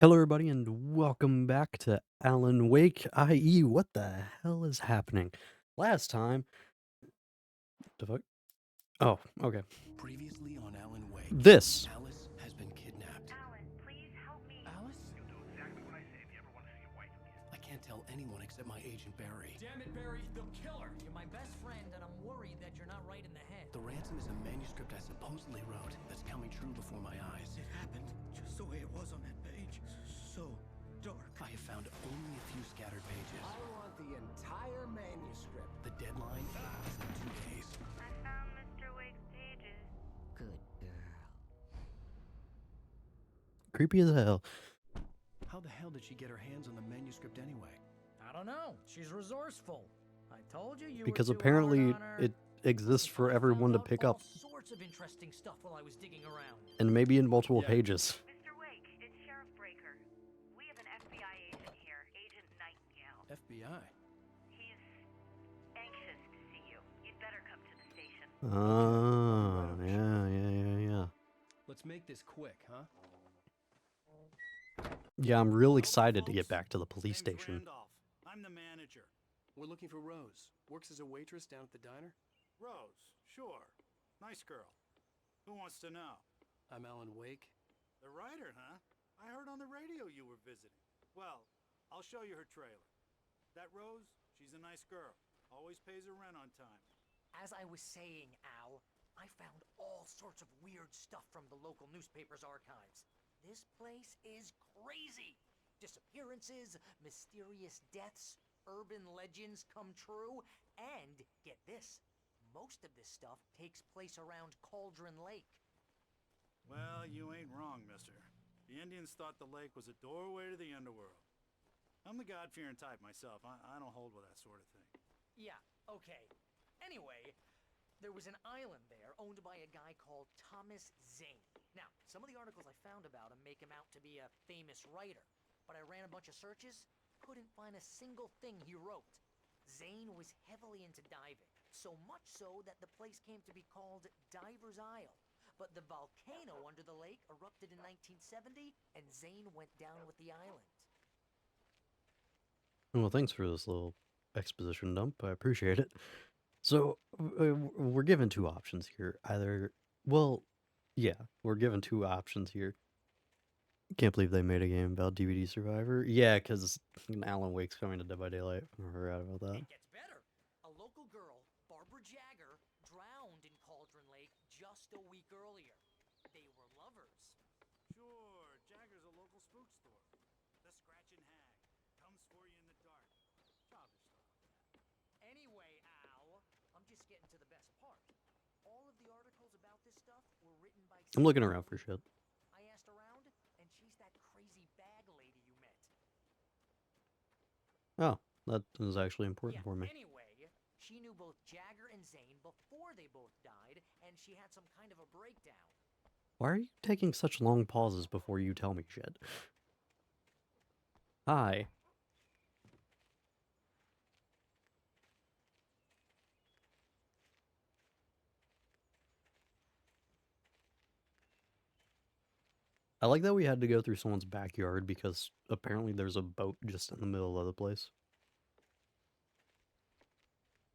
Hello, everybody, and welcome back to Alan Wake, i.e., what the hell is happening? Last time, the fuck? Oh, okay. Previously on Alan Wake, This. Alice has been kidnapped. Alan, please help me. Alice? You'll do exactly what I say if you ever want to see your wife again. I can't tell anyone except my agent Barry. Damn it, Barry, they'll kill her. You're my best friend, and I'm worried that you're not right in the head. The ransom is a manuscript I supposedly wrote that's coming true before my eyes. It happened just the way it was on that page. So dark. I have found only a few scattered pages. I want the entire manuscript. The deadline is in 2 days. I found Mr. Wake's pages. Good girl. Creepy as hell. How the hell did she get her hands on the manuscript anyway? I don't know. She's resourceful. I told you you Because were too apparently hard on her. it exists for everyone to pick up, All sorts of interesting stuff while I was digging around. and maybe in multiple Yeah. pages. Mr. Wake, it's Sheriff Breaker. We have an FBI agent here, Agent Nightingale. FBI. He's anxious to see you. You'd better come to the station. Oh, yeah. Let's make this quick, huh? Yeah, I'm real excited to get back to the police Name's station. Randolph. I'm the manager. We're looking for Rose. Works as a waitress down at the diner. Rose, sure. Nice girl. Who wants to know? I'm Alan Wake. The writer, huh? I heard on the radio you were visiting. Well, I'll show you her trailer. That Rose, she's a nice girl. Always pays her rent on time. As I was saying, Al, I found all sorts of weird stuff from the local newspaper's archives. This place is crazy. Disappearances, mysterious deaths, urban legends come true, and get this, most of this stuff takes place around Cauldron Lake. Well, you ain't wrong, mister. The Indians thought the lake was a doorway to the underworld. I'm the God-fearing type myself. I don't hold with that sort of thing. Yeah, okay. Anyway, there was an island there owned by a guy called Thomas Zane. Now, some of the articles I found about him make him out to be a famous writer, but I ran a bunch of searches, couldn't find a single thing he wrote. Zane was heavily into diving, so much so that the place came to be called Diver's Isle. But the volcano under the lake erupted in 1970, and Zane went down with the island. Well, thanks for this little exposition dump. I appreciate it. So, we're given two options here. Either, well, yeah, we're given two options here. Can't believe they made a game about DVD Survivor. Yeah, because Alan Wake's coming to Dead by Daylight. I forgot about that. It gets better. A local girl, Barbara Jagger, drowned in Cauldron Lake just a week earlier. They were lovers. Sure, Jagger's a local spook store. The Scratchin' Hag. Comes for you in the dark. Childish stuff. Anyway, Al, I'm just getting to the best part. All of the articles about this stuff were written by I'm looking Sarah around for shit. I asked around, and she's that crazy bag lady you met. Oh, that is actually important for me. Anyway, she knew both Jagger and Zane before they both died, and she had some kind of a breakdown. Why are you taking such long pauses before you tell me shit? Hi. I like that we had to go through someone's backyard because apparently there's a boat just in the middle of the place.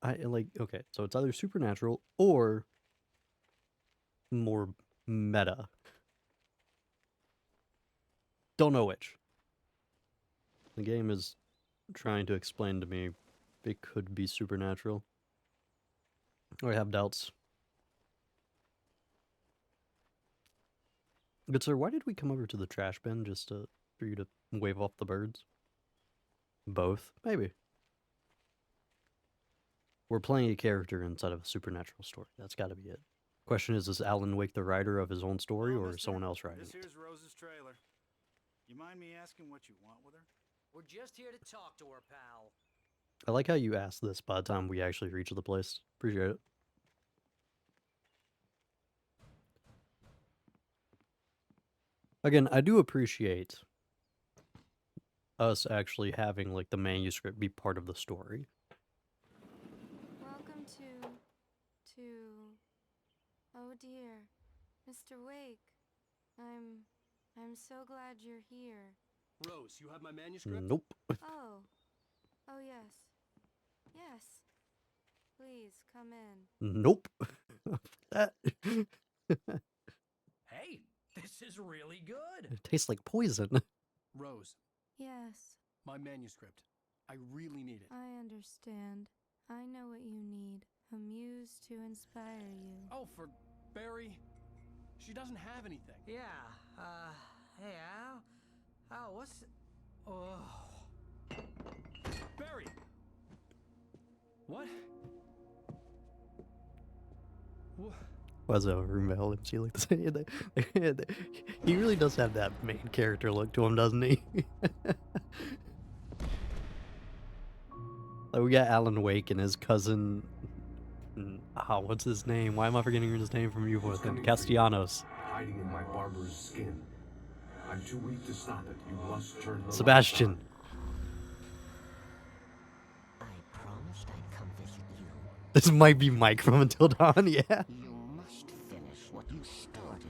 Okay, so it's either supernatural or more meta. Don't know which. The game is trying to explain to me it could be supernatural. I have doubts. Good sir, why did we come over to the trash bin just for you to wave off the birds? Both? Maybe. We're playing a character inside of a supernatural story. That's gotta be it. Question is Alan Wake the writer of his own story Hello, or mister. someone else writing This it? here's Rose's trailer. You mind me asking what you want with her? We're just here to talk to her, pal. I like how you asked this by the time we actually reach the place. Appreciate it. Again, I do appreciate us actually having like the manuscript be part of the story. Welcome to, oh dear, Mr. Wake. I'm so glad you're here. Rose, you have my manuscript? Nope. Oh. Oh, yes. Yes. Please, come in. Nope. That Hey, this is really good. it tastes like poison. Rose, Yes, my manuscript. I really need it. I understand. I know what you need. A muse to inspire you. Oh, for Barry? She doesn't have anything. Yeah, hey, Al, what's... Oh... Barry! What? Why does Rumel MC like to say? He really does have that main character look to him, doesn't he? Like, we got Alan Wake and his cousin. What's his name? Why am I forgetting his name from you with him? Castellanos. Hiding in my barber's skin. I'm too weak to stop it. You must turn the Sebastian. I promised I'd come visit you. This might be Mike from Until Dawn, yeah. You must finish what you started.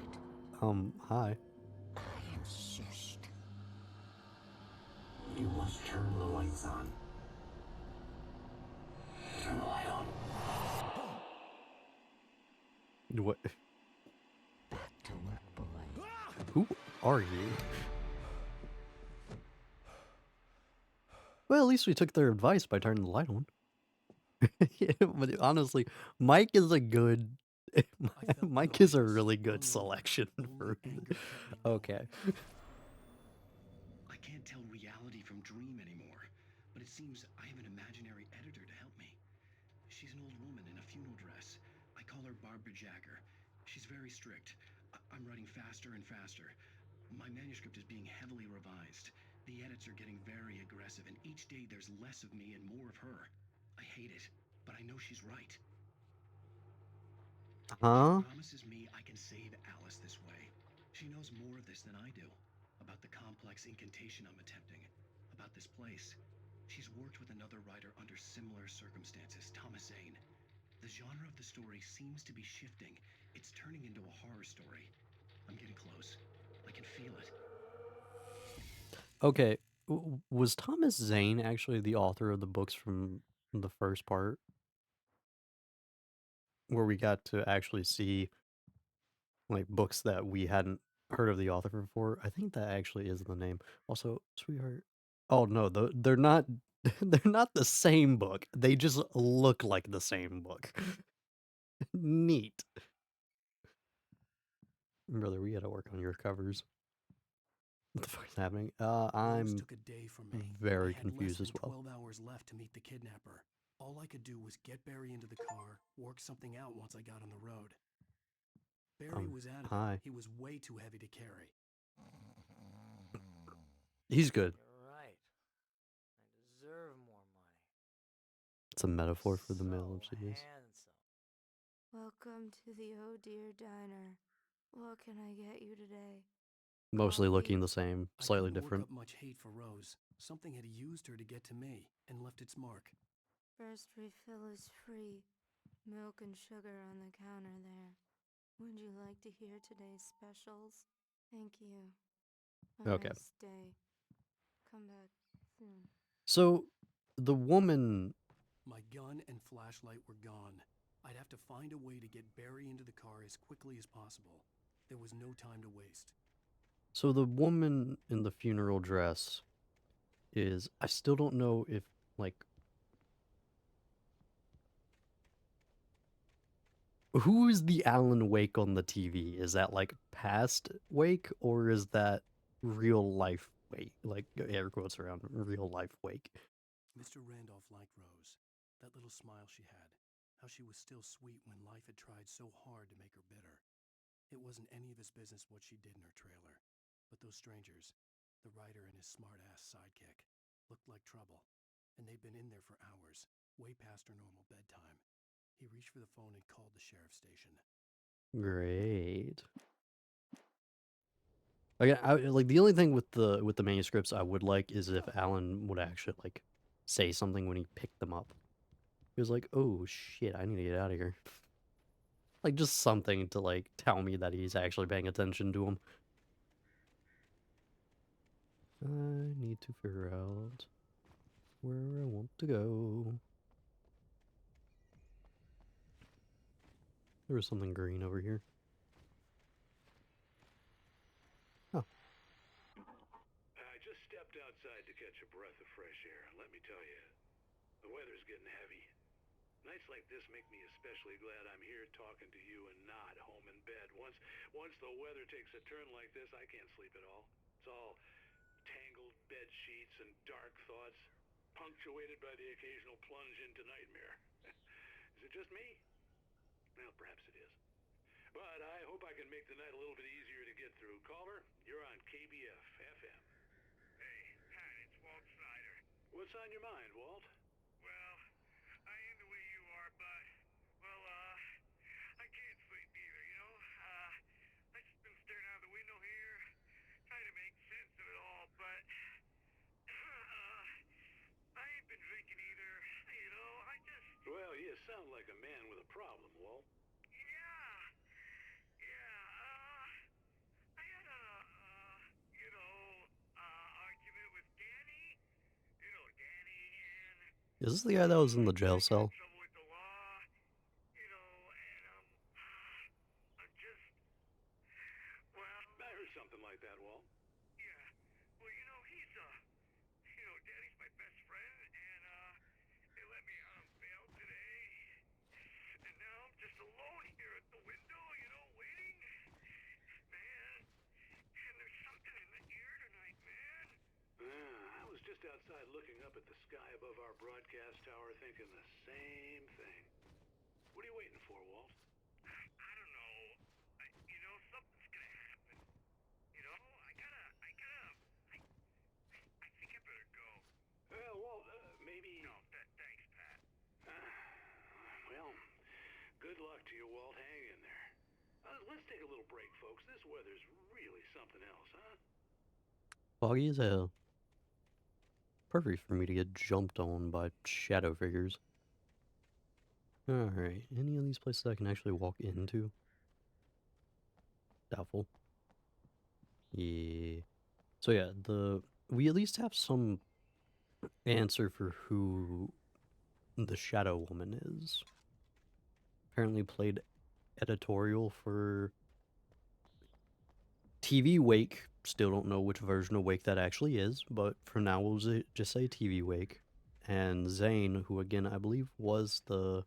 Hi. I insist. You must turn the lights on. Turn the light on. What? Back to work, boy. Who are you? Well, at least we took their advice by turning the light on. Yeah, but honestly, Mike is a good. Mike is a really good selection for. Okay. I can't tell reality from dream anymore, but it seems I have an imaginary editor to help me. She's an old woman in a funeral dress. I call her Barbara Jagger. She's very strict. I'm writing faster and faster. My manuscript is being heavily revised. The edits are getting very aggressive, and each day there's less of me and more of her. I hate it, but I know she's right. Huh? She promises me I can save Alice this way. She knows more of this than I do. About the complex incantation I'm attempting. About this place. She's worked with another writer under similar circumstances, Thomas Zane. The genre of the story seems to be shifting. It's turning into a horror story. I'm getting close. I can feel it. Okay. Was Thomas Zane actually the author of the books from the first part? Where we got to actually see like books that we hadn't heard of the author before. I think that actually is the name. Also, sweetheart. Oh no, they're not. They're not the same book. They just look like the same book. Neat, brother. We gotta work on your covers. What the fuck is happening? Rose I'm took a day from me. very I had confused less as than well. 12 hours left to meet the kidnapper. All I could do was get Barry into the car, work something out once I got on the road. Barry was adamant. Hi. He was way too heavy to carry. He's good. You're right. I deserve more money. It's a metaphor for the male So MCs. handsome. Welcome to the Oh Dear Diner. What can I get you today? Mostly Coffee? looking the same, I slightly couldn't different. work up much hate for Rose. Something had used her to get to me and left its mark. First refill is free. Milk and sugar on the counter there. Would you like to hear today's specials? Thank you. A Okay. nice day. Come back soon. So the woman. My gun and flashlight were gone. I'd have to find a way to get Barry into the car as quickly as possible. There was no time to waste. So the woman in the funeral dress is. I still don't know if like. Who is the Alan Wake on the TV? Is that like past Wake or is that real life Wake? Like air quotes around real life Wake. Mr. Randolph liked Rose. That little smile she had. How she was still sweet when life had tried so hard to make her bitter. It wasn't any of his business what she did in her trailer. But those strangers, the writer and his smart-ass sidekick, looked like trouble. And they'd been in there for hours, way past her normal bedtime. He reached for the phone and called the sheriff's station. Great. Again, like the only thing with the manuscripts I would like is if Alan would actually like say something when he picked them up. He was like, "Oh shit, I need to get out of here." Like just something to like tell me that he's actually paying attention to him. I need to figure out where I want to go. There was something green over here. Oh, I just stepped outside to catch a breath of fresh air, and let me tell you, the weather's getting heavy. Nights like this make me especially glad I'm here talking to you and not home in bed. Once the weather takes a turn like this, I can't sleep at all. It's all tangled bed sheets and dark thoughts, punctuated by the occasional plunge into nightmare. Is it just me? Well, perhaps it is. But I hope I can make the night a little bit easier to get through. Caller, you're on KBF FM. Hey, Pat, it's Walt Snyder. What's on your mind, Walt? Well, I am the way you are, but, well, I can't sleep either, you know? I just been staring out the window here, trying to make sense of it all, but, I ain't been drinking either, you know? Well, you sound like a man with a problem, Walt. I had a, argument with Danny. You know Danny, and is this the guy that was in the jail cell? trouble with the law. You know, and I'm just, well, I heard something like that, Walt. yeah. Well, you know, Danny's my best friend, and they let me out on bail today, and now I'm just alone here at the window, you know, waiting. Man, and there's something in the air tonight, man. I was just outside looking up at the sky above our broadcast tower thinking the same thing. What are you waiting for, Walt? I don't know. You know, something's gonna happen. You know, I think I better go. Walt, maybe... No, thanks, Pat. Well, good luck to you, Walt. Hang in there. Let's take a little break, folks. This weather's really something else, huh? Foggy as hell. Perfect for me to get jumped on by shadow figures. Alright, any of these places I can actually walk into? Doubtful. Yeah. So yeah, we at least have some answer for who the Shadow Woman is. Apparently played editorial for TV Wake. Still don't know which version of Wake that actually is, but for now we'll just say TV Wake. And Zane, who again I believe was the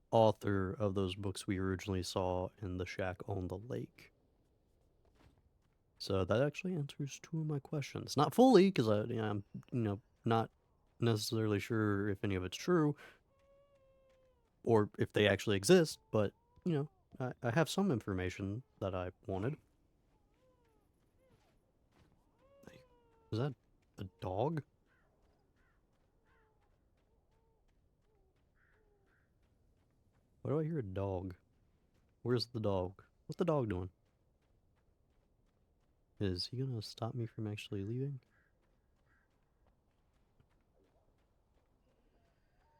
author of those books we originally saw in the shack on the lake. So that actually answers two of my questions. Not fully, because I'm not necessarily sure if any of it's true, or if they actually exist, but, I have some information that I wanted. Is that a dog? Why do I hear a dog? Where's the dog? What's the dog doing? Is he gonna stop me from actually leaving?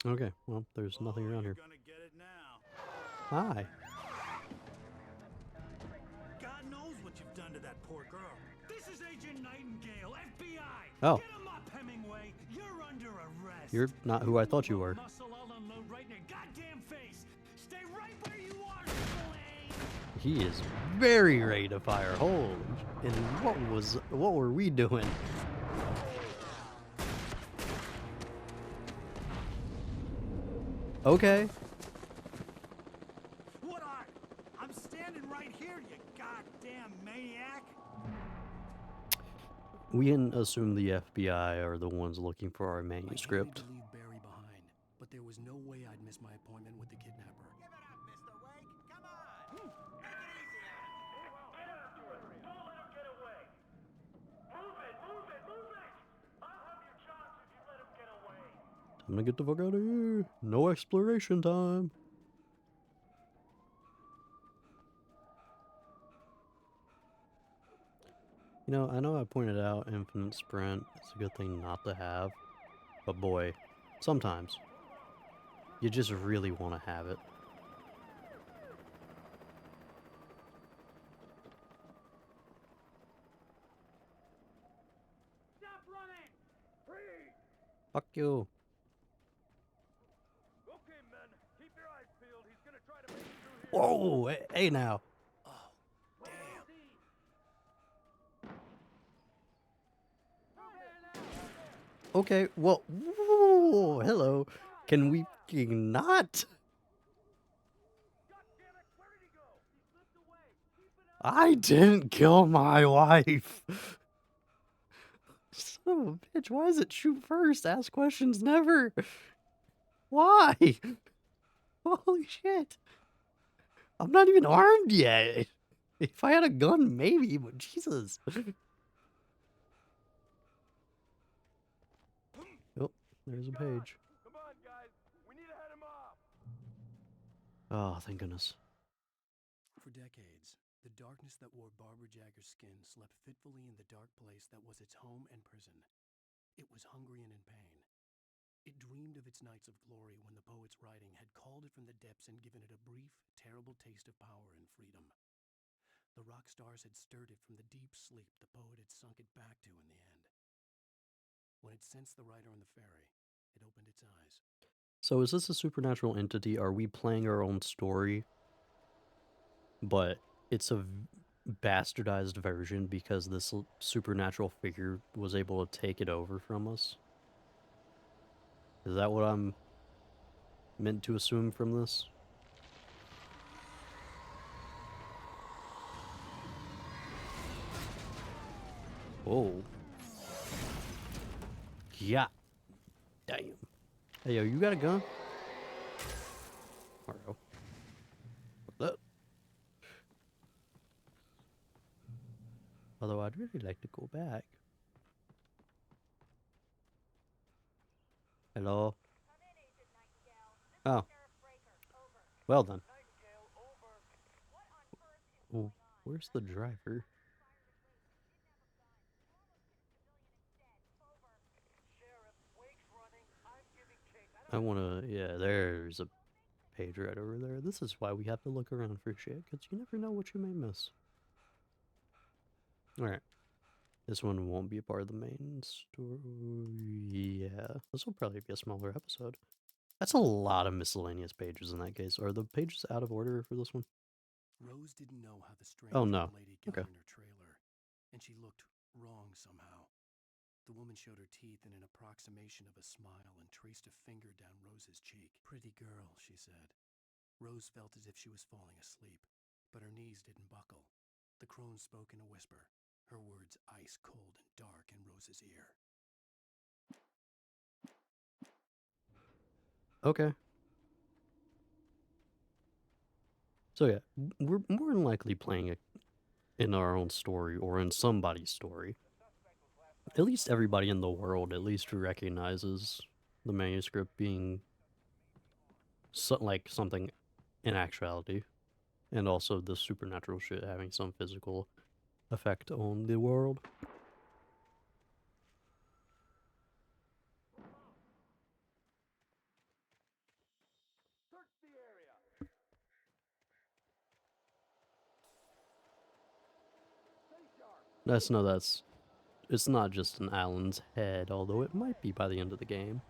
Okay, well, there's nothing around here. You're gonna get it now. Hi. God knows what you've done to that poor girl. This is Agent Nightingale, FBI. Oh. Get him up, Hemingway. You're under arrest. You're not who I thought you were. Muscle, I'll unload right in your goddamn face. Stay right where you are, Spillane. He is very ready to fire. Holy. And what were we doing? Okay. What are? I'm standing right here, you goddamn maniac. We can assume the FBI are the ones looking for our manuscript. I hated to leave Barry behind, but there was no way I'd miss my appointment with the kidnapper. Give it up, Mr. Wake. Come on. Take it easy on him. Get after it. Don't let him get away. Move it. I'll have your chance if you let him get away. I'm gonna get the fuck out of here. No exploration time. I know I pointed out infinite sprint. It's a good thing not to have. But boy, sometimes you just really want to have it. Fuck you. Okay, men, keep your eyes peeled. He's gonna try to make it through here. Whoa, hey now. Oh, damn. Okay, well, whoa, hello. Can we fucking not? I didn't kill my wife. Son of a bitch, why is it shoot first, ask questions never? Why? Holy shit. I'm not even armed yet. If I had a gun, maybe, but Jesus. Oh, there's a page. Come on, guys. We need to head him off. Oh, thank goodness. For decades, the darkness that wore Barbara Jagger's skin slept fitfully in the dark place that was its home and prison. It was hungry and in pain. It dreamed of its nights of glory when the poet's writing had called it from the depths and given it a brief, terrible taste of power and freedom. The rock stars had stirred it from the deep sleep the poet had sunk it back to in the end. When it sensed the writer on the ferry, it opened its eyes. So is this a supernatural entity? Are we playing our own story? But it's a bastardized version because this supernatural figure was able to take it over from us? Is that what I'm meant to assume from this? Whoa. Yeah. Damn. Hey, yo, you got a gun? Alright. What's up? Although I'd really like to go back. Hello? Oh. Well then. Oh, where's the driver? I wanna, yeah, there's a page right over there. This is why we have to look around for shit, because you never know what you may miss. Alright. This one won't be a part of the main story. Yeah, this will probably be a smaller episode. That's a lot of miscellaneous pages in that case. Are the pages out of order for this one? Rose didn't know how the strange Oh, no. lady got Okay. in her trailer, and she looked wrong somehow. The woman showed her teeth in an approximation of a smile and traced a finger down Rose's cheek. Pretty girl, she said. Rose felt as if she was falling asleep, but her knees didn't buckle. The crone spoke in a whisper, her words ice cold and dark in Rose's ear. Okay. So yeah, we're more than likely playing it in our own story or in somebody's story. At least everybody in the world at least recognizes the manuscript being like something in actuality, and also the supernatural shit having some physical effect on the world. Search the area. It's not just an Alan's head, although it might be by the end of the game.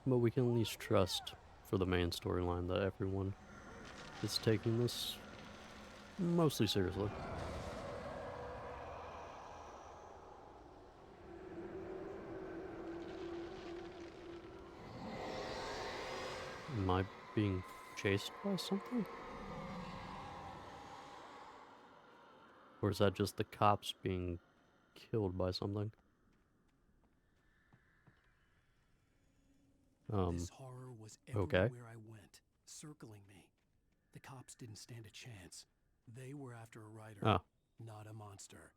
But we can at least trust for the main storyline that everyone is taking this mostly seriously. Am I being chased by something? Or is that just the cops being killed by something? This horror was everywhere I went, circling me. The cops didn't stand a chance. They were after a writer, not a monster.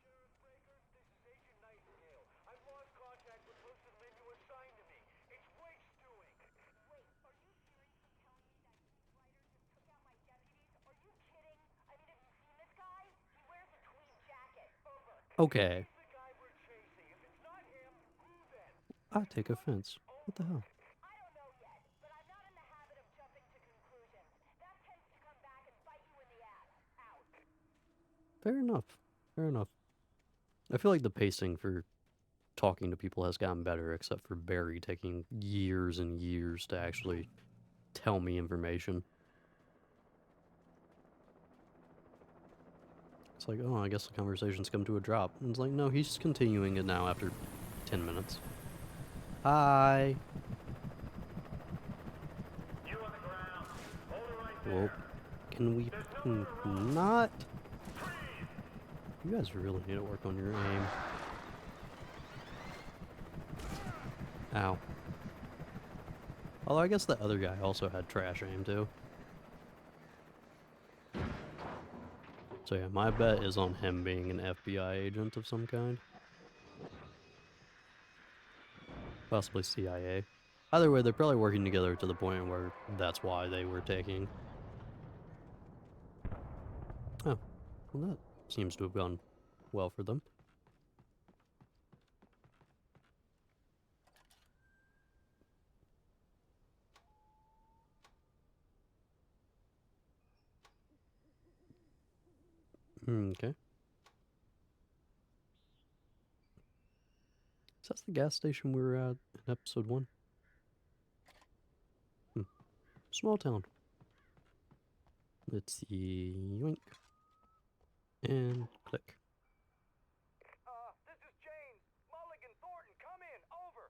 Sheriff Breaker, this is Agent Nightingale. I've lost contact with most of the men you assigned to me. It's Wake's doing. Wait, are you serious in telling me that Ryder just took out my deputies? Are you kidding? I mean, have you seen this guy? He wears a tweed jacket. Over. Okay. He's the guy we're chasing. If it's not him, who then? I take offense. What the hell? I don't know yet, but I'm not in the habit of jumping to conclusions. That tends to come back and bite you in the ass. Out. Fair enough. Fair enough. I feel like the pacing for talking to people has gotten better, except for Barry taking years and years to actually tell me information. It's like, oh, I guess the conversation's come to a drop. And it's like, no, he's just continuing it now after 10 minutes. Hi. Well, can we not? You guys really need to work on your aim. Ow. Although I guess the other guy also had trash aim too. So yeah, my bet is on him being an FBI agent of some kind. Possibly CIA. Either way, they're probably working together to the point where that's why they were taking. Oh, well that seems to have gone well for them. Okay. Is that the gas station we were at in episode 1? Small town. Let's see. Yoink. And click. This is James. Mulligan Thornton, come in. Over.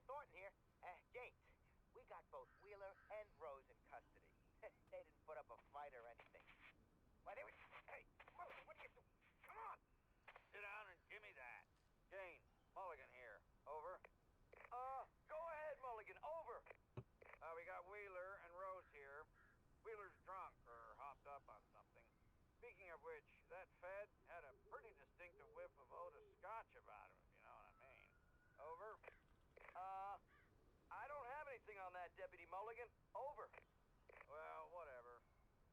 Thornton here. James, we got both Wheeler and Rose in custody. They didn't put up a fight or anything. Why, they were... Hey, Mulligan, what are you doing? Come on. Sit down and give me that. James, Mulligan here. Over. Go ahead, Mulligan. Over. We got Wheeler and Rose here. Wheeler's drunk or hopped up on something. Speaking of which, that Fed had a pretty distinctive whiff of Otis Scotch about him, if you know what I mean. Over. I don't have anything on that, Deputy Mulligan. Over. Well, whatever.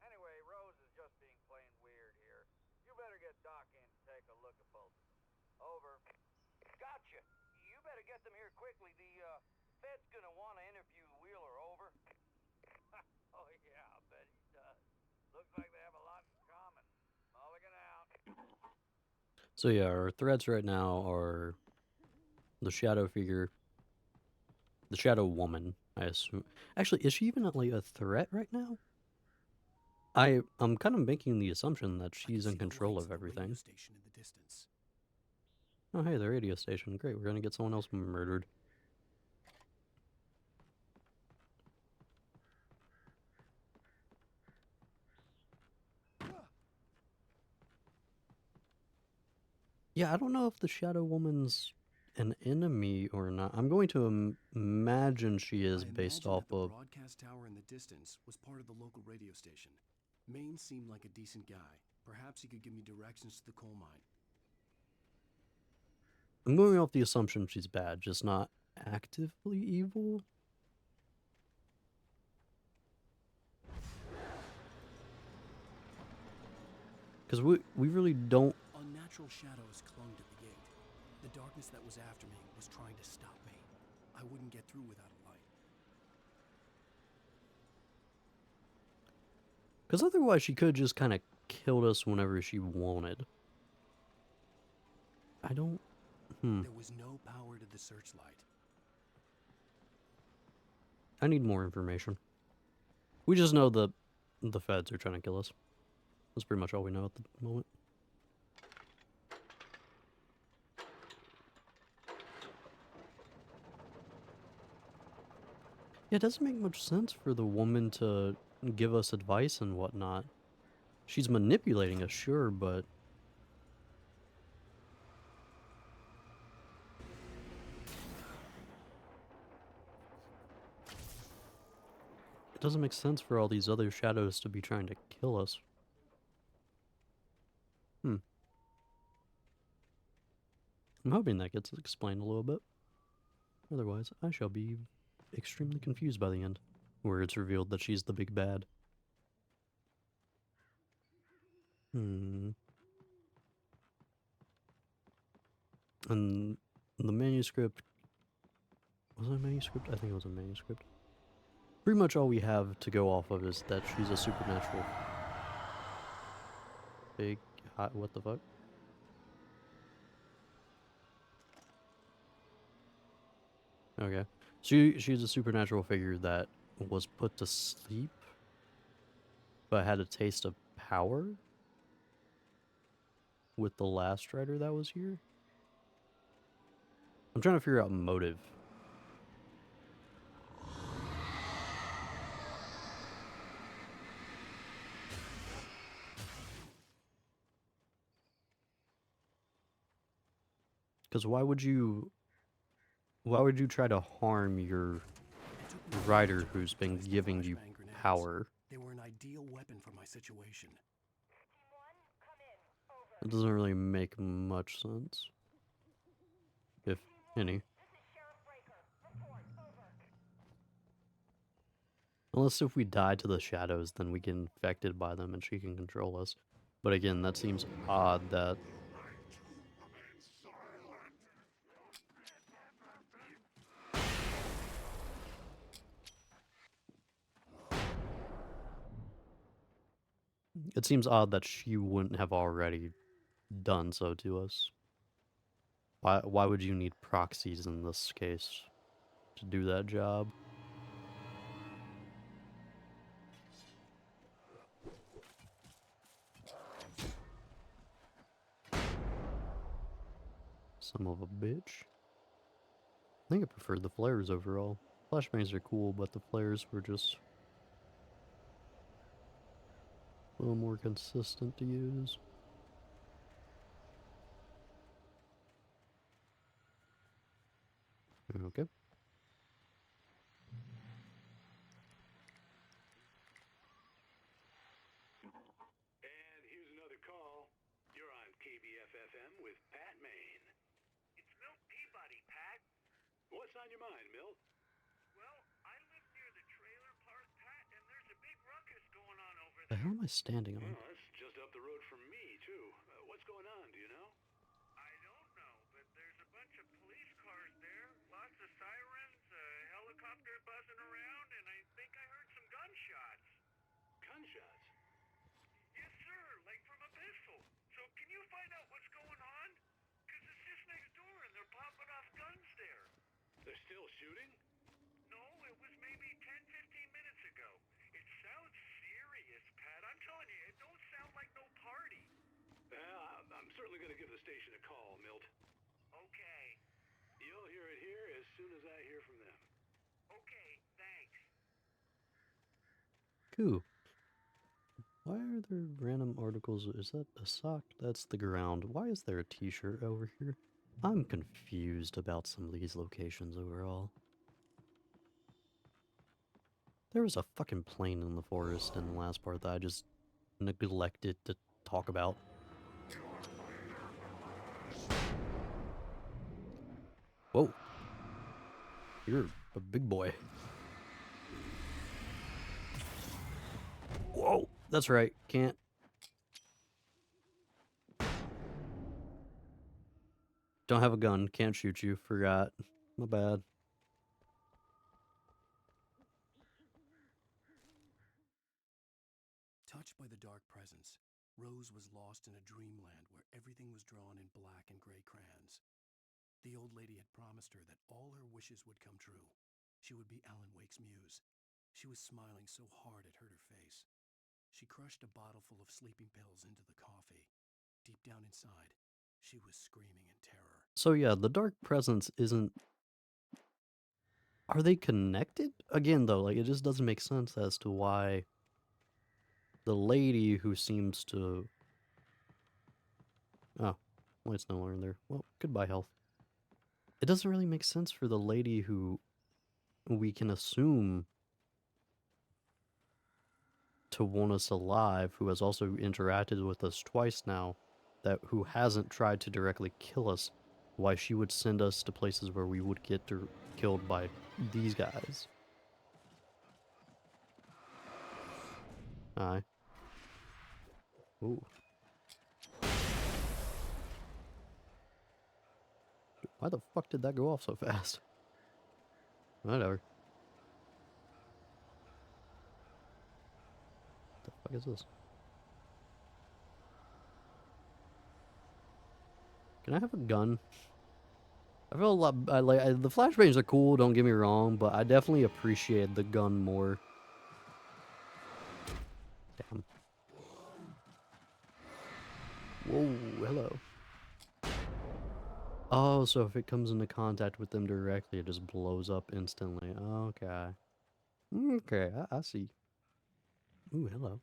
Anyway, Rose is just being plain weird here. You better get Doc in to take a look at both. Over. Gotcha. You better get them here quickly. The Fed's gonna want to interview Wheeler. Over. Oh yeah, I'll bet he does. Looks like they have a lot in common. Mulligan out. So yeah, our threats right now are the shadow figure, the shadow woman, I assume. Actually, is she even like a threat right now? I'm kind of making the assumption that she's in control of everything. Oh hey, the radio station. Great, we're gonna get someone else murdered. Yeah, I don't know if the Shadow Woman's an enemy or not. I'm going to imagine she is based off of... The broadcast tower in the distance was part of the local radio station. Maine seemed like a decent guy. Perhaps he could give me directions to the coal mine. I'm going off the assumption she's bad, just not actively evil. Because we really don't... Unnatural shadows clung to the gate. The darkness that was after me was trying to stop me. I wouldn't get through without a light. Because otherwise she could have just kind of killed us whenever she wanted. I don't... There was no power to the searchlight. I need more information. We just know the feds are trying to kill us. That's pretty much all we know at the moment. Yeah, it doesn't make much sense for the woman to give us advice and whatnot. She's manipulating us, sure, but... it doesn't make sense for all these other shadows to be trying to kill us. I'm hoping that gets explained a little bit. Otherwise, I shall be extremely confused by the end, where it's revealed that she's the big bad. And the manuscript... was it a manuscript? I think it was a manuscript. Pretty much all we have to go off of is that she's a supernatural... big... hot... what the fuck? Okay. She's a supernatural figure that was put to sleep, but had a taste of power with the last rider that was here. I'm trying to figure out motive. Because why would you try to harm your rider who's been giving you power? They were an ideal weapon for my situation. It doesn't really make much sense, if any. Unless if we die to the shadows, then we get infected by them and she can control us. But again, that seems odd that... It seems odd that she wouldn't have already done so to us. Why would you need proxies in this case to do that job? Son of a bitch. I think I preferred the flares overall. Flashbangs are cool, but the flares were just a little more consistent to use. Okay. And here's another call. You're on KBF-FM with Pat Maine. It's Milt Peabody, Pat. What's on your mind, Milt? Well, I live near the trailer park, Pat, and there's a big ruckus going on over The there. hell am I standing on? Oh, that's just up the road from me, too. What's going on, do you know? I don't know, but there's a bunch of police cars there, lots of sirens, a helicopter buzzing around, and I think I heard some gunshots. Gunshots? Yes, sir, like from a pistol. So can you find out what's going on? 'Cause it's just next door and they're popping off guns there. They're still shooting? No, it was maybe 10, 15 minutes ago. It sounds serious, Pat. I'm telling you, it don't sound like no party. Well, I'm certainly going to give the station a call, Milt. Okay. You'll hear it here as soon as I hear from them. Okay, thanks. Cool. Why are there random articles? Is that a sock? That's the ground. Why is there a t-shirt over here? I'm confused about some of these locations overall. There was a fucking plane in the forest in the last part that I just neglected to talk about. Whoa. You're a big boy. Whoa. That's right. Can't. Don't have a gun. Can't shoot you. Forgot. My bad. Touched by the dark presence, Rose was lost in a dreamland where everything was drawn in black and gray crayons. The old lady had promised her that all her wishes would come true. She would be Alan Wake's muse. She was smiling so hard it hurt her face. She crushed a bottle full of sleeping pills into the coffee. Deep down inside, she was screaming in terror. So yeah, the dark presence isn't... Are they connected? Again, though, like, it just doesn't make sense as to why the lady who seems to... Oh, light's no longer there. Well, goodbye, health. It doesn't really make sense for the lady who we can assume to want us alive, who has also interacted with us twice now, who hasn't tried to directly kill us, why she would send us to places where we would get killed by these guys. Aye. Ooh. Why the fuck did that go off so fast? Whatever. What the fuck is this? Can I have a gun? I feel a lot. The flashbangs are cool. Don't get me wrong, but I definitely appreciate the gun more. Damn. Whoa, hello. Oh, so if it comes into contact with them directly, it just blows up instantly. Okay. Okay, I see. Ooh, hello.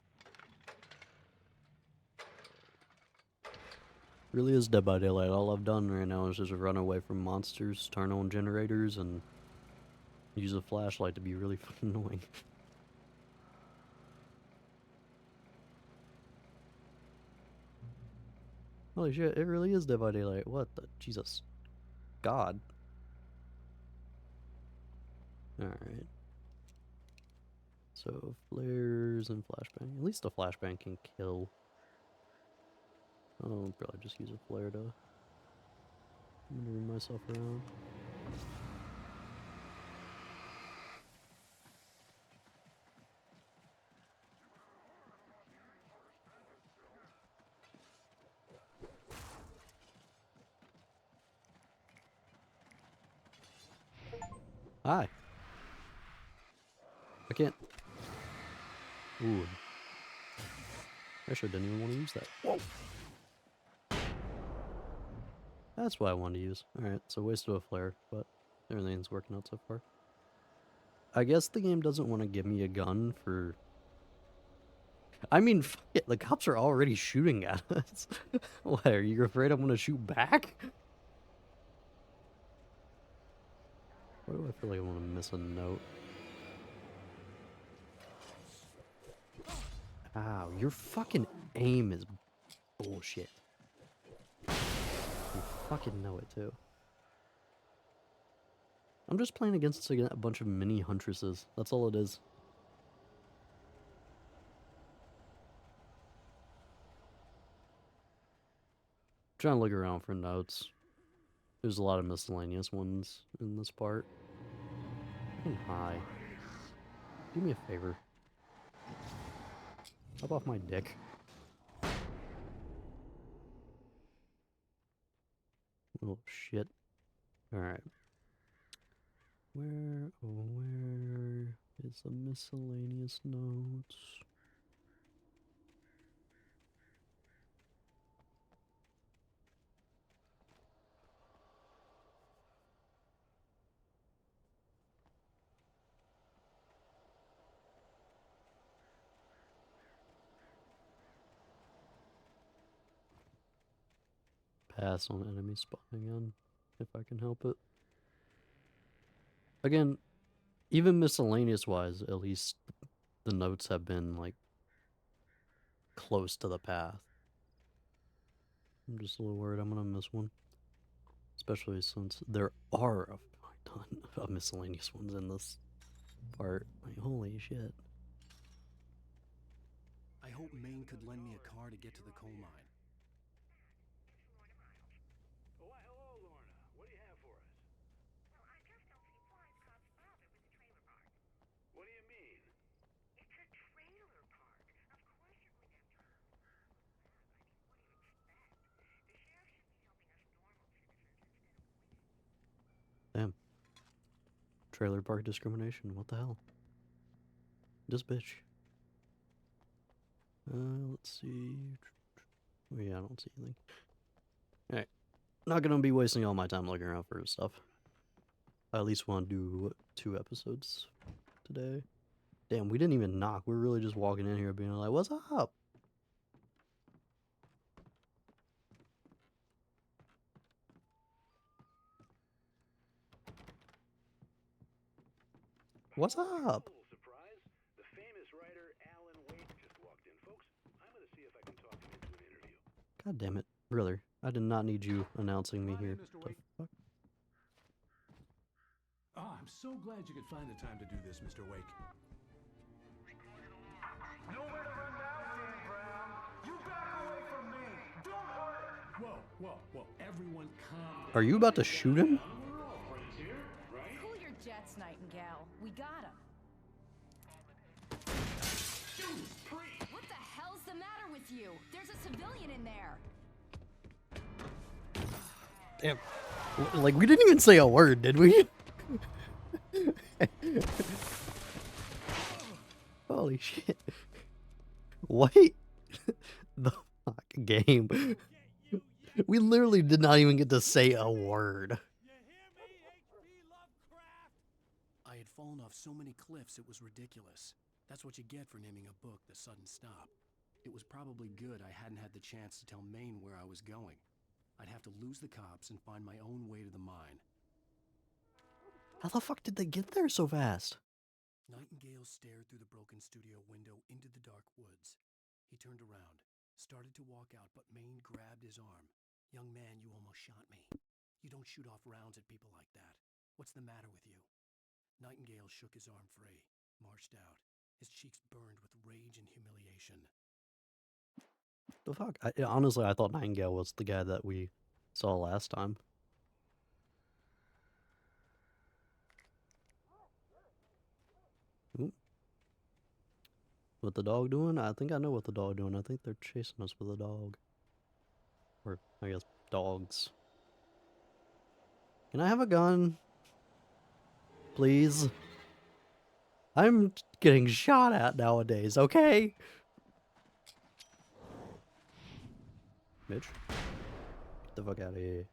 Really is Dead by Daylight. All I've done right now is just run away from monsters, turn on generators, and use a flashlight to be really fucking annoying. Holy shit, it really is Dead by Daylight. What the? Jesus. God. Alright. So, flares and flashbang. At least the flashbang can kill. I'll probably just use a flare to maneuver myself around. Hi. I can't. Ooh. Actually, I didn't even want to use that. Whoa. That's what I wanted to use. Alright, so waste of a flare, but everything's working out so far. I guess the game doesn't want to give me a gun for... I mean, fuck it, the cops are already shooting at us. What, are you afraid I'm going to shoot back? Why do I feel like I want to miss a note? Ow, your fucking aim is bullshit. You fucking know it too. I'm just playing against a bunch of mini huntresses. That's all it is. Trying to look around for notes. There's a lot of miscellaneous ones in this part. Fucking hi. Do me a favor. Hop off my dick. Oh shit. Alright. Where is the miscellaneous notes? Pass on enemy spawning in, if I can help it. Again, even miscellaneous wise, at least the notes have been like close to the path. I'm just a little worried I'm gonna miss one. Especially since there are a ton of miscellaneous ones in this part. Like, holy shit. I hope Maine could lend me a car to get to the coal mine. Oh, why, hello, Lorna. What do you have for us? Well, I just don't see why the cops bother with the trailer park. What do you mean? It's a trailer park. Of course you're going to have trouble. I mean, what do you expect? The sheriff should be helping us normal citizens instead of women. Damn. Trailer park discrimination, what the hell? This bitch. Let's see. Oh, yeah, I don't see anything. Alright. Not gonna be wasting all my time looking around for stuff. I at least want to do 2 episodes today. Damn, we didn't even knock. We're really just walking in here being like, what's up? What's up? Surprise. The famous writer Alan Wake just walked in, folks. I'm going to see if I can talk him into an interview. God damn it. Brother, I did not need you announcing me here. Mr. Wake. The fuck? Ah, I'm so glad you could find the time to do this, Mr. Wake. Nowhere to run now, Dan Brown. You back away from me. Don't hurt her. Whoa. Everyone calm down. Are you about to shoot him? We're all friends here, right? Cool your jets, Nightingale. We got him. What the hell's the matter with you? There's a civilian in there. Damn. Like, we didn't even say a word, did we? Holy shit. Wait. The fuck game. We literally did not even get to say a word. I had fallen off so many cliffs it was ridiculous. That's what you get for naming a book The Sudden Stop. It was probably good I hadn't had the chance to tell Maine where I was going. I'd have to lose the cops and find my own way to the mine. How the fuck did they get there so fast? Nightingale stared through the broken studio window into the dark woods. He turned around, started to walk out, but Maine grabbed his arm. "Young man, you almost shot me. You don't shoot off rounds at people like that. What's the matter with you?" Nightingale shook his arm free, marched out. His cheeks burned with rage and humiliation. The fuck? Honestly, I thought Nightingale was the guy that we saw last time. Oop. What the dog doing? I think I know what the dog doing. I think they're chasing us with a dog. Or, I guess, dogs. Can I have a gun? Please? I'm getting shot at nowadays, okay? Bitch. Get the fuck out of here.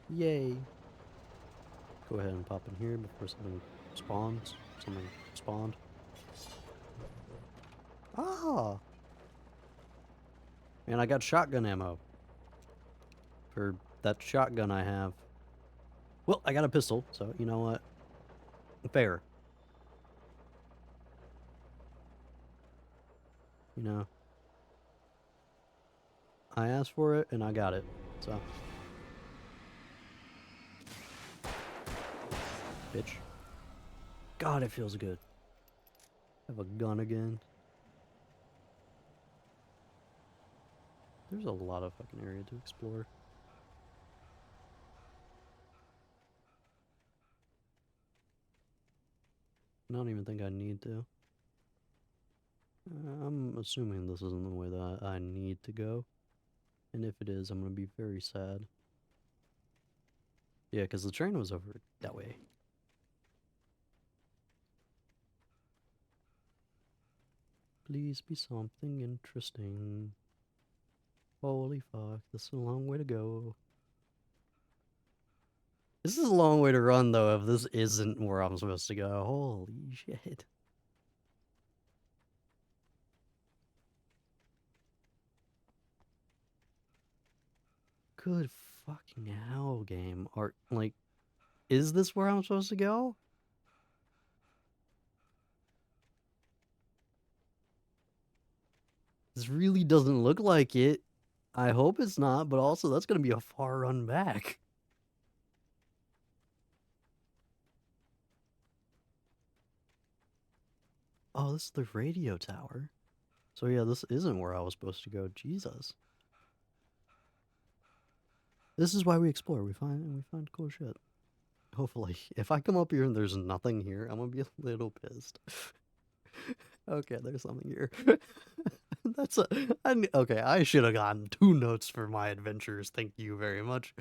Yay. Go ahead and pop in here before something spawns. Something spawned. Ah! And I got shotgun ammo. For that shotgun I have. Well, I got a pistol, so you know what? Fair. You know. I asked for it and I got it, so. Bitch. God, it feels good. Have a gun again. There's a lot of fucking area to explore. I don't even think I need to. I'm assuming this isn't the way that I need to go. And if it is, I'm gonna be very sad. Yeah, because the train was over that way. Please be something interesting. Holy fuck, this is a long way to go. This is a long way to run, though, if this isn't where I'm supposed to go. Holy shit. Good fucking hell, game. Like, is this where I'm supposed to go? This really doesn't look like it. I hope it's not, but also that's gonna be a far run back. Oh, this is the radio tower. So yeah, this isn't where I was supposed to go. Jesus. This is why we explore. We find cool shit. Hopefully. If I come up here and there's nothing here, I'm gonna be a little pissed. Okay, there's something here. That's okay, I should have gotten 2 notes for my adventures. Thank you very much.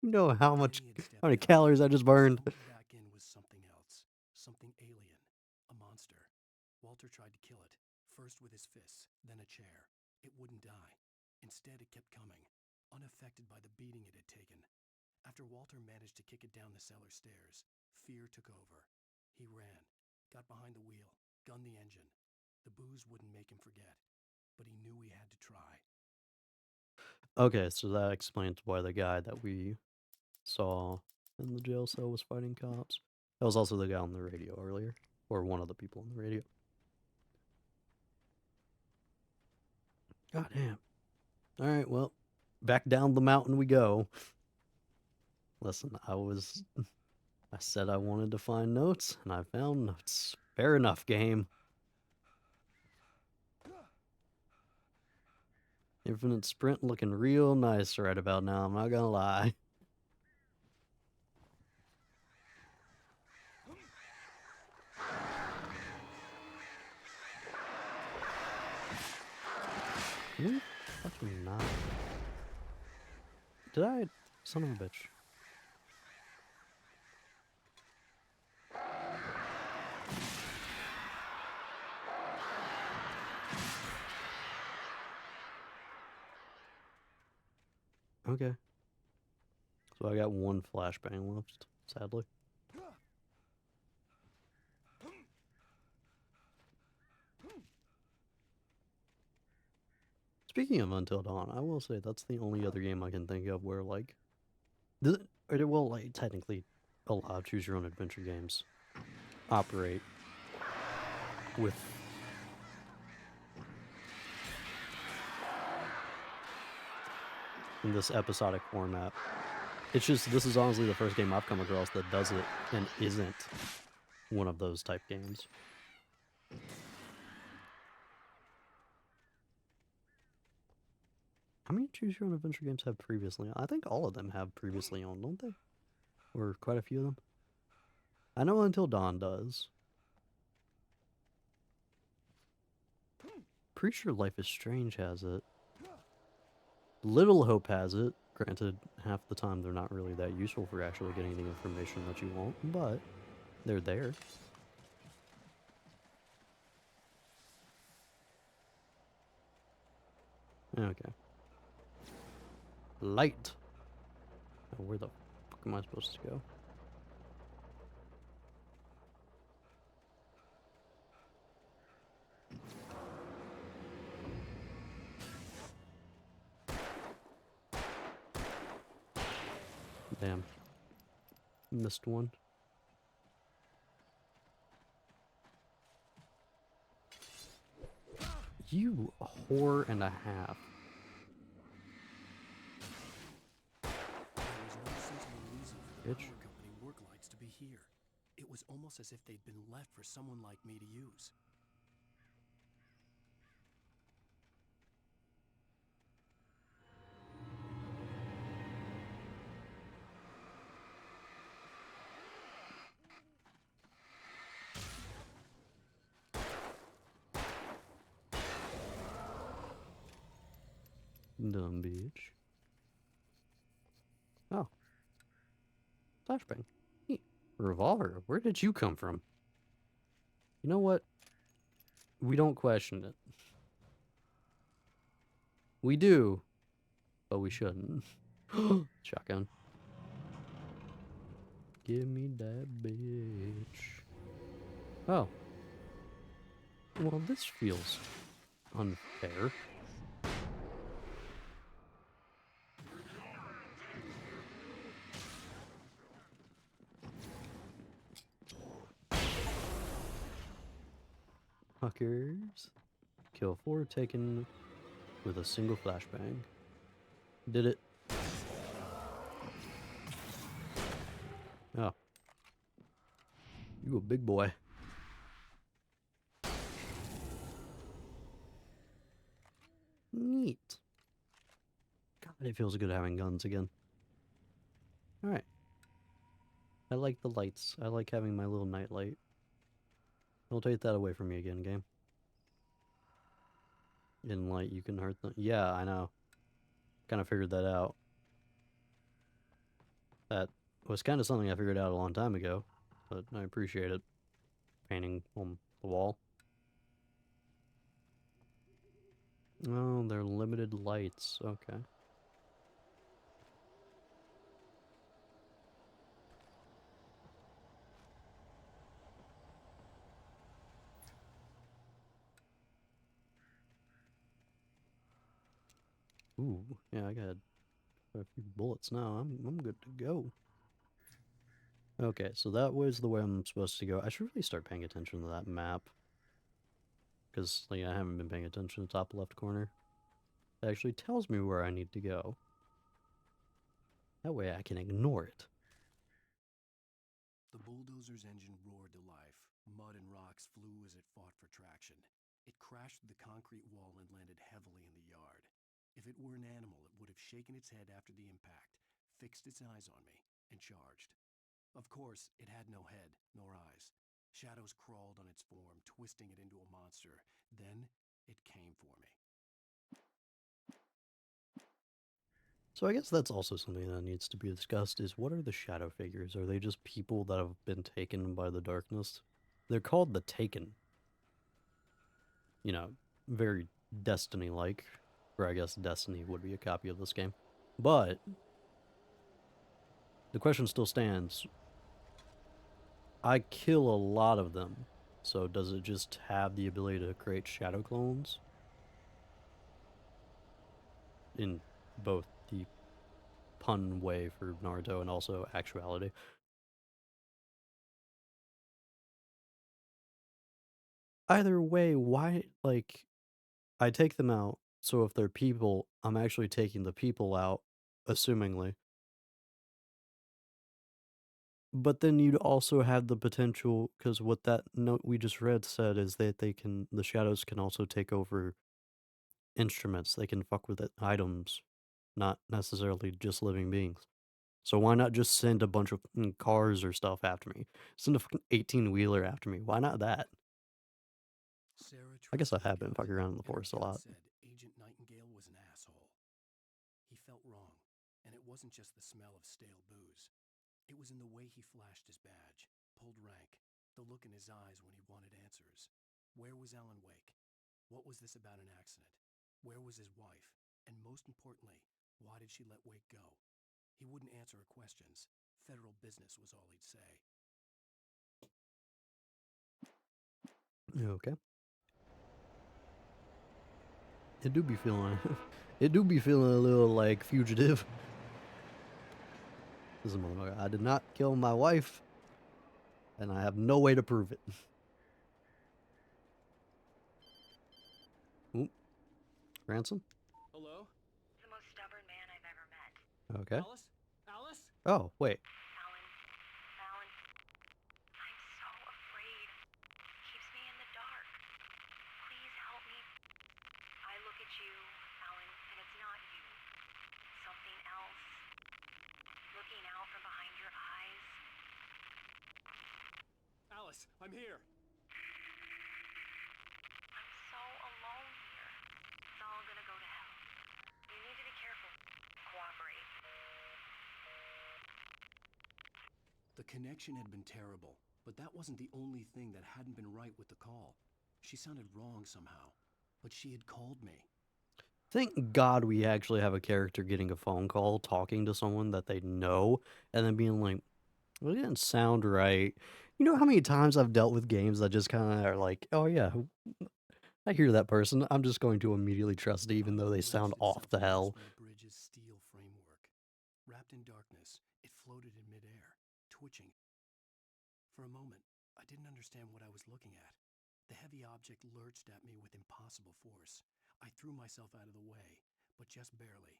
You know how many calories I just burned. Back in was something else, something alien, a monster. Walter tried to kill it, first with his fists, then a chair. It wouldn't die. Instead, it kept coming, unaffected by the beating it had taken. After Walter managed to kick it down the cellar stairs, fear took over. He ran, got behind the wheel, gunned the engine. The booze wouldn't make him forget, but he knew he had to try. Okay, so that explains why the guy that we saw in the jail cell was fighting cops. That was also the guy on the radio earlier, or one of the people on the radio. God damn. Alright, well, back down the mountain we go. Listen, I said I wanted to find notes, and I found notes. Fair enough, game. Infinite sprint looking real nice right about now, I'm not gonna lie. Can we fucking not? Did I? Son of a bitch. Okay. So I got one flashbang left, sadly. Speaking of Until Dawn, I will say that's the only other game I can think of where, like, well, like, technically, a lot of choose your own adventure games operate with in this episodic format. It's just, this is honestly the first game I've come across that does it and isn't one of those type games. How many choose your own adventure games have previously? I think all of them have previously owned, don't they? Or quite a few of them. I know Until Dawn does. Pretty sure Life is Strange has it. Little Hope has it. Granted, half the time they're not really that useful for actually getting the information that you want, but they're there. Okay. Light. Oh, where the fuck am I supposed to go? Damn. Missed one. You whore and a half. There was no sensible reason for the Bitch. power company work lights to be here. It was almost as if they'd been left for someone like me to use. Dumb bitch. Oh. Flashbang. Hey, revolver. Where did you come from? You know what? We don't question it. We do, but we shouldn't. Shotgun. Give me that bitch. Oh. Well, this feels unfair. Fuckers. Kill 4 taken with a single flashbang. Did it. Oh. You a big boy. Neat. God, it feels good having guns again. Alright. I like the lights. I like having my little night light. Don't take that away from me again, game. In light, you can hurt them. Yeah, I know. Kind of figured that out. That was kind of something I figured out a long time ago, but I appreciate it. Painting on the wall. Oh, they're limited lights. Okay. Ooh, yeah, I got a few bullets now. I'm good to go. Okay, so that was the way I'm supposed to go. I should really start paying attention to that map. Because, like, I haven't been paying attention to the top left corner. It actually tells me where I need to go. That way I can ignore it. The bulldozer's engine roared to life. Mud and rocks flew as it fought for traction. It crashed through the concrete wall and landed heavily in the yard. If it were an animal, it would have shaken its head after the impact, fixed its eyes on me, and charged. Of course, it had no head, nor eyes. Shadows crawled on its form, twisting it into a monster. Then, it came for me. So I guess that's also something that needs to be discussed is what are the shadow figures? Are they just people that have been taken by the darkness? They're called the Taken. You know, very Destiny-like. Or I guess Destiny would be a copy of this game. But the question still stands. I kill a lot of them. So does it just have the ability to create shadow clones? In both the pun way for Naruto and also actuality. Either way, why, like, I take them out, so if they're people, I'm actually taking the people out, assumingly. But then you'd also have the potential, because what that note we just read said is that the shadows can also take over instruments, they can fuck with items, not necessarily just living beings. So why not just send a bunch of cars or stuff after me? Send a fucking 18-wheeler after me. Why not that? Sarah I guess I trusted have been gut, fucking around in the and her forest a gut lot. said Agent Nightingale was an asshole. He felt wrong, and it wasn't just the smell of stale booze. It was in the way he flashed his badge, pulled rank, the look in his eyes when he wanted answers. Where was Alan Wake? What was this about an accident? Where was his wife? And most importantly, why did she let Wake go? He wouldn't answer her questions. Federal business was all he'd say. Okay. It do be feeling it do be feeling a little like fugitive. This is a motherfucker. I did not kill my wife, and I have no way to prove it. Oop. Ransom? Hello? The most stubborn man I've ever met. Okay. Alice? Alice? Oh, wait. Alan, I'm so afraid. Keeps me in the dark. Please help me. I look at you, Alan, and it's not you. Something else. Looking out from behind your eyes. Alice, I'm here. I'm so alone here. It's all gonna go to hell. You need to be careful. Cooperate. The connection had been terrible, but that wasn't the only thing that hadn't been right with the call. She sounded wrong somehow, but she had called me. Thank God we actually have a character getting a phone call, talking to someone that they know, and then being like, well, it didn't sound right. You know how many times I've dealt with games that just kind of are like, oh yeah, I hear that person. I'm just going to immediately trust it, even though they sound off the hell. The bridge's steel framework. Wrapped in darkness, it floated in midair, twitching. For a moment, I didn't understand what I was looking at. The heavy object lurched at me with impossible force. I threw myself out of the way, but just barely.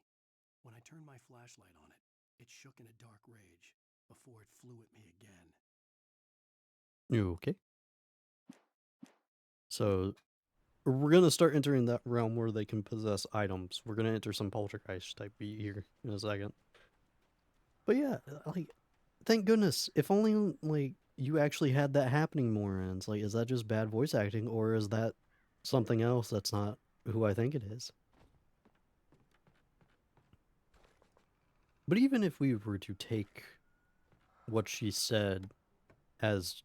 When I turned my flashlight on it, it shook in a dark rage before it flew at me again. Okay. So we're gonna start entering that realm where they can possess items. We're gonna enter some poltergeist type beat here in a second. But yeah, like, thank goodness. If only like you actually had that happening more. And it's like, is that just bad voice acting, or is that something else that's not who I think it is? But even if we were to take what she said as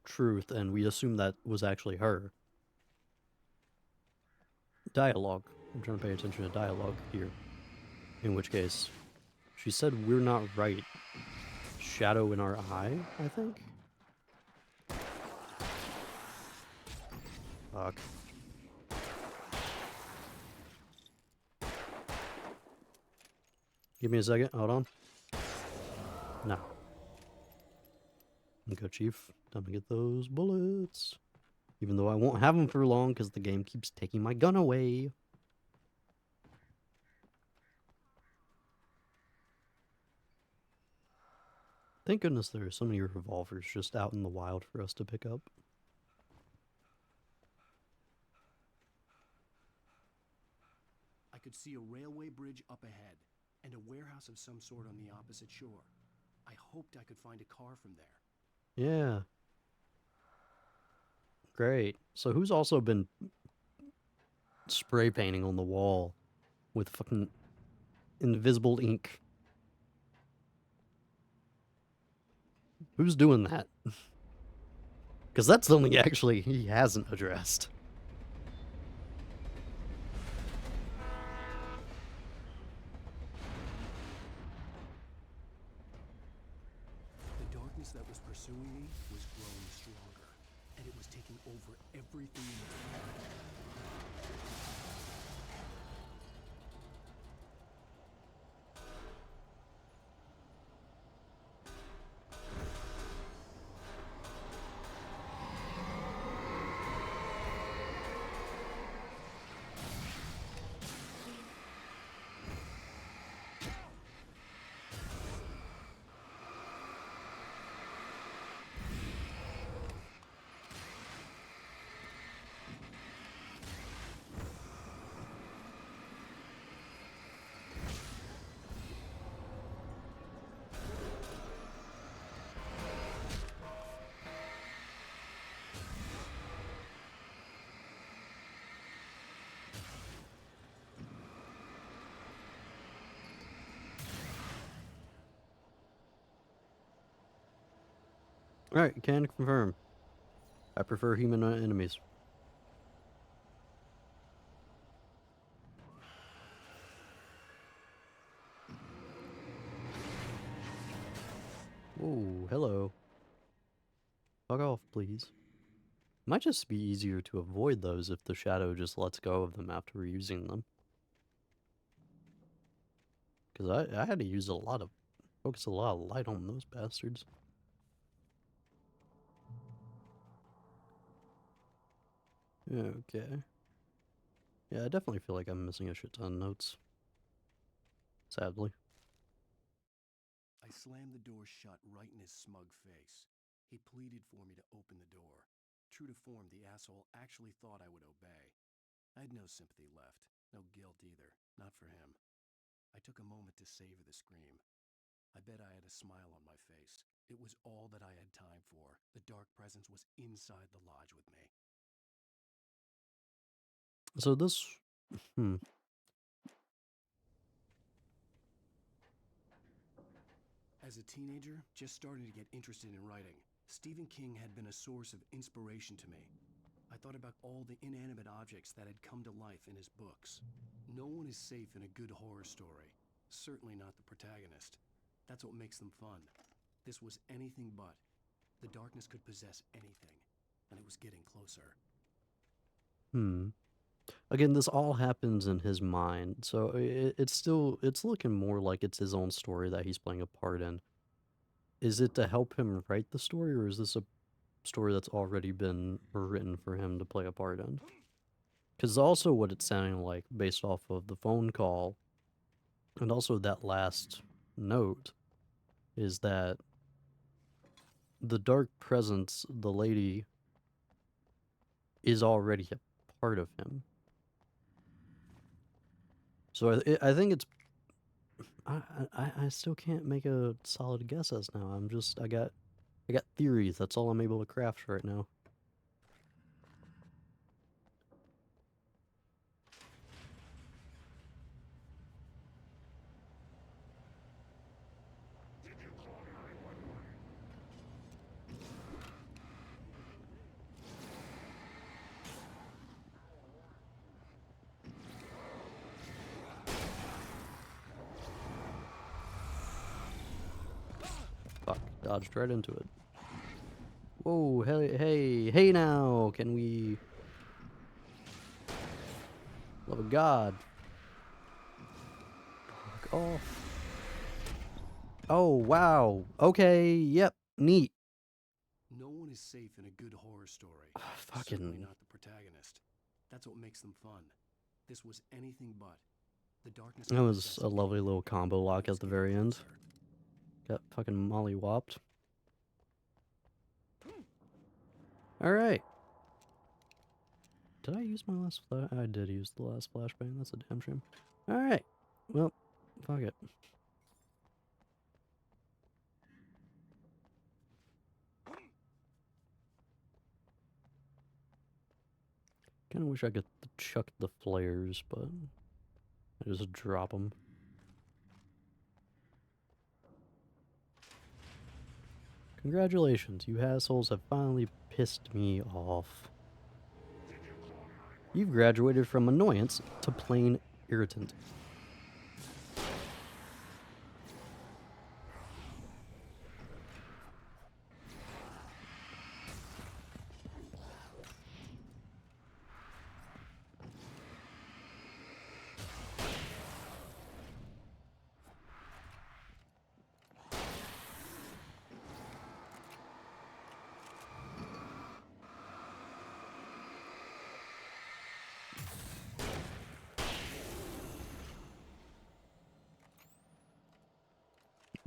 truth and we assume that was actually her, dialogue. I'm trying to pay attention to dialogue here. In which case, she said we're not right. Shadow in our eye, I think? Fuck. Give me a second, hold on. No. Okay, Chief. Time to get those bullets. Even though I won't have them for long because the game keeps taking my gun away. Thank goodness there are so many revolvers just out in the wild for us to pick up. I could see a railway bridge up ahead and a warehouse of some sort on the opposite shore. I hoped I could find a car from there. Yeah. Great. So who's also been spray painting on the wall with fucking invisible ink. Who's doing that? Because that's something actually he hasn't addressed. The darkness that was pursuing me was growing stronger, and it was taking over everything in its path. Alright, can confirm. I prefer human enemies. Whoa, hello. Fuck off, please. Might just be easier to avoid those if the shadow just lets go of them after using them. Because I had to use focus a lot of light on those bastards. Okay. Yeah, I definitely feel like I'm missing a shit ton of notes. Sadly. I slammed the door shut right in his smug face. He pleaded for me to open the door. True to form, the asshole actually thought I would obey. I had no sympathy left, no guilt either, not for him. I took a moment to savor the scream. I bet I had a smile on my face. It was all that I had time for. The dark presence was inside the lodge with me. So this... As a teenager, just starting to get interested in writing, Stephen King had been a source of inspiration to me. I thought about all the inanimate objects that had come to life in his books. No one is safe in a good horror story. Certainly not the protagonist. That's what makes them fun. This was anything but. The darkness could possess anything, and it was getting closer. Again, this all happens in his mind, so it's looking more like it's his own story that he's playing a part in. Is it to help him write the story, or is this a story that's already been written for him to play a part in? Because also what it's sounding like, based off of the phone call, and also that last note, is that the dark presence, the lady, is already a part of him. So I think it's... I still can't make a solid guess as now. I got theories. That's all I'm able to craft right now. Fuck, dodged right into it. Whoa, hey now, can we... Love of God. Fuck off. Oh, wow. Okay, yep, neat. No one is safe in a good horror story. Fucking... Certainly not the protagonist. That's what makes them fun. This was anything but. The darkness... That was a lovely little combo lock at the very end. Got fucking molly-whopped. Alright. Did I use my last flash? I did use the last flashbang. That's a damn shame. Alright. Well, fuck it. Kinda wish I could chuck the flares, but I just drop them. Congratulations, you assholes have finally pissed me off. You've graduated from annoyance to plain irritant.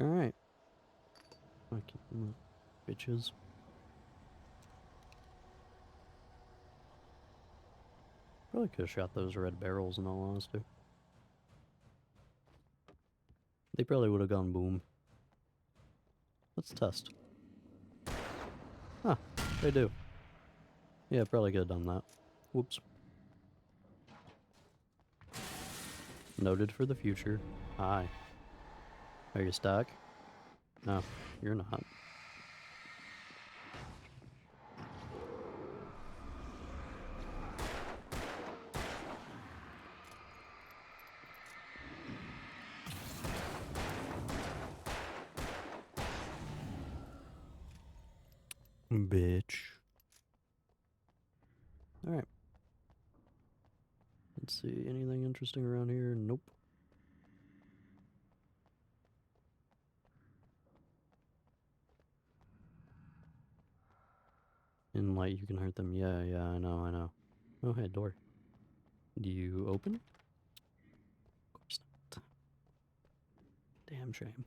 Alright. Fucking bitches. Probably could have shot those red barrels in all honesty. They probably would have gone boom. Let's test. Huh, they do. Yeah, probably could have done that. Whoops. Noted for the future. Hi. Are you stuck? No, you're not. Bitch. Alright. Let's see, anything interesting around here? Nope. In light, you can hurt them. Yeah, I know. Oh, hey, door. Do you open? Of course not. Damn shame.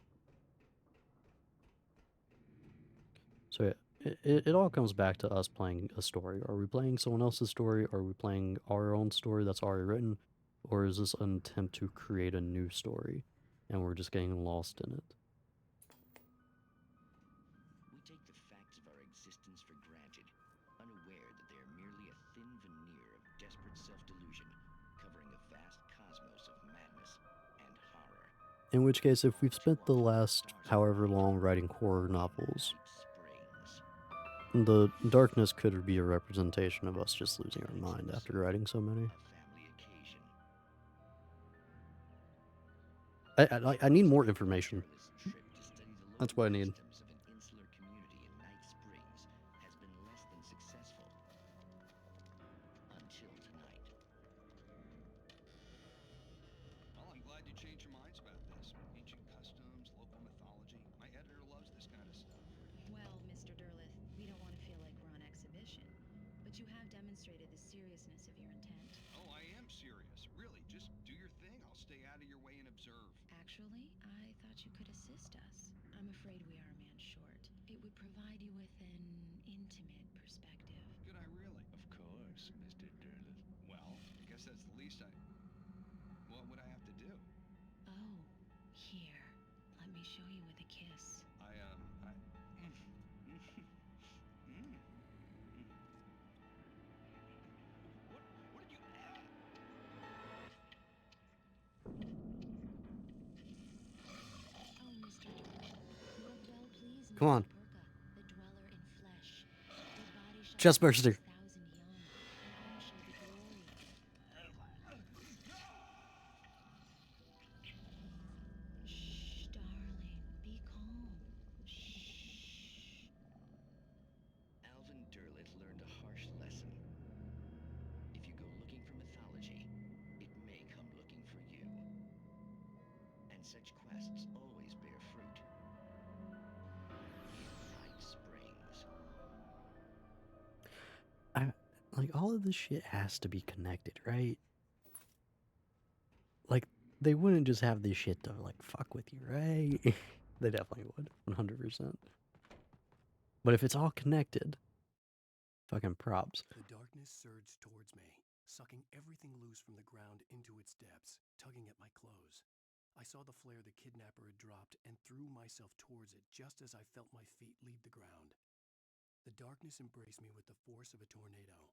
So yeah, it all comes back to us playing a story. Are we playing someone else's story? Are we playing our own story that's already written? Or is this an attempt to create a new story and we're just getting lost in it? We take the facts of our existence for granted, unaware that they are merely a thin veneer of desperate self-delusion, covering the vast cosmos of madness and horror. In which case, if we've spent the last however long writing horror novels, the darkness could be a representation of us just losing our mind after writing so many. I need more information. That's what I need. Well, I'm glad you changed your minds about this. Ancient customs, local mythology. My editor loves this kind of stuff. Well, Mr. Derleth, we don't want to feel like we're on exhibition, but you have demonstrated the seriousness of your intent. Oh, I am serious. Really, just do your thing. I'll stay out of your way and observe. Actually, I thought you could assist us. I'm afraid we are a man short. It would provide you with an intimate perspective. Could I really? Of course, Mr. Derleth. Well, I guess that's the least I... What would I have to do? Oh, here. Let me show you with a kiss. What did you... Oh, Mr. Derleth, you are well pleased, Come on. Burka, the dweller in flesh. Your body shall Chest be burster. 6,000 young, and I shall be glory. Shh, darling, be calm. Shh. Alvin Derleth learned a harsh lesson. If you go looking for mythology, it may come looking for you. And such quests always bear fruit. In Night Springs. Like, all of this shit has to be connected, right? Like, they wouldn't just have this shit to, like, fuck with you, right? They definitely would, 100%. But if it's all connected, fucking props. The darkness surged towards me, sucking everything loose from the ground into its depths, tugging at my clothes. I saw the flare the kidnapper had dropped and threw myself towards it just as I felt my feet leave the ground. The darkness embraced me with the force of a tornado.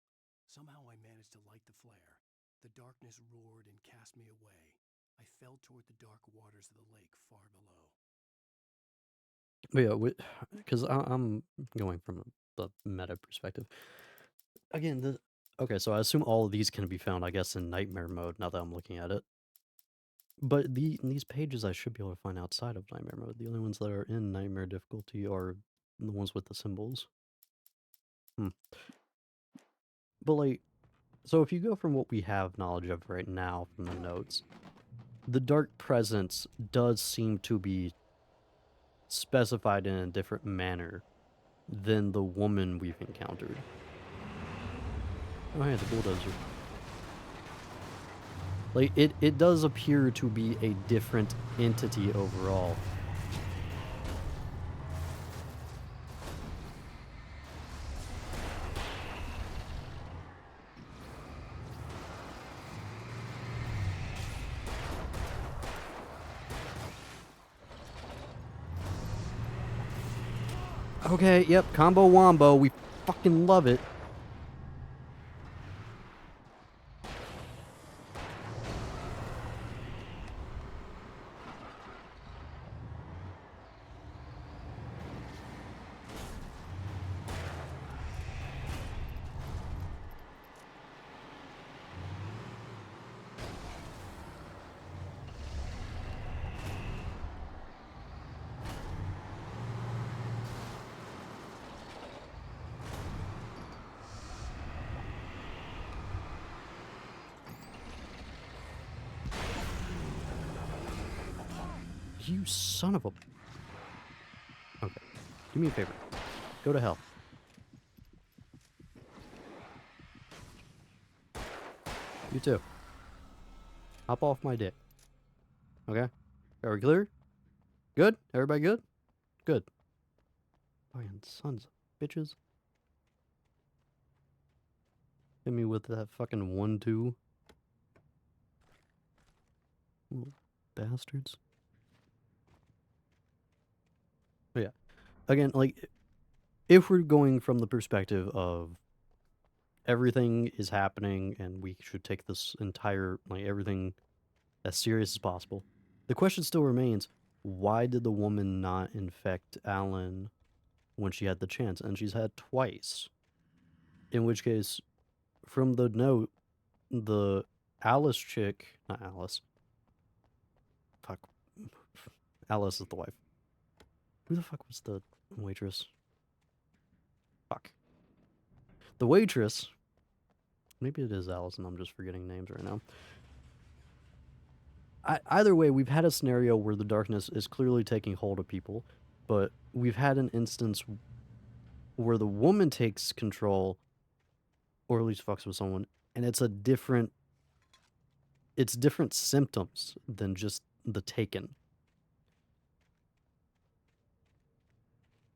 Somehow I managed to light the flare. The darkness roared and cast me away. I fell toward the dark waters of the lake far below. But yeah, because I'm going from the meta perspective. Again, okay, so I assume all of these can be found, I guess, in nightmare mode now that I'm looking at it. But these pages I should be able to find outside of nightmare mode. The only ones that are in nightmare difficulty are the ones with the symbols. But like, so if you go from what we have knowledge of right now from the notes, the dark presence does seem to be specified in a different manner than the woman we've encountered. Oh yeah, the bulldozer. Like, it does appear to be a different entity overall. Okay, yep, combo wombo, we fucking love it. You son of a... Okay, do me a favor. Go to hell. You too. Hop off my dick. Okay? Are we clear? Good? Everybody good? Good. Fucking sons of bitches. Hit me with that fucking 1-2. Little bastards. But yeah. Again, like, if we're going from the perspective of everything is happening and we should take this entire, like, everything as serious as possible, the question still remains, why did the woman not infect Alan when she had the chance? And she's had twice. In which case, from the note, the Alice chick, not Alice. Fuck. Alice is the wife. Who the fuck was the waitress? Fuck. The waitress. Maybe it is Alice and I'm just forgetting names right now. Either way, we've had a scenario where the darkness is clearly taking hold of people, but we've had an instance where the woman takes control, or at least fucks with someone, and it's different symptoms than just the taken.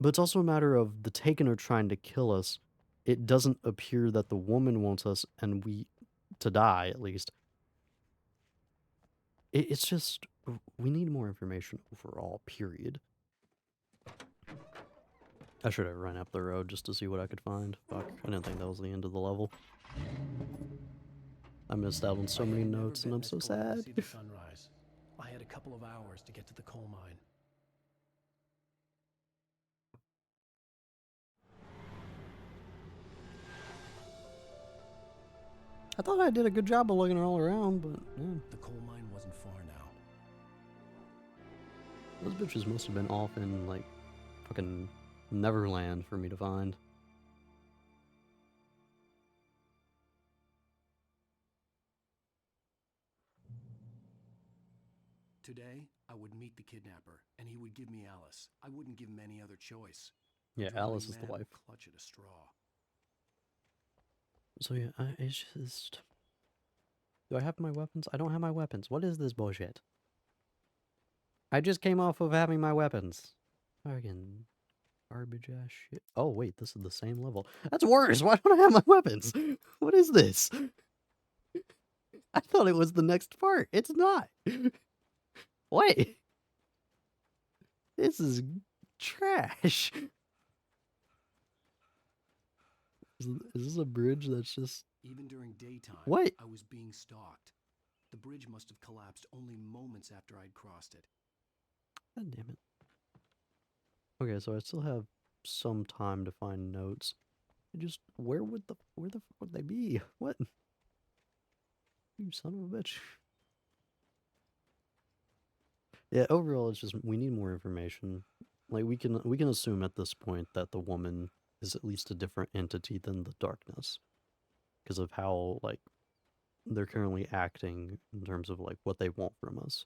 But it's also a matter of the taken are trying to kill us. It doesn't appear that the woman wants us and to die, at least. It's just, we need more information overall, period. I should have run up the road just to see what I could find. Fuck, I didn't think that was the end of the level. I missed out on so many notes and I'm so sad. See the sunrise. I had a couple of hours to get to the coal mine. I thought I did a good job of looking all around, but yeah. The coal mine wasn't far now. Those bitches must have been off in, like, fucking Neverland for me to find. Today, I would meet the kidnapper, and he would give me Alice. I wouldn't give him any other choice. Yeah, Alice is the wife. Clutch at a straw. So yeah, it's just... Do I have my weapons? I don't have my weapons. What is this bullshit? I just came off of having my weapons. Fucking garbage ass shit. Oh wait, this is the same level. That's worse! Why don't I have my weapons? What is this? I thought it was the next part. It's not. Wait. This is trash. Is this a bridge that's just... Even during daytime, what? I was being stalked. The bridge must have collapsed only moments after I'd crossed it. God damn it. Okay, so I still have some time to find notes. Where the fuck would they be? What? You son of a bitch. Yeah, overall it's just we need more information. Like we can assume at this point that the woman is at least a different entity than the darkness because of how like they're currently acting in terms of like what they want from us.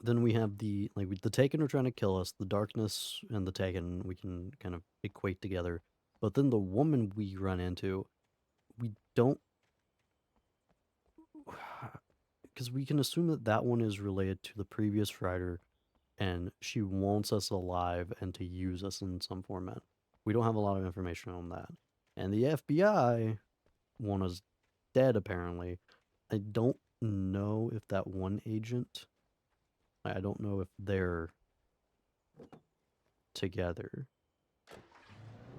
Then we have the Taken are trying to kill us. The darkness and the Taken we can kind of equate together. But then the woman we run into, we don't, because we can assume that that one is related to the previous writer, and she wants us alive and to use us in some format. We don't have a lot of information on that. And the FBI want us dead, apparently. I don't know if that one agent, I don't know if they're together.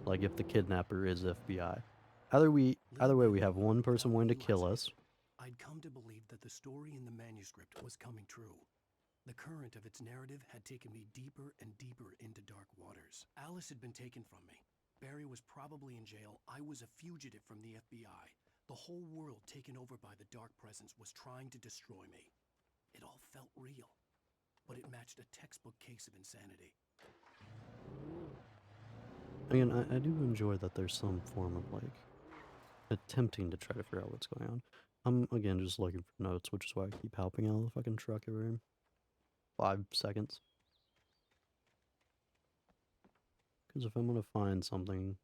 Like if the kidnapper is FBI. Either way, we have one person wanting to kill us. I'd come to believe that the story in the manuscript was coming true. The current of its narrative had taken me deeper and deeper into dark waters. Alice had been taken from me. Barry was probably in jail. I was a fugitive from the FBI. The whole world taken over by the dark presence was trying to destroy me. It all felt real, but it matched a textbook case of insanity. Again, I do enjoy that there's some form of like attempting to try to figure out what's going on. I'm again just looking for notes, which is why I keep helping out of the fucking truck every 5 seconds. Because if I'm gonna find something,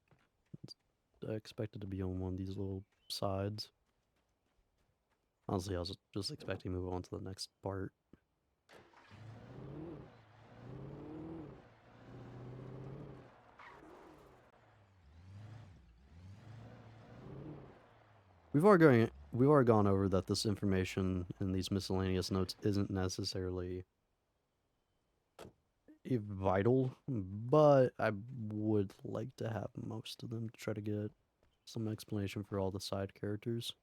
I expect it to be on one of these little sides. Honestly, I was just expecting to move on to the next part. We've already gone over that this information in these miscellaneous notes isn't necessarily vital, but I would like to have most of them to try to get some explanation for all the side characters.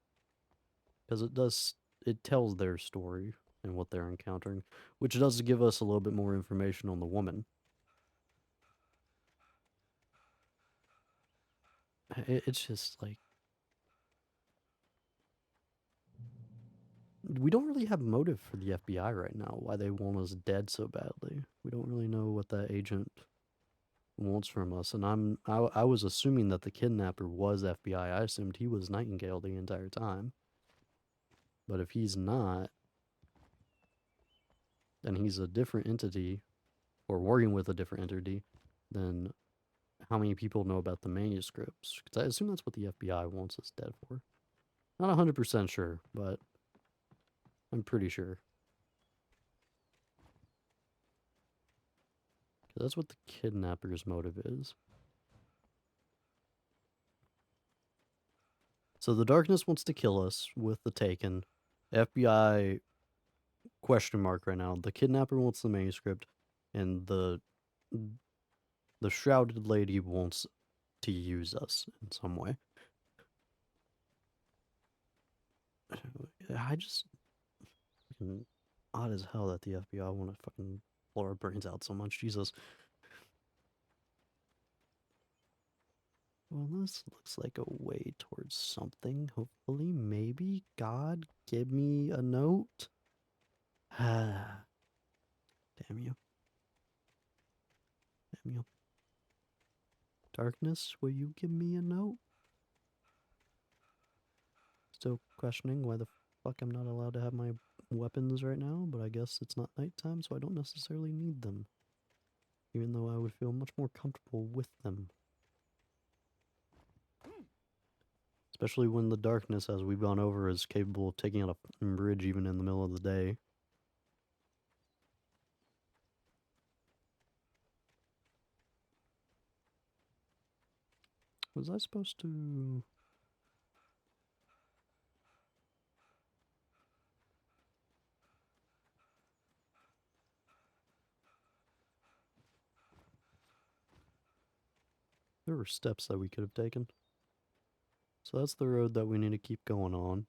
Because it tells their story and what they're encountering, which does give us a little bit more information on the woman. It's just like, we don't really have motive for the FBI right now, why they want us dead so badly. We don't really know what that agent wants from us, and I was assuming that the kidnapper was FBI. I assumed he was Nightingale the entire time. But if he's not, then he's a different entity, or working with a different entity, then how many people know about the manuscripts? Because I assume that's what the FBI wants us dead for. Not 100% sure, but I'm pretty sure. Because that's what the kidnapper's motive is. So the darkness wants to kill us with the Taken. FBI question mark right now. The kidnapper wants the manuscript, and the shrouded lady wants to use us in some way. I just fucking odd as hell that the FBI want to fucking blow our brains out so much. Jesus. Well, this looks like a way towards something. Hopefully, maybe. God, give me a note. Damn you. Damn you. Darkness, will you give me a note? Still questioning why the fuck I'm not allowed to have my weapons right now, but I guess it's not nighttime, so I don't necessarily need them. Even though I would feel much more comfortable with them. Especially when the darkness, as we've gone over, is capable of taking out a fucking bridge even in the middle of the day. Was I supposed to... There were steps that we could have taken. So that's the road that we need to keep going on.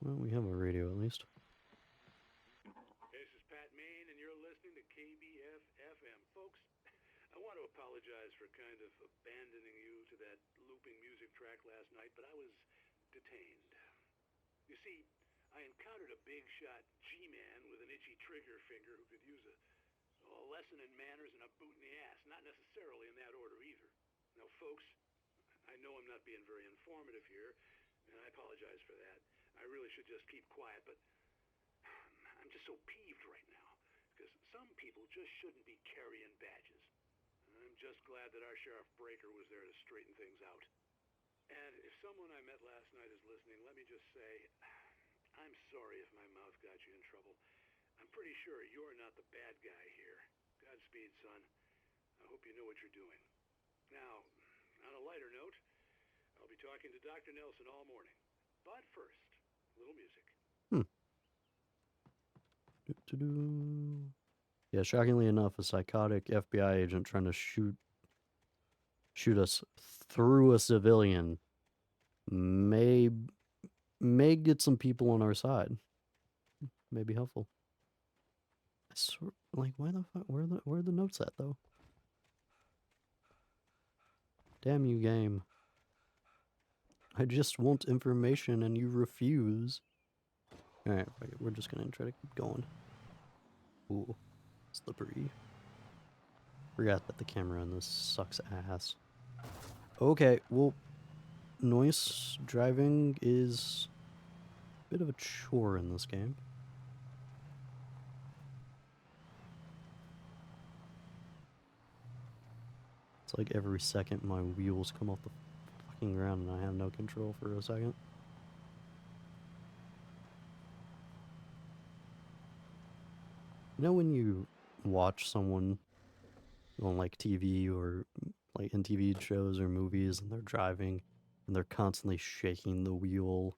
Well, we have a radio at least. want to apologize for kind of abandoning you to that looping music track last night, but I was detained. You see, I encountered a big shot G-man with an itchy trigger finger who could use a lesson in manners and a boot in the ass. Not necessarily in that order either. Now, folks, I know I'm not being very informative here, and I apologize for that. I really should just keep quiet, but I'm just so peeved right now, because some people just shouldn't be carrying badges. I'm just glad that our Sheriff Breaker was there to straighten things out. And if someone I met last night is listening, let me just say, I'm sorry if my mouth got you in trouble. I'm pretty sure you're not the bad guy here. Godspeed, son. I hope you know what you're doing. Now, on a lighter note, I'll be talking to Dr. Nelson all morning. But first, a little music. Yeah, shockingly enough, a psychotic FBI agent trying to shoot us through a civilian may get some people on our side. May be helpful. I swear, like, why the fuck? Where are the notes at though? Damn you, game! I just want information and you refuse. All right, we're just gonna try to keep going. Ooh, slippery. Forgot that the camera in this sucks ass. Okay, well, noise driving is a bit of a chore in this game. It's like every second my wheels come off the fucking ground and I have no control for a second. You know when you watch someone on like TV or like in TV shows or movies and they're driving and they're constantly shaking the wheel,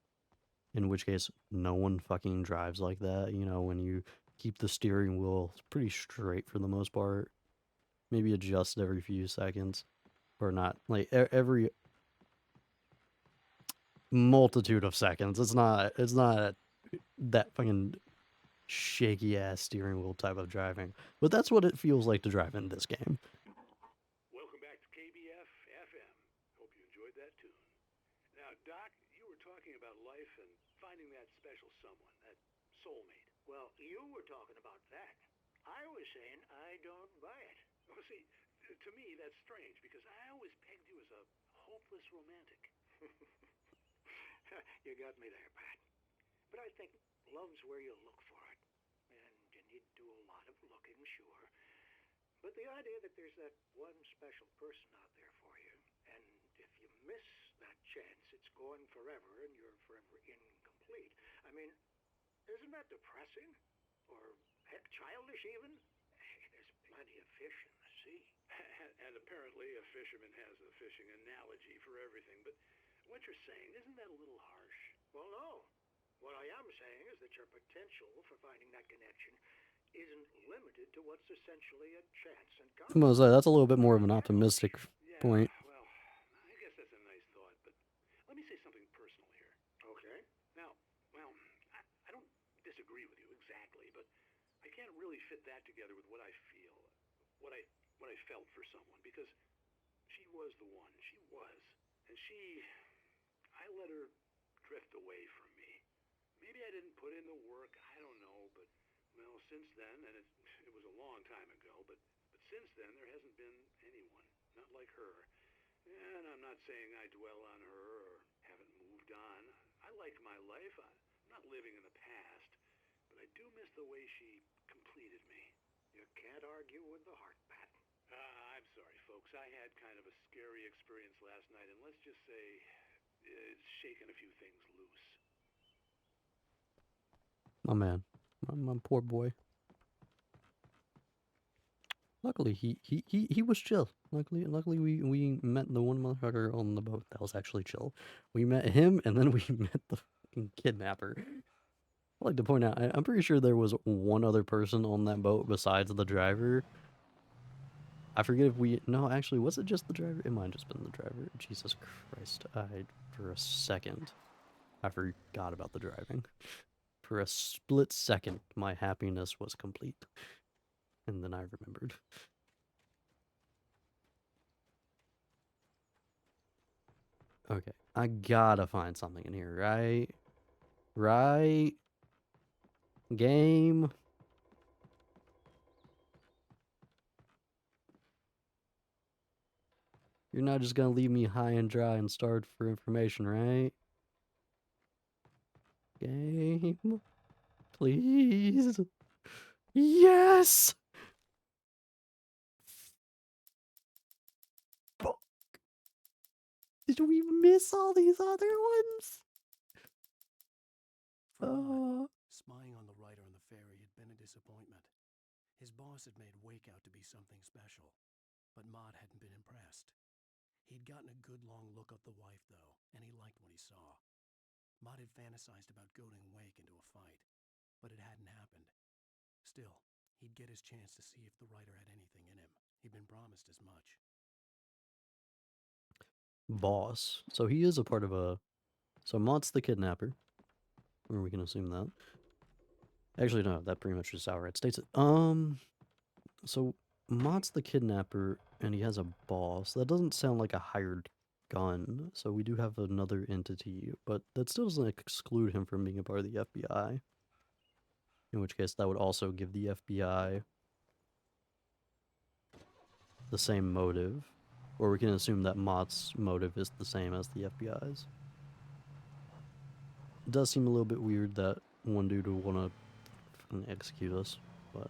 in which case no one fucking drives like that, you know, when you keep the steering wheel pretty straight for the most part, maybe adjust every few seconds, or not, like every multitude of seconds. It's not that fucking shaky ass steering wheel type of driving, but that's what it feels like to drive in this game. Welcome back to KBF FM. Hope you enjoyed that tune. Now, Doc, you were talking about life and finding that special someone, that soulmate. Well, you were talking about that. I was saying I don't buy it. Well, see, to me that's strange because I always pegged you as a hopeless romantic. You got me there, Pat. But I think love's where you look for it. And you need to do a lot of looking, sure. But the idea that there's that one special person out there for you, and if you miss that chance, it's gone forever and you're forever incomplete. I mean, isn't that depressing? Or heck, childish even? There's plenty of fish in the sea. And apparently a fisherman has a fishing analogy for everything, but what you're saying, isn't that a little harsh? Well, no. What I am saying is that your potential for finding that connection isn't limited to what's essentially a chance encounter. I'm gonna say that's a little bit more of an optimistic point. Well, I guess that's a nice thought, but let me say something personal here. Okay. Now, well, I don't disagree with you exactly, but I can't really fit that together with what I feel, what I felt for someone, because she was the one. She was. And I let her drift away from me. Maybe I didn't put in the work, I don't know, but, well, since then, and it was a long time ago, but since then there hasn't been anyone, not like her. And I'm not saying I dwell on her or haven't moved on. I like my life. I'm not living in the past, but I do miss the way she completed me. You can't argue with the heart, Pat. I'm sorry, folks. I had kind of a scary experience last night, and let's just say it's shaken a few things loose. Oh man, my poor boy. Luckily, he was chill. Luckily we met the one motherfucker on the boat that was actually chill. We met him, and then we met the fucking kidnapper. I'd like to point out, I'm pretty sure there was one other person on that boat besides the driver. I forget if no, actually, was it just the driver? It might have just been the driver. Jesus Christ, for a second, I forgot about the driving. For a split second, my happiness was complete. And then I remembered. Okay, I gotta find something in here, right? Right? Game? You're not just gonna leave me high and dry and starved for information, right? Game? Please? Yes! Fuck. Did we miss all these other ones? Spying on the writer on the ferry had been a disappointment. His boss had made Wake out to be something special, but Maud hadn't been impressed. He'd gotten a good long look at the wife, though, and he liked what he saw. Maud had fantasized about goading Wake into a fight, but it hadn't happened. Still, he'd get his chance to see if the writer had anything in him. He'd been promised as much. Boss. So he is a part of a... So Mott's the kidnapper. Or we can assume that. Actually, no, that pretty much just outright states it. So Mott's the kidnapper, and he has a boss. That doesn't sound like a hired gun. So we do have another entity, but that still doesn't exclude him from being a part of the FBI. In which case, that would also give the FBI the same motive. Or we can assume that Mott's motive is the same as the FBI's. It does seem a little bit weird that one dude would want to execute us, but...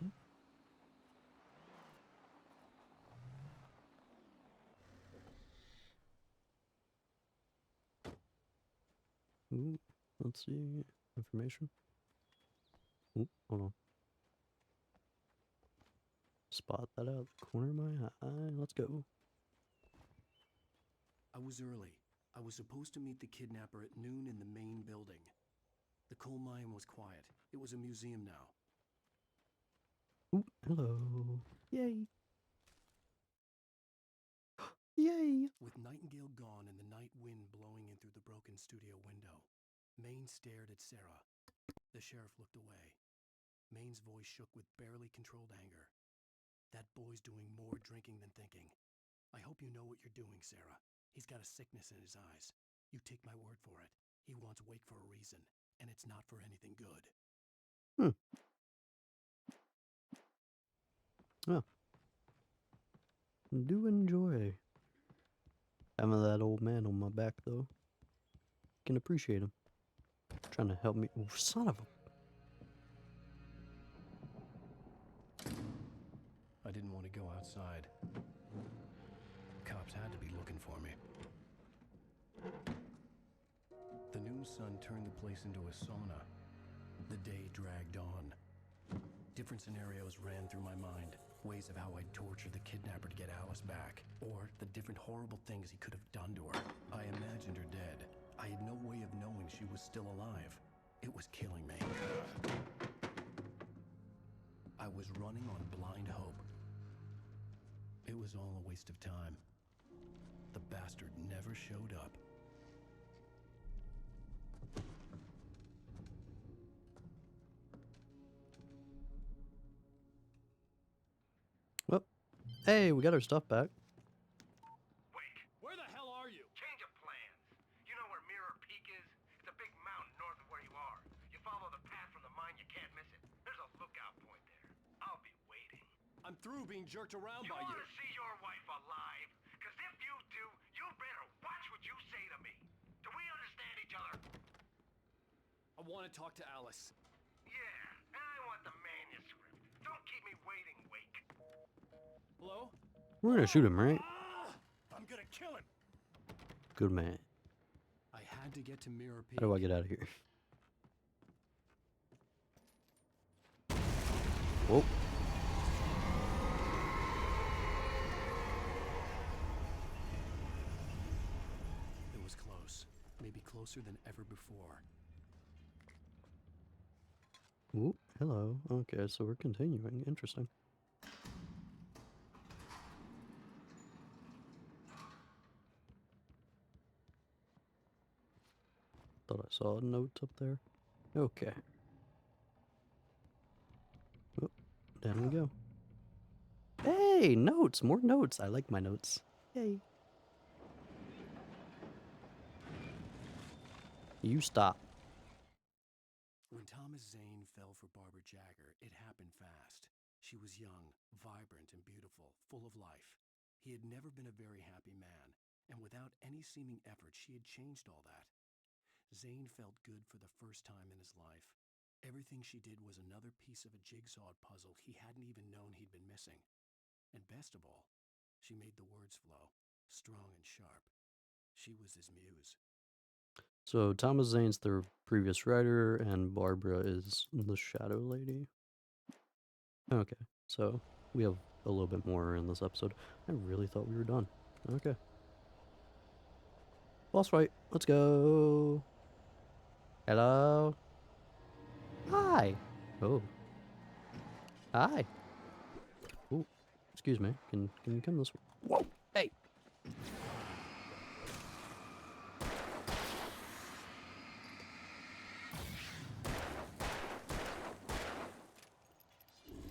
Ooh, let's see. Information. Ooh, hold on. Spot that out. Corner of my eye. Let's go. I was early. I was supposed to meet the kidnapper at noon in the main building. The coal mine was quiet. It was a museum now. Ooh, hello. Yay. Yay! With Nightingale gone and the night wind blowing in through the broken studio window, Maine stared at Sarah. The sheriff looked away. Maine's voice shook with barely controlled anger. That boy's doing more drinking than thinking. I hope you know what you're doing, Sarah. He's got a sickness in his eyes. You take my word for it. He wants Wake for a reason, and it's not for anything good. Oh. Do enjoy having that old man on my back, though. Can appreciate him. Trying to help me. Oh, son of a... I didn't want to go outside. Cops had to be looking for me. The noon sun turned the place into a sauna. The day dragged on. Different scenarios ran through my mind. Ways of how I'd torture the kidnapper to get Alice back. Or the different horrible things he could have done to her. I imagined her dead. I had no way of knowing she was still alive. It was killing me. I was running on blind hope. It was all a waste of time. The bastard never showed up. Well, hey, we got our stuff back. Wake, where the hell are you? Change of plans. You know where Mirror Peak is? It's a big mountain north of where you are. You follow the path from the mine, you can't miss it. There's a lookout point there. I'll be waiting. I'm through being jerked around by You you. want to see your wife alive? Because if you do, you better watch what you say to me. Do we understand each other? I want to talk to Alice. Yeah, and I want the manuscript. Don't keep me waiting, Wake. Hello? We're gonna shoot him, right? I'm gonna kill him. Good man. I had to get to Mirror Peak. How do I get out of here? Whoa. It was close. Maybe closer than ever before. Ooh, hello. Okay, so we're continuing. Interesting. Thought I saw a note up there. Okay. Oh, down we go. Hey, notes! More notes! I like my notes. Yay. You stop. When Thomas Zane fell for Barbara Jagger, it happened fast. She was young, vibrant, and beautiful, full of life. He had never been a very happy man, and without any seeming effort, she had changed all that. Zane felt good for the first time in his life. Everything she did was another piece of a jigsaw puzzle he hadn't even known he'd been missing. And best of all, she made the words flow, strong and sharp. She was his muse. So Thomas Zane's the previous writer, and Barbara is the Shadow Lady. Okay, so we have a little bit more in this episode. I really thought we were done. Okay. Boss fight. Let's go. Hello. Hi. Oh. Hi. Oh. Excuse me. Can you come this way? Whoa. Hey.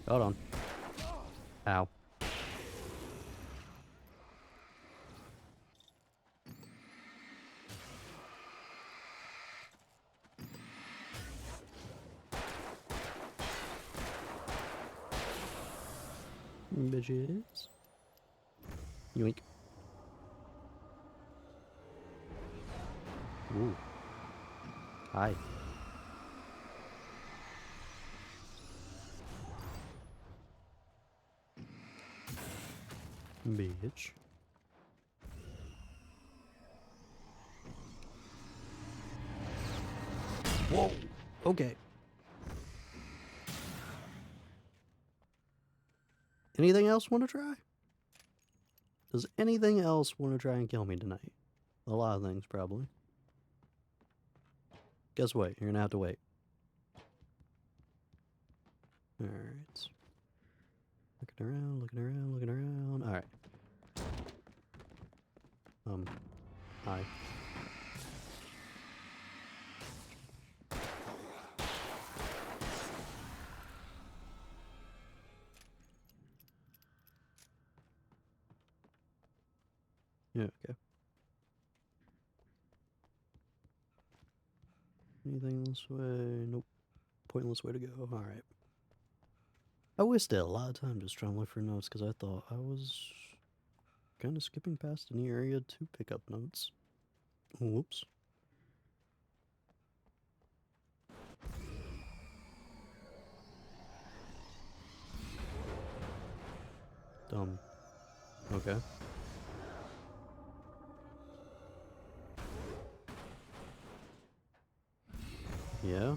Hold on. Ow. Bitches. Yoink. Ooh. Hi. Bitch. Whoa. Okay. Anything else want to try? Does anything else want to try and kill me tonight? A lot of things, probably. Guess what? You're gonna have to wait. Alright. Looking around, looking around, looking around. Alright. Hi. Yeah, okay. Anything this way? Nope. Pointless way to go. Alright. I wasted a lot of time just trying to look for notes because I thought I was kind of skipping past any area to pick up notes. Whoops. Dumb. Okay. Yeah.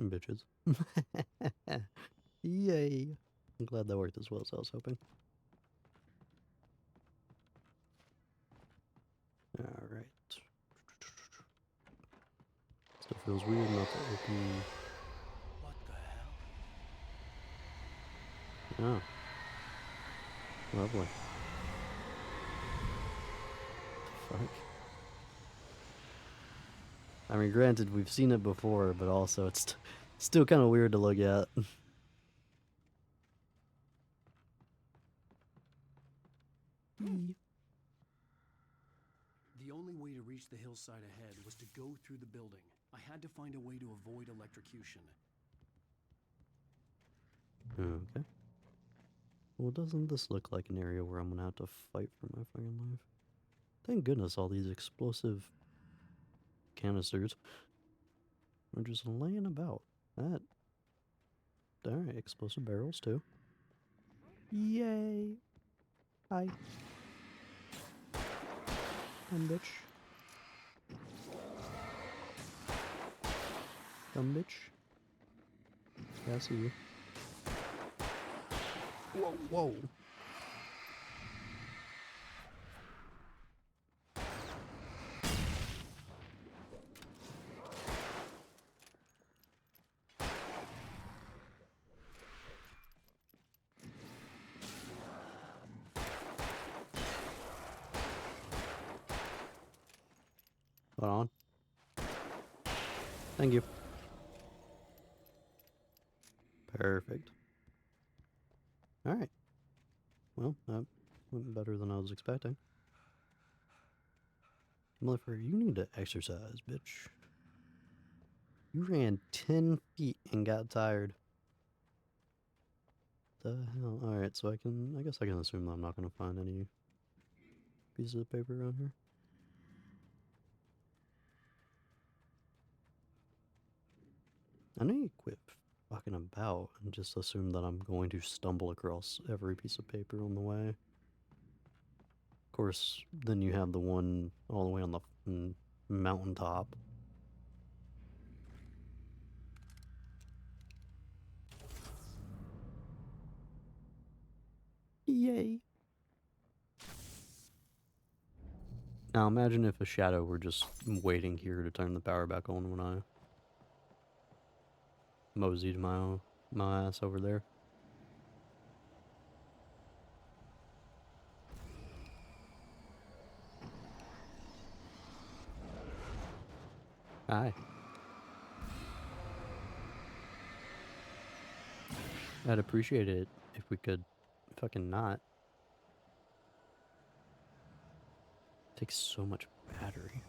Bitches. Yay. I'm glad that worked as well as I was hoping. Alright. Still feels weird not to open. What the hell? Oh. Lovely. Fuck. I mean, granted, we've seen it before, but also it's still kind of weird to look at. The only way to reach the hillside ahead was to go through the building. I had to find a way to avoid electrocution. Okay. Well, doesn't this look like an area where I'm gonna have to fight for my fucking life? Thank goodness all these explosive canisters are just laying about. That. Alright, explosive barrels too. Yay! Hi. Dumb bitch. Dumb bitch. Yeah, I see you. Whoa, whoa. Spot on. Thank you. Perfect. Alright. Well, that went better than I was expecting. Motherfucker, you need to exercise, bitch. You ran 10 feet and got tired. The hell? Alright, so I guess I can assume that I'm not gonna find any pieces of paper around here. I need to quit fucking about and just assume that I'm going to stumble across every piece of paper on the way. Of course, then you have the one all the way on the mountaintop. Yay. Now imagine if a shadow were just waiting here to turn the power back on when I moseyed my ass over there. Hi. I'd appreciate it if we could fucking not. It takes so much battery.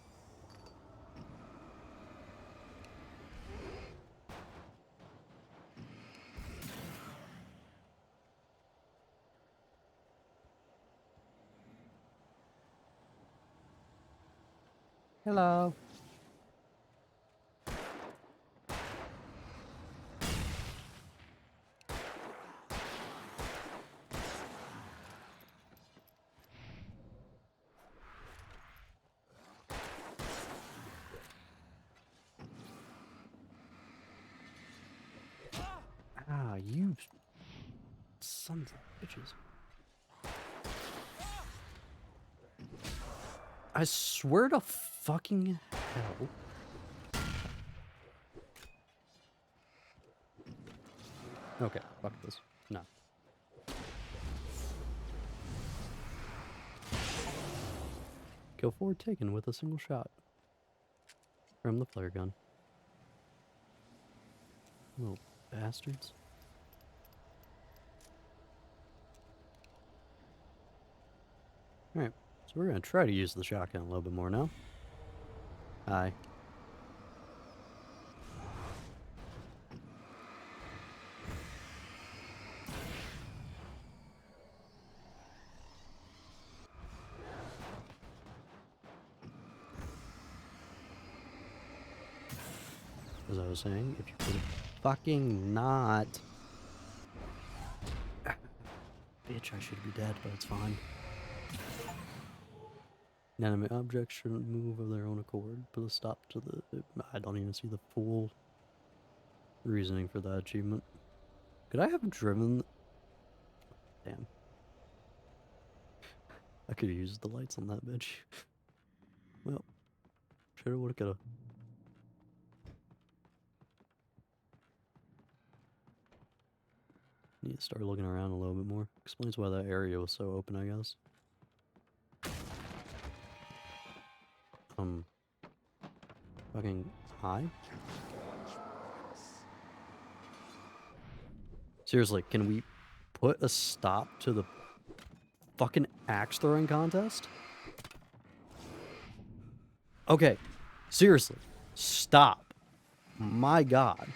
Hello. Ah, you sons of bitches. I swear to fucking hell. Okay, fuck this. No. Kill 4 taken with a single shot. From the flare gun. Little bastards. Alright, so we're gonna try to use the shotgun a little bit more now. Hi. As I was saying, if you could fucking not. Bitch, I should be dead, but it's fine. Inanimate objects shouldn't move of their own accord. Put a stop to the. I don't even see the full reasoning for that achievement. Could I have driven? Damn. I could have used the lights on that bitch. Well, shoulda, woulda, coulda. Need to start looking around a little bit more. Explains why that area was so open, I guess. Fucking hi? Seriously, can we put a stop to the fucking axe throwing contest? Okay, seriously, stop. My god.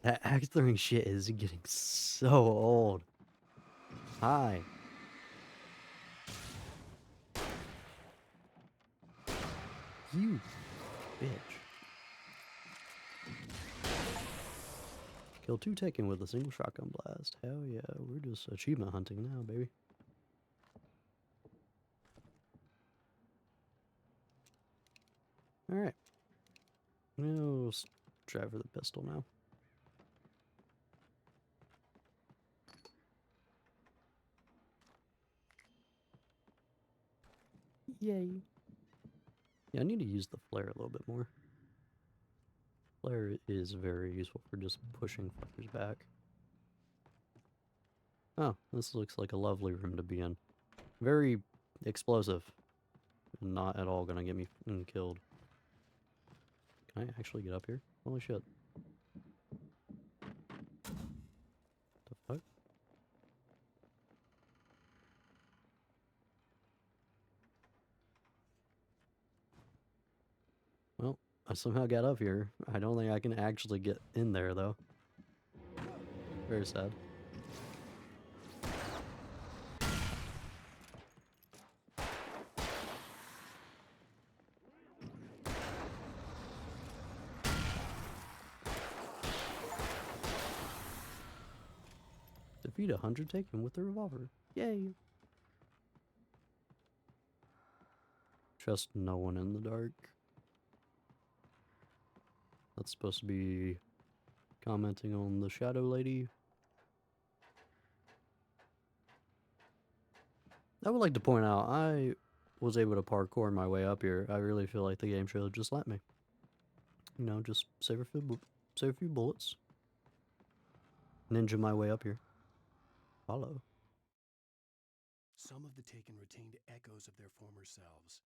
That axe throwing shit is getting so old. Hi. You bitch. Kill 2 taken with a single shotgun blast. Hell yeah, we're just achievement hunting now, baby. Alright. Let's try for the pistol now. Yay. Yeah, I need to use the flare a little bit more. Flare is very useful for just pushing fuckers back. Oh, this looks like a lovely room to be in. Very explosive. not at all gonna get me killed. Can I actually get up here? Holy shit. The fuck? Well, I somehow got up here. I don't think I can actually get in there, though. Very sad. Defeat a hunter taken with a revolver. Yay! Trust no one in the dark. That's supposed to be commenting on the shadow lady. I would like to point out, I was able to parkour my way up here. I really feel like the game should have just let me. You know, just save a few bullets. Ninja my way up here. Follow. Some of the Taken retained echoes of their former selves,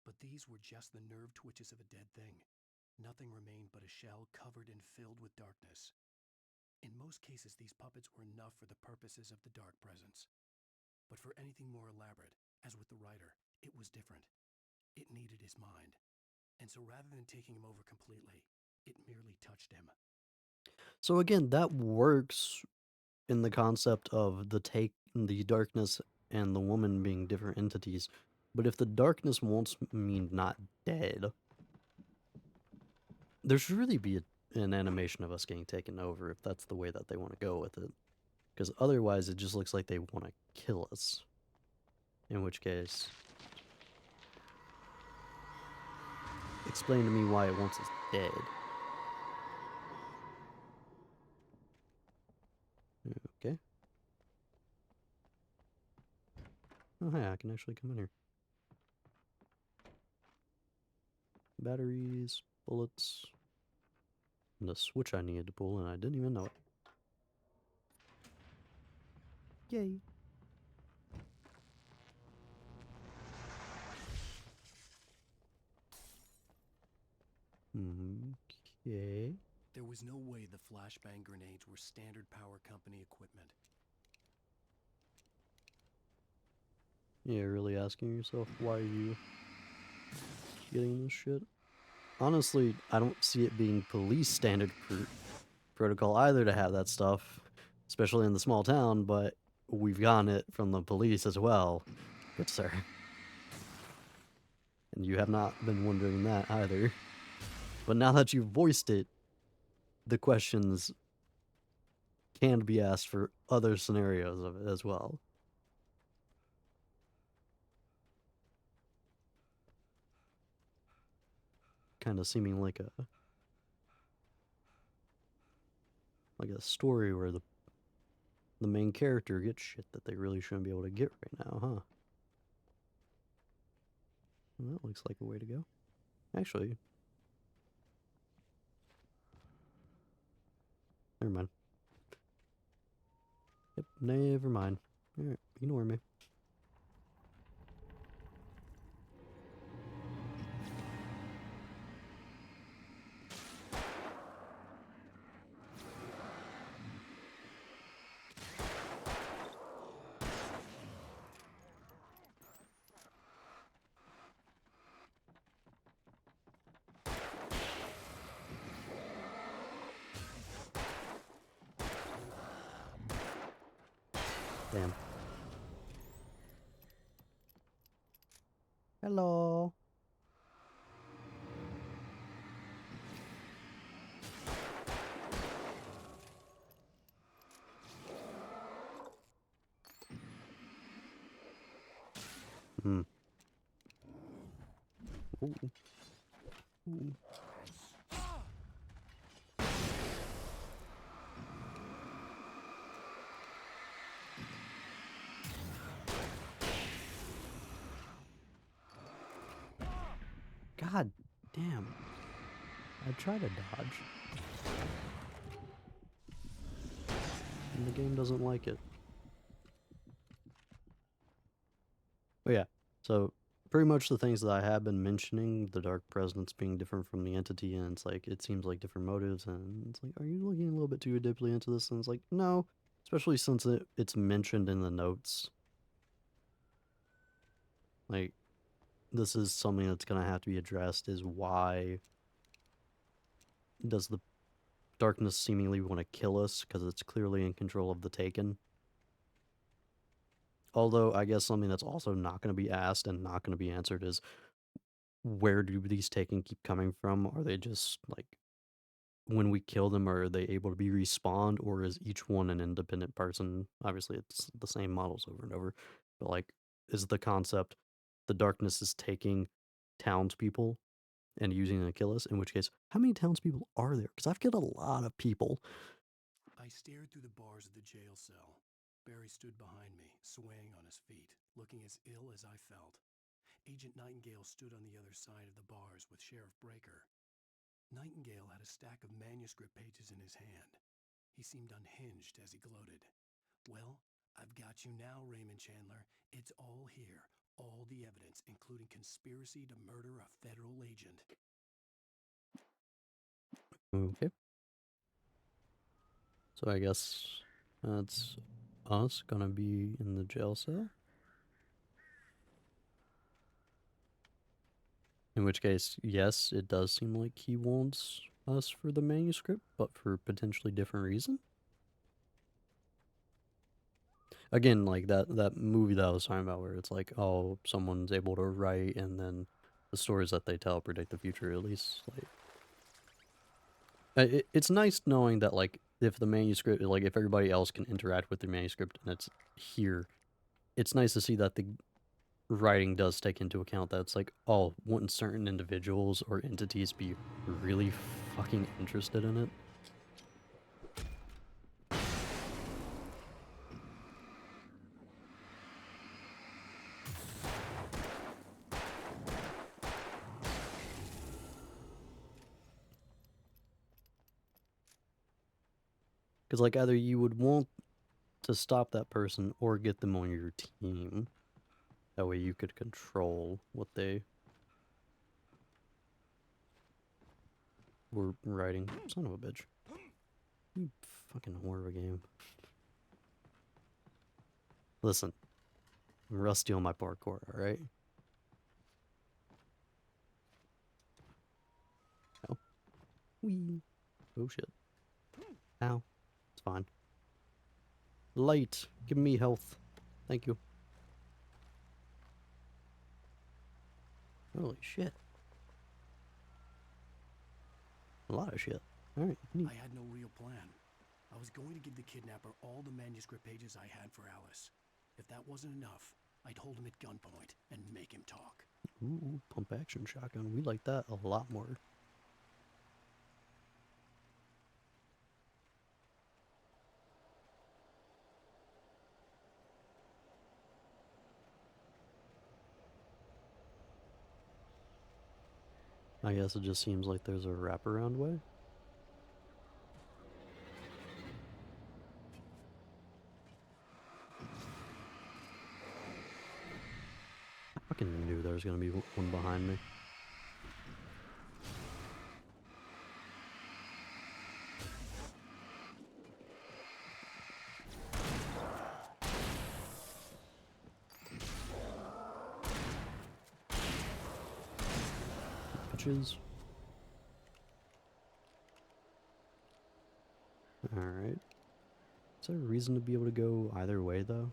but these were just the nerve twitches of a dead thing. Nothing remained but a shell covered and filled with darkness. In most cases, these puppets were enough for the purposes of the Dark Presence. But for anything more elaborate, as with the writer, it was different. It needed his mind. And so rather than taking him over completely, it merely touched him. So again, that works in the concept of the darkness and the woman being different entities. But if the darkness won't mean not dead, there should really be an animation of us getting taken over if that's the way that they want to go with it. Because otherwise it just looks like they want to kill us. In which case, explain to me why it wants us dead. Okay. Oh, hey, I can actually come in here. Batteries, bullets, and a switch I needed to pull, and I didn't even know it. Yay. Okay. There was no way the flashbang grenades were standard power company equipment. Yeah, really asking yourself, why are you getting this shit? Honestly, I don't see it being police standard protocol either to have that stuff, especially in the small town, but we've gotten it from the police as well, good sir. And you have not been wondering that either. But now that you've voiced it, the questions can be asked for other scenarios of it as well. Kind of seeming like a story where the main character gets shit that they really shouldn't be able to get right now, huh? Well, that looks like a way to go. Actually, never mind. Yep, never mind. Alright, ignore me. Damn. Hello. Hmm. Ooh. Ooh. God damn. I try to dodge. And the game doesn't like it. Oh yeah, so pretty much the things that I have been mentioning, the Dark Presence being different from the entity, and it's like, it seems like different motives, and it's like, are you looking a little bit too deeply into this? And it's like, no, especially since it's mentioned in the notes. Like, this is something that's going to have to be addressed, is why does the darkness seemingly want to kill us, because it's clearly in control of the Taken. Although, I guess something that's also not going to be asked and not going to be answered is, where do these Taken keep coming from? Are they just, like, when we kill them, are they able to be respawned, or is each one an independent person? Obviously, it's the same models over and over, but, like, is the concept the darkness is taking townspeople and using them to kill us? In which case, how many townspeople are there? Because I've killed a lot of people. I stared through the bars of the jail cell. Barry stood behind me, swaying on his feet, looking as ill as I felt. Agent Nightingale stood on the other side of the bars with Sheriff Breaker. Nightingale had a stack of manuscript pages in his hand. He seemed unhinged as he gloated. Well, I've got you now, Raymond Chandler. It's all here. All the evidence, including conspiracy to murder a federal agent. Okay. So I guess that's us gonna be in the jail cell. In which case, yes, it does seem like he wants us for the manuscript, but for potentially different reason. Again, like that movie that I was talking about, where it's like, oh, someone's able to write, and then the stories that they tell predict the future. At least, like, it's nice knowing that, like, if the manuscript, like, if everybody else can interact with the manuscript and it's here, it's nice to see that the writing does take into account that it's like, oh, wouldn't certain individuals or entities be really fucking interested in it? Because, like, either you would want to stop that person or get them on your team. That way you could control what they were writing. Son of a bitch. You fucking whore of a game. Listen, I'm rusty on my parkour, alright? Oh. Whee. Oh shit. Ow. It's fine. Light. Give me health. Thank you. Holy shit. A lot of shit. Alright, neat. I had no real plan. I was going to give the kidnapper all the manuscript pages I had for Alice. If that wasn't enough, I'd hold him at gunpoint and make him talk. Ooh, pump action shotgun. We like that a lot more. I guess it just seems like there's a wraparound way. I fucking knew there was gonna be one behind me. Bitches. Alright. Is there a reason to be able to go either way, though?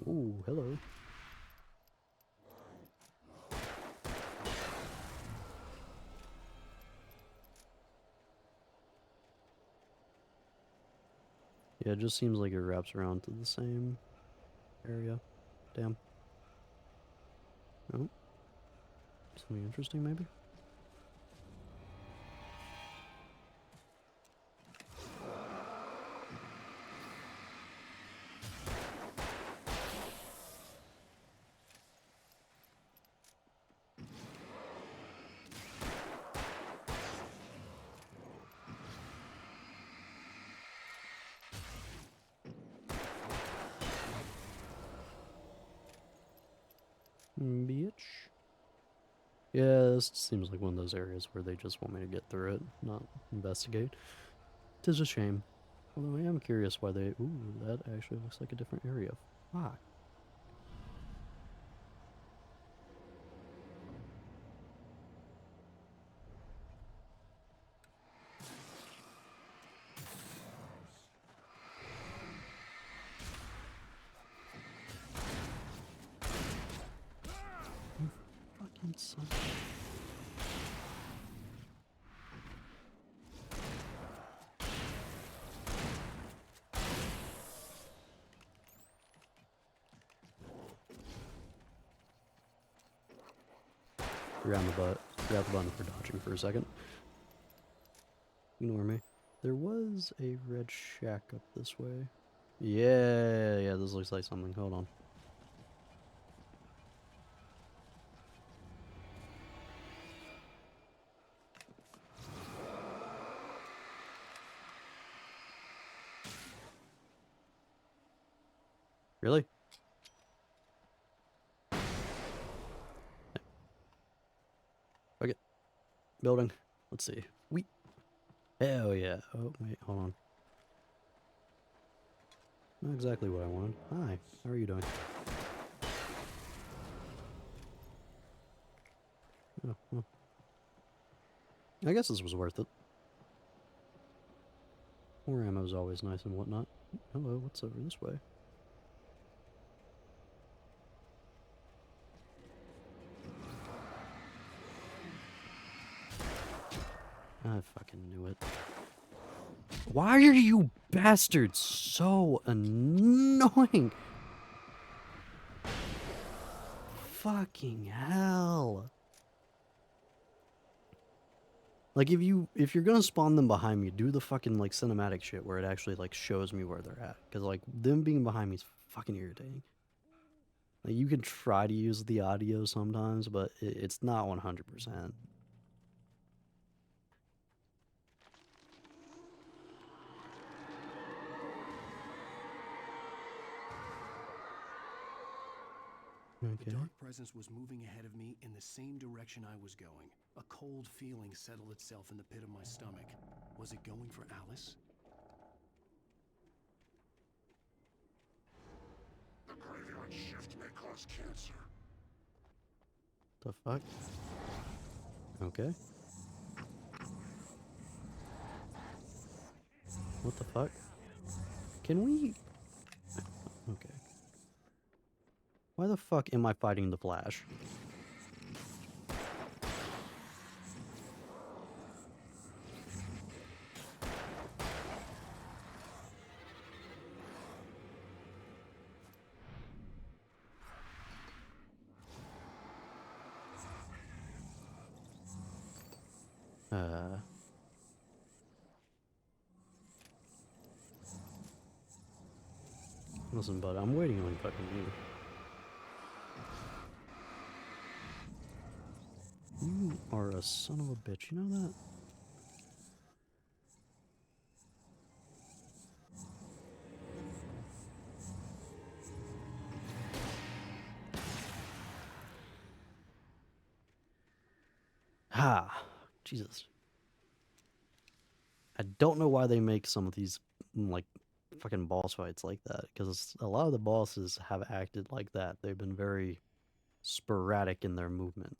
Ooh, hello. Yeah, it just seems like it wraps around to the same area. Damn. Oh. Something interesting, maybe? Bitch. Yeah, this seems like one of those areas where they just want me to get through it, not investigate. Tis a shame. Although I am curious why they... Ooh, that actually looks like a different area. Fuck. You fucking son. Grab the button for dodging for a second. Ignore me. There was a red shack up this way. Yeah, this looks like something. Hold on. Really? Okay. Building. Let's see. Hell yeah. Oh, wait, hold on. Not exactly what I wanted. Hi, how are you doing? Oh, well. I guess this was worth it. More ammo is always nice and whatnot. Hello, what's over this way? I fucking knew it. Why are you bastards so annoying? Fucking hell. Like if you're gonna spawn them behind me, do the fucking like cinematic shit where it actually like shows me where they're at. Cause like them being behind me is fucking irritating. Like you can try to use the audio sometimes, but it's not 100%. The dark presence was moving ahead of me in the same direction I was going. A cold feeling settled itself in the pit of my stomach. Was it going for Alice? The graveyard shift may cause cancer. The fuck? Okay. What the fuck? Can we... Okay. Why the fuck am I fighting the Flash? Listen, bud, I'm waiting on fucking you. You are a son of a bitch, you know that? Ha! Jesus. I don't know why they make some of these, like, fucking boss fights like that, because a lot of the bosses have acted like that. They've been very sporadic in their movement.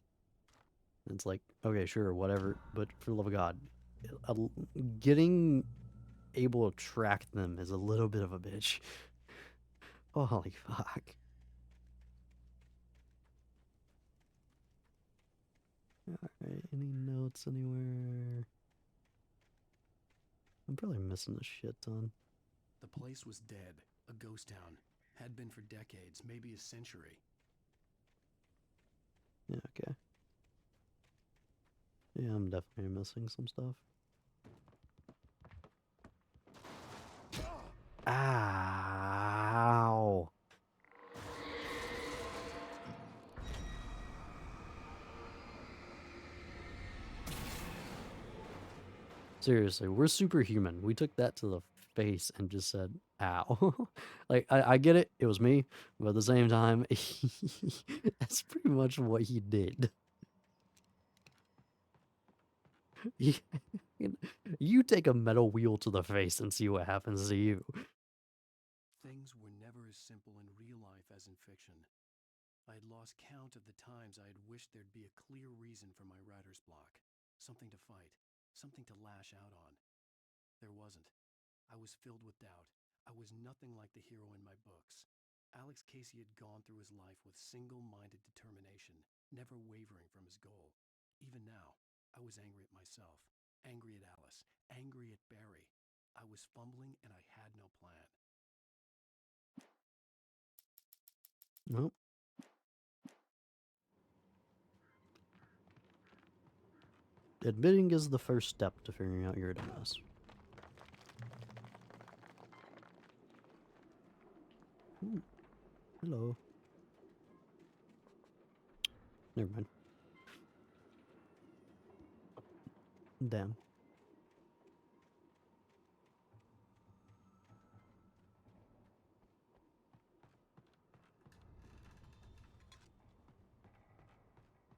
It's like, okay, sure, whatever, but for the love of God, getting able to track them is a little bit of a bitch. Holy fuck. Alright, any notes anywhere? I'm probably missing a shit ton. The place was dead. A ghost town. Had been for decades, maybe a century. Yeah, okay. Yeah, I'm definitely missing some stuff. Ow! Seriously, we're superhuman. We took that to the face and just said, ow. Like, I get it, it was me, but at the same time, that's pretty much what he did. He- You take a metal wheel to the face and see what happens to you. Things were never as simple in real life as in fiction. I had lost count of the times I had wished there'd be a clear reason for my writer's block. Something to fight, something to lash out on. There wasn't. I was filled with doubt. I was nothing like the hero in my books. Alex Casey had gone through his life with single-minded determination, never wavering from his goal. Even now, I was angry at myself, angry at Alice, angry at Barry. I was fumbling and I had no plan. Nope. Admitting is the first step to figuring out you're a dumbass. Ooh. Hello. Never mind. Damn.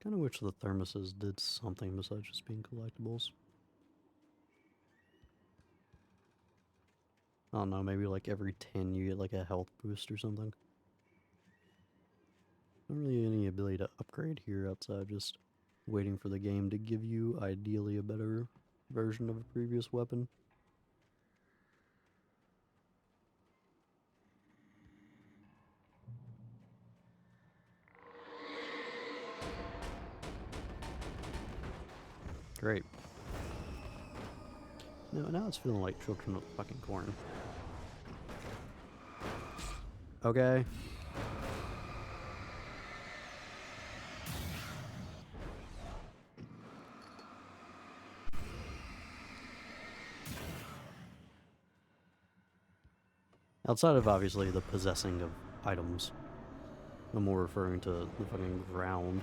Kind of wish the thermoses did something besides just being collectibles. I don't know, maybe like every 10 you get like a health boost or something. Not really any ability to upgrade here outside just waiting for the game to give you ideally a better version of a previous weapon. Great. No, now it's feeling like Children of the fucking Corn. Okay. Outside of obviously the possessing of items, I'm more referring to the fucking ground.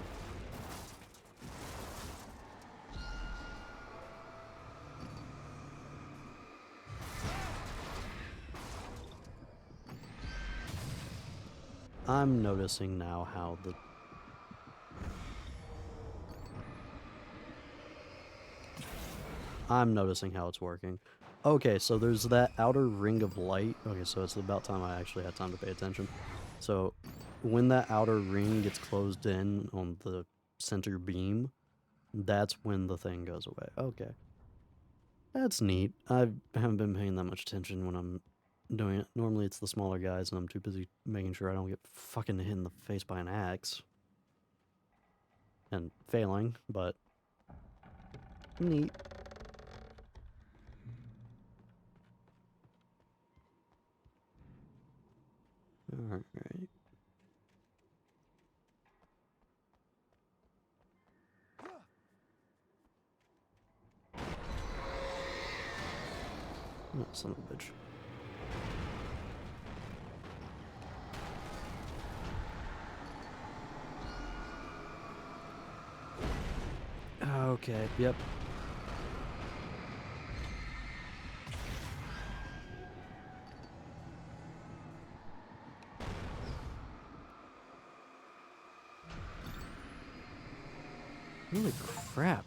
I'm noticing now how the... I'm noticing how it's working. Okay, so there's that outer ring of light. Okay, so it's about time I actually had time to pay attention. So, when that outer ring gets closed in on the center beam, that's when the thing goes away. Okay. That's neat. I haven't been paying that much attention when I'm doing it. Normally it's the smaller guys and I'm too busy making sure I don't get fucking hit in the face by an axe. And failing, but neat. Alright. Oh, son of a bitch. Okay, yep. Holy crap.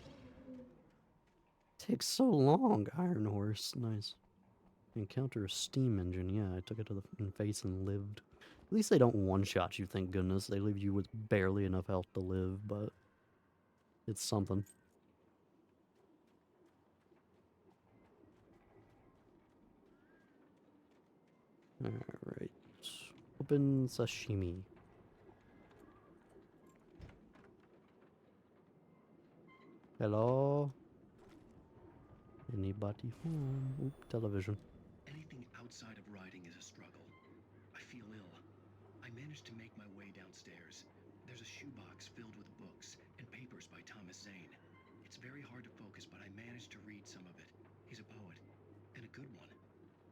Takes so long. Iron Horse, nice. Encounter a steam engine. Yeah, I took it to the face and lived. At least they don't one-shot you, thank goodness. They leave you with barely enough health to live, but it's something. Alright. Open sashimi. Hello? Anybody home? Oop, television. Anything outside of writing is a struggle. I feel ill. I managed to make my way downstairs. There's a shoebox filled with books and papers by Thomas Zane. It's very hard to focus, but I managed to read some of it. He's a poet, and a good one.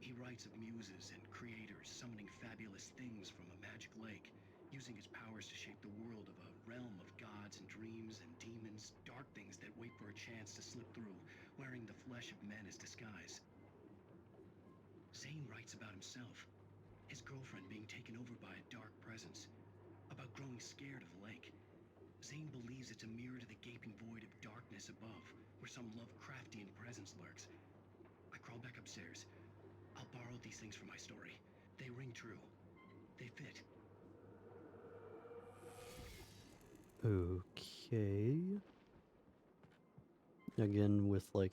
He writes of muses and creators summoning fabulous things from a magic lake, using his powers to shape the world of a realm of gods and dreams and demons, dark things that wait for a chance to slip through, wearing the flesh of men as disguise. Zane writes about himself, his girlfriend being taken over by a dark presence, about growing scared of the lake. Zane believes it's a mirror to the gaping void of darkness above, where some Lovecraftian presence lurks. I crawl back upstairs. I'll borrow these things for my story. They ring true. They fit. Okay. Again, with like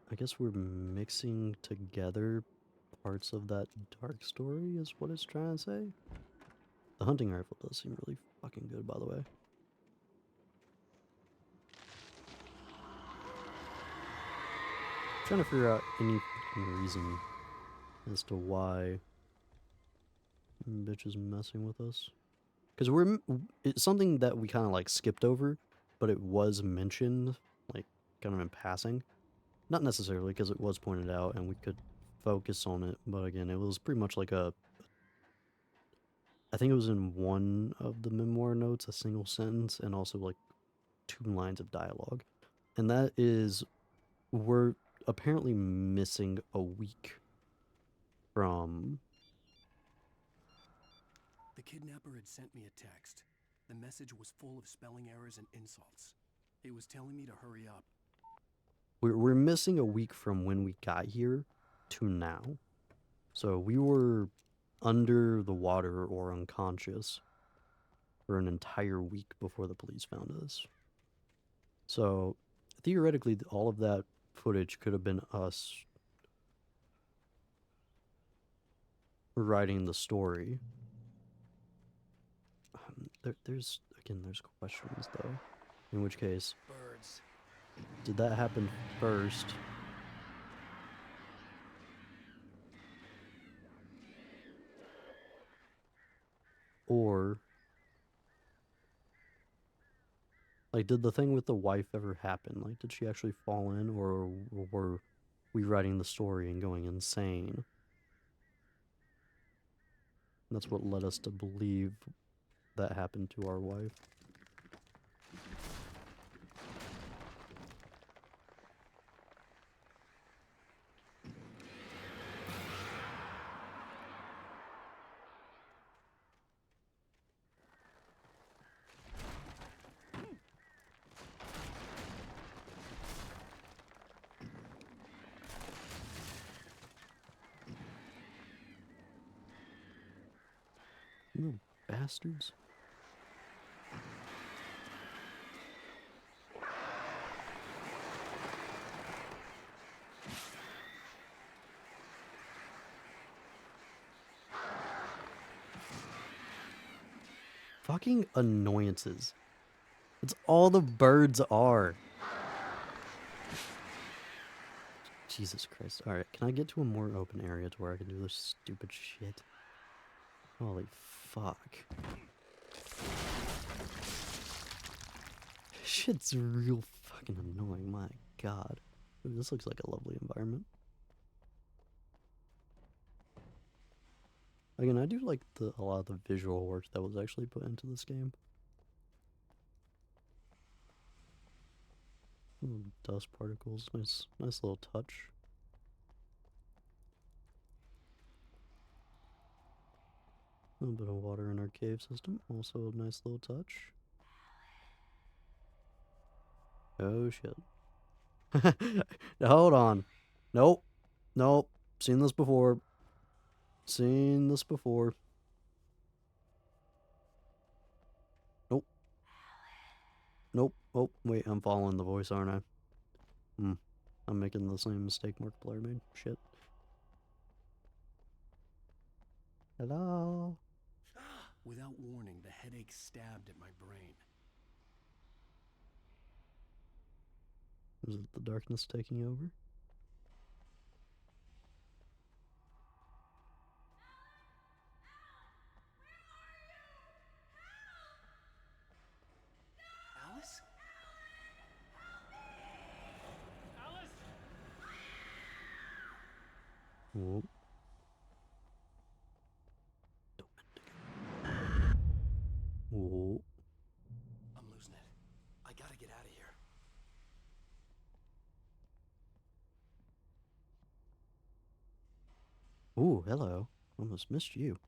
I guess we're mixing together parts of that dark story, is what it's trying to say. The hunting rifle does seem really fucking good, by the way. Trying to figure out any reason as to why bitch is messing with us. Because it's something that we kind of like skipped over, but it was mentioned, like kind of in passing. Not necessarily because it was pointed out and we could focus on it, but again, it was pretty much like I think it was in one of the memoir notes, a single sentence, and also like 2 lines of dialogue. And that is, we're apparently missing a week from... The kidnapper had sent me a text. The message was full of spelling errors and insults. He was telling me to hurry up. We're missing a week from when we got here to now. So we were under the water or unconscious for an entire week before the police found us. So theoretically, all of that footage could have been us writing the story. There's questions though. In which case, birds. Did that happen first? Or, like, did the thing with the wife ever happen? Like, did she actually fall in, or were we writing the story and going insane? That's what led us to believe that happened to our wife. You bastards. Fucking annoyances. That's all the birds are. Jesus Christ. Alright, can I get to a more open area to where I can do this stupid shit? Holy fuck. Shit's real fucking annoying, my god. Ooh, this looks like a lovely environment. Again, I do like a lot of the visual work that was actually put into this game. Ooh, dust particles, nice little touch. A little bit of water in our cave system, also a nice little touch. Oh shit. Hold on. Nope. Nope. Seen this before. Seen this before. Nope. Nope. Oh, wait, I'm following the voice, aren't I? I'm making the same mistake Markiplier made. Shit. Hello? Without warning, the headache stabbed at my brain. Is it the darkness taking over? Alice? Alice? Whoop. Whoa. I'm losing it. I gotta get out of here. Ooh, hello. Almost missed you.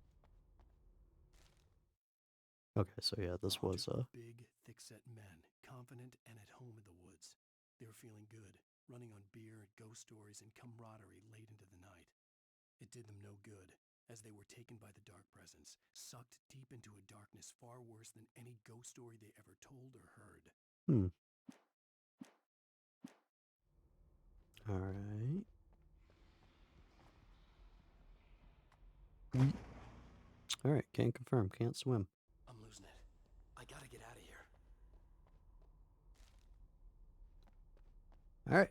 Okay, so yeah, this was Big, thick-set men, confident and at home in the woods. They were feeling good, running on beer, ghost stories, and camaraderie late into the night. It did them no good, as they were taken by the dark presence, sucked deep into a darkness far worse than any ghost story they ever told or heard. Alright. Alright, can't confirm, can't swim. I'm losing it. I gotta get out of here. Alright.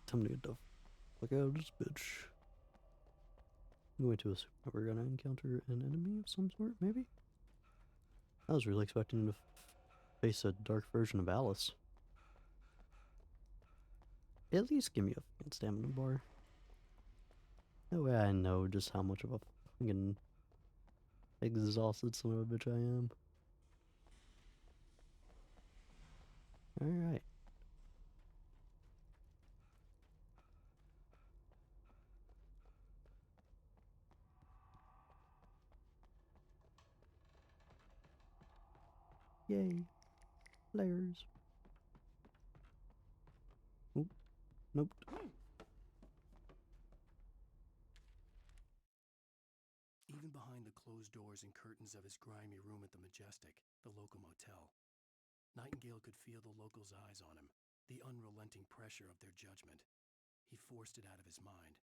Time to get the fuck out of this bitch. I'm going to assume that we're gonna encounter an enemy of some sort, maybe? I was really expecting to face a dark version of Alice. At least give me a fucking stamina bar. That way I know just how much of a fucking exhausted son of a bitch I am. Alright. Yay. Layers. Oop. Nope. Even behind the closed doors and curtains of his grimy room at the Majestic, the local motel, Nightingale could feel the locals' eyes on him, the unrelenting pressure of their judgment. He forced it out of his mind.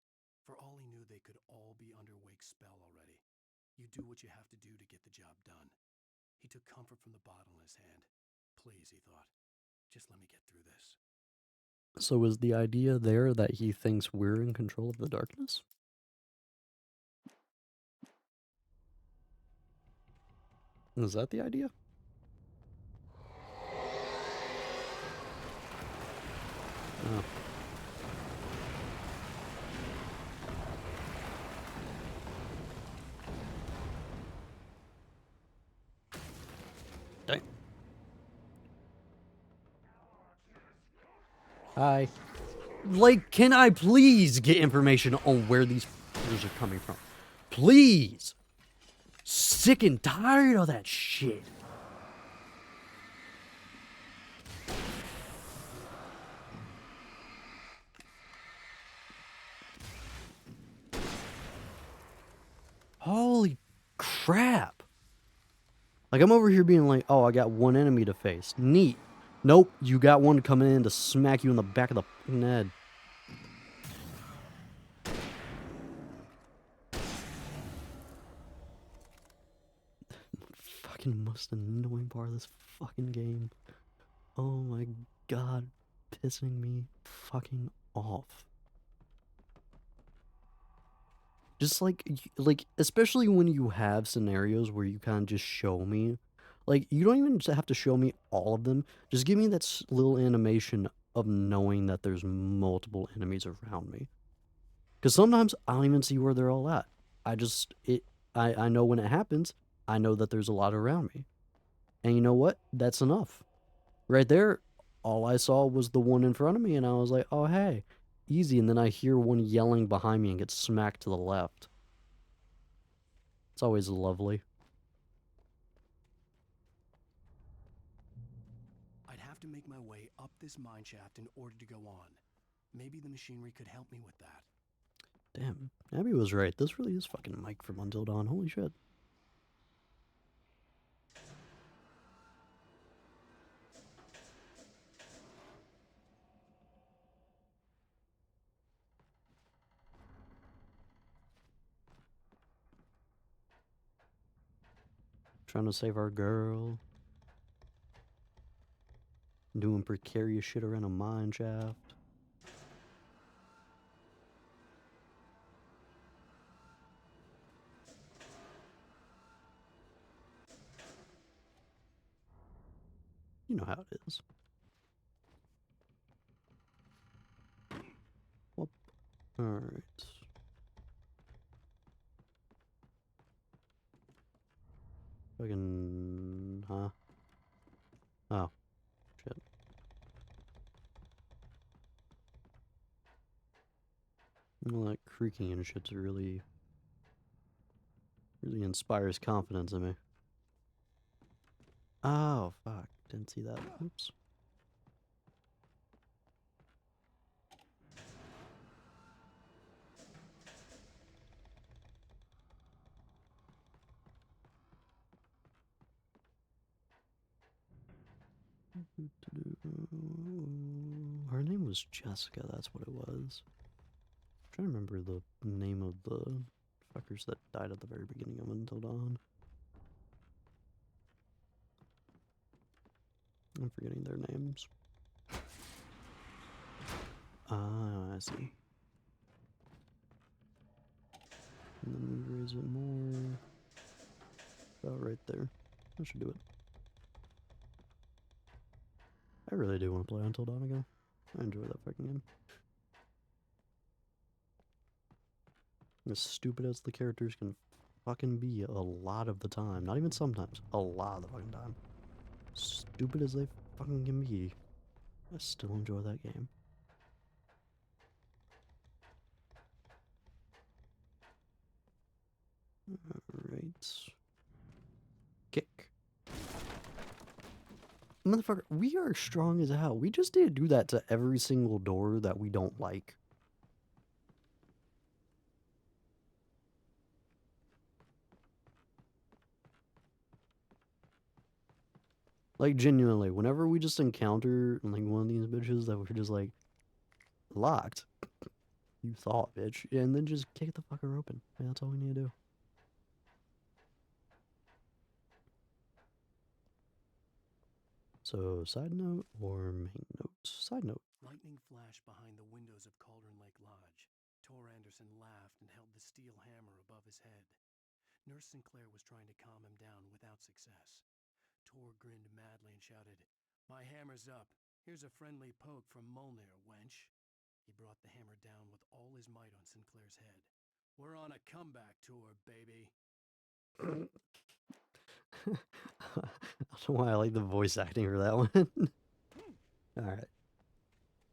For all he knew, they could all be under Wake's spell already. You do what you have to do to get the job done. He took comfort from the bottle in his hand. Please, he thought, just let me get through this. So is the idea there that he thinks we're in control of the darkness? Is that the idea? Oh. Dang. Hi. Like, can I please get information on where these critters are coming from? Please! Sick and tired of that shit. Holy crap. Like, I'm over here being like, oh, I got one enemy to face. Neat. Nope, you got one coming in to smack you in the back of the fucking head. Fucking most annoying part of this fucking game. Oh my god, pissing me fucking off. Just like, especially when you have scenarios where you kind of just show me, like, you don't even have to show me all of them. Just give me that little animation of knowing that there's multiple enemies around me. Because sometimes I don't even see where they're all at. I know when it happens, I know that there's a lot around me. And you know what? That's enough. Right there, all I saw was the one in front of me, and I was like, oh, hey, easy. And then I hear one yelling behind me and get smacked to the left. It's always lovely. I'd have to make my way up this mine shaft in order to go on. Maybe the machinery could help me with that. Damn, Abby was right. This really is fucking Mike from Until Dawn. Holy shit. Trying to save our girl. Doing precarious shit around a mine shaft. You know how it is. Whoop. Alright. Fucking... Huh? Oh. Shit. Well, that creaking and shit's really inspires confidence in me. Oh, fuck. Didn't see that. Oops. Her name was Jessica, that's what it was. I'm trying to remember the name of the fuckers that died at the very beginning of Until Dawn. I'm forgetting their names. Ah, I see. And then we raise it more. About right there. That should do it. I really do want to play Until Dawn again. I enjoy that fucking game. As stupid as the characters can fucking be a lot of the time. Not even sometimes. A lot of the fucking time. Stupid as they fucking can be. I still enjoy that game. Alright. Kick. Motherfucker, we are strong as hell. We just need to do that to every single door that we don't like. Like, genuinely, whenever we just encounter, like, one of these bitches that we're just, like, locked. You thought, bitch. And then just kick the fucker open. Yeah, that's all we need to do. So, side note or main note? Side note. Lightning flashed behind the windows of Cauldron Lake Lodge. Tor Anderson laughed and held the steel hammer above his head. Nurse Sinclair was trying to calm him down without success. Tor grinned madly and shouted, "My hammer's up. Here's a friendly poke from Molnir, wench." He brought the hammer down with all his might on Sinclair's head. "We're on a comeback tour, baby." I don't know why I like the voice acting for that one. Alright.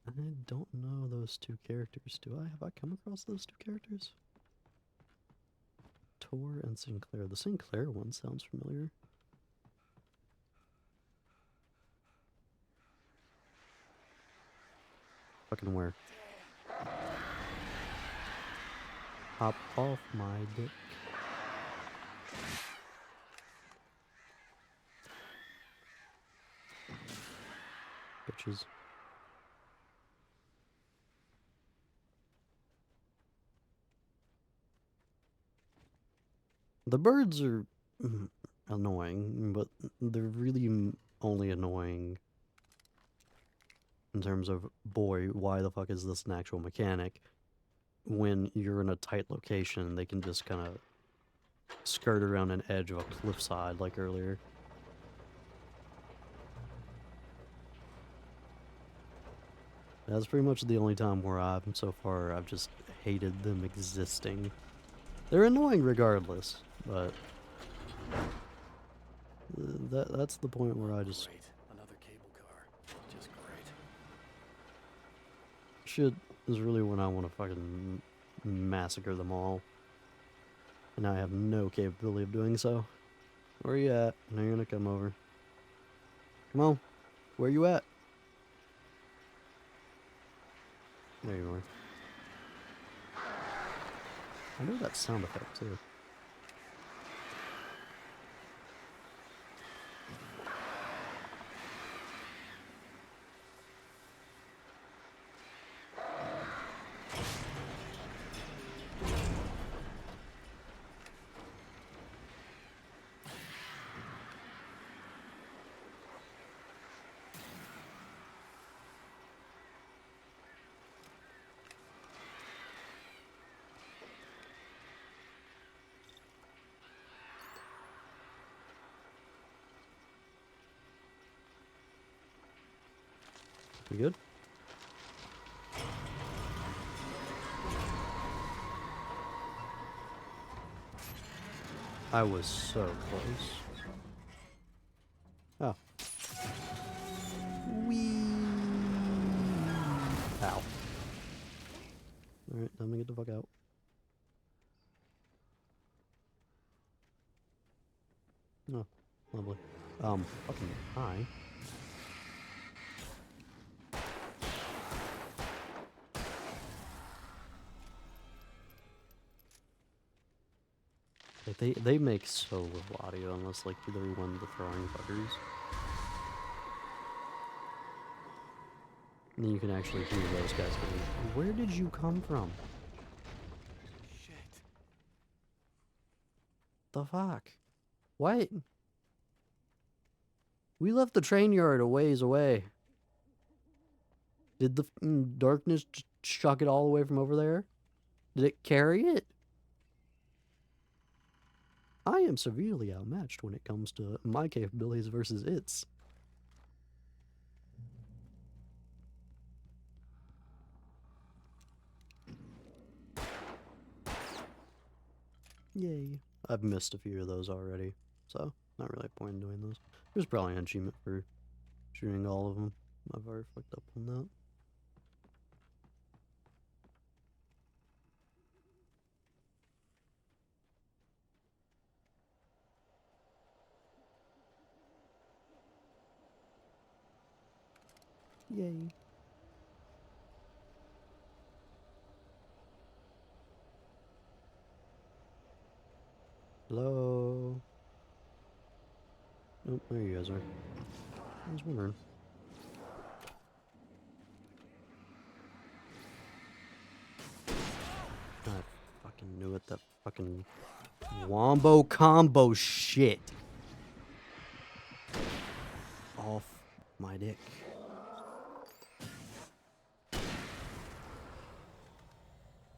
I don't know those two characters. Have I come across those two characters? Tor and Sinclair. The Sinclair one sounds familiar. Fucking where? Hop off my dick. Bitches. The birds are annoying, but they're really only annoying in terms of, boy, why the fuck is this an actual mechanic? When you're in a tight location, they can just kind of skirt around an edge of a cliffside like earlier. That's pretty much the only time where I've just hated them existing. They're annoying regardless, but that's the point where I just... Great. Another cable car. Just great. Shit is really when I want to fucking massacre them all. And I have no capability of doing so. Where you at? I know you're gonna come over. Come on. Where you at? There you are. I know that sound effect too. We good? I was so close. Oh. Whee! Ow. Alright. Time to get the fuck out. Oh, lovely. Fucking hi. Like they make so little audio unless like they're one of the throwing fuckers. And then you can actually hear those guys going, "Where did you come from?" Shit. The fuck? What? We left the train yard a ways away. Did the darkness chuck it all the way from over there? Did it carry it? I am severely outmatched when it comes to my capabilities versus its. Yay. I've missed a few of those already, so not really a point in doing those. There's probably an achievement for shooting all of them. I've already fucked up on that. Yay. Hello? Oh, there you guys are. I was wondering. I fucking knew it, that fucking wombo combo shit. Off my dick.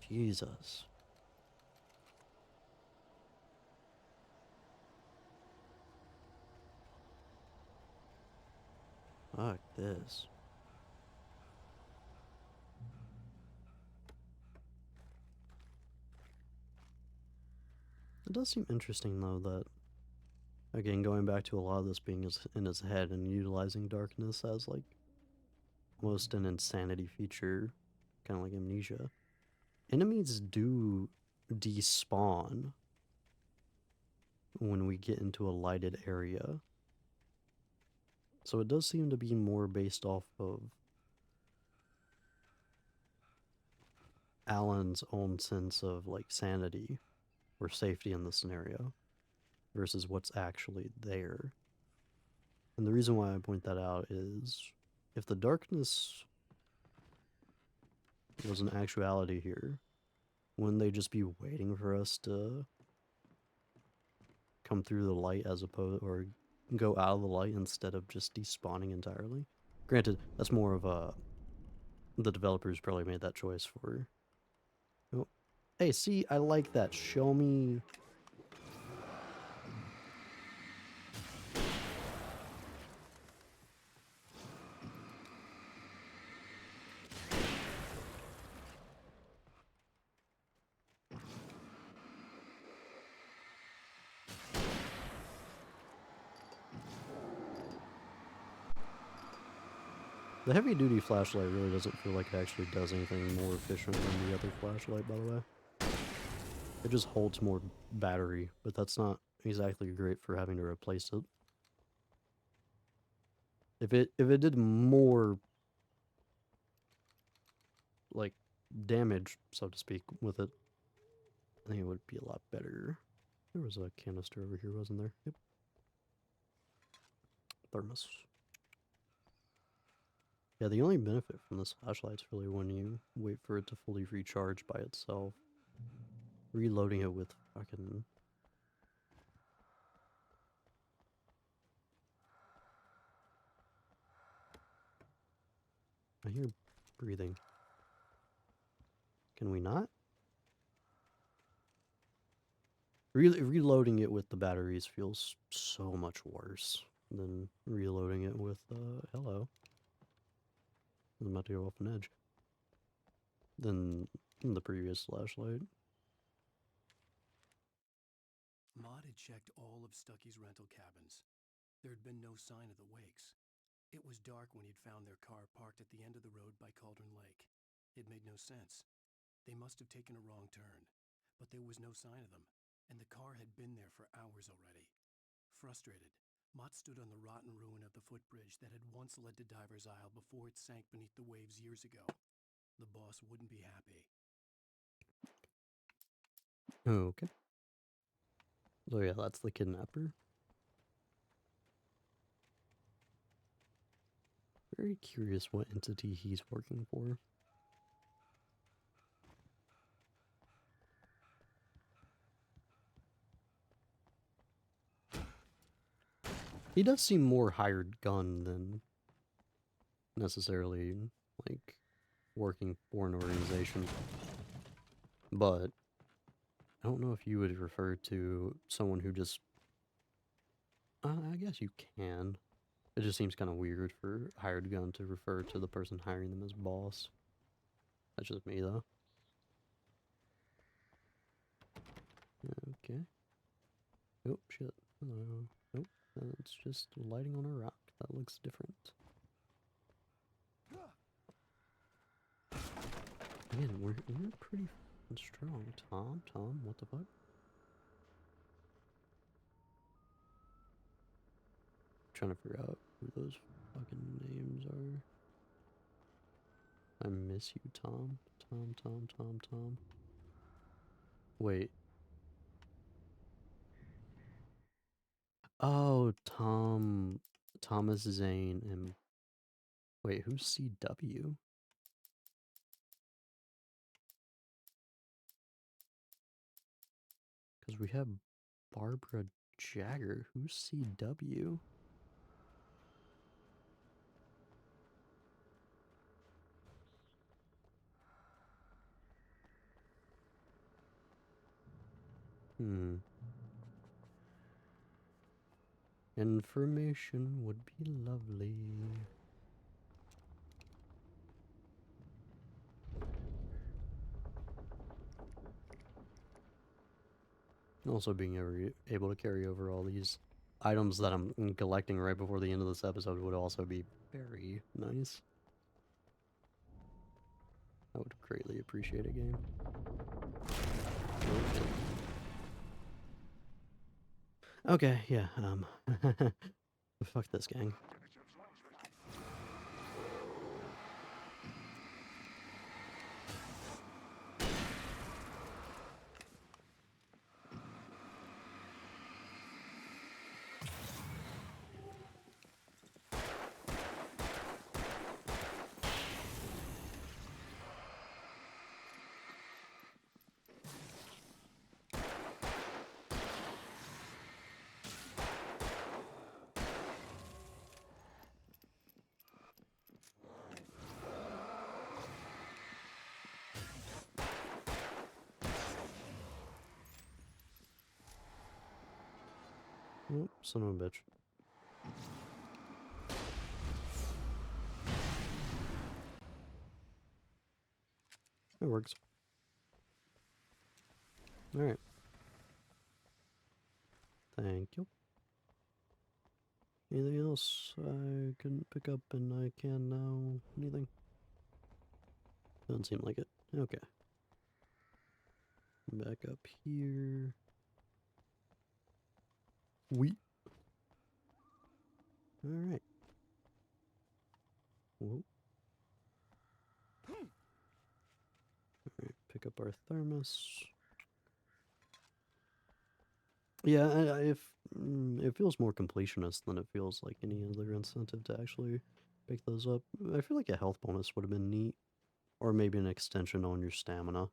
Jesus. Fuck this. It does seem interesting though that, again, going back to a lot of this being in his head and utilizing darkness as like almost an insanity feature, kind of like amnesia. Enemies do despawn when we get into a lighted area. So it does seem to be more based off of Alan's own sense of like sanity or safety in the scenario versus what's actually there. And the reason why I point that out is if the darkness was an actuality here, wouldn't they just be waiting for us to come through the light as opposed, or go out of the light instead of just despawning entirely? Granted, that's more of a, the developers probably made that choice for. Oh, hey, see, I like that. Show me. The heavy-duty flashlight really doesn't feel like it actually does anything more efficient than the other flashlight, by the way. It just holds more battery, but that's not exactly great for having to replace it. If it did more, like, damage, so to speak, with it, I think it would be a lot better. There was a canister over here, wasn't there? Yep. Thermos. Yeah, the only benefit from this flashlight's really when you wait for it to fully recharge by itself. Reloading it with fucking... I hear breathing. Can we not? Reloading it with the batteries feels so much worse than reloading it with, hello. I'm about to go off an edge. Than the previous flashlight. Maud had checked all of Stucky's rental cabins. There had been no sign of the Wakes. It was dark when he'd found their car parked at the end of the road by Cauldron Lake. It made no sense. They must have taken a wrong turn, but there was no sign of them, and the car had been there for hours already. Frustrated, Mott stood on the rotten ruin of the footbridge that had once led to Diver's Isle before it sank beneath the waves years ago. The boss wouldn't be happy. Okay. So yeah, that's the kidnapper. Very curious what entity he's working for. He does seem more hired gun than necessarily, like, working for an organization. But I don't know if you would refer to someone who just... I guess you can. It just seems kind of weird for hired gun to refer to the person hiring them as boss. That's just me, though. Okay. Oh, shit. Hello. Nope. That's just lighting on a rock. That looks different. Man, we're pretty strong. Tom, what the fuck? Trying to figure out who those fucking names are. I miss you, Tom. Tom. Wait. Oh, Thomas Zane and... Wait, who's CW? Because we have Barbara Jagger. Who's CW? Information would be lovely. Also being able to carry over all these items that I'm collecting right before the end of this episode would also be very nice. I would greatly appreciate a game. Okay, yeah, fuck this gang. Oh, son of a bitch. It works. Alright. Thank you. Anything else I couldn't pick up and I can now? Anything? Doesn't seem like it. Okay. Back up here. Alright. Whoa. Alright, pick up our thermos. Yeah, it feels more completionist than it feels like any other incentive to actually pick those up. I feel like a health bonus would have been neat. Or maybe an extension on your stamina.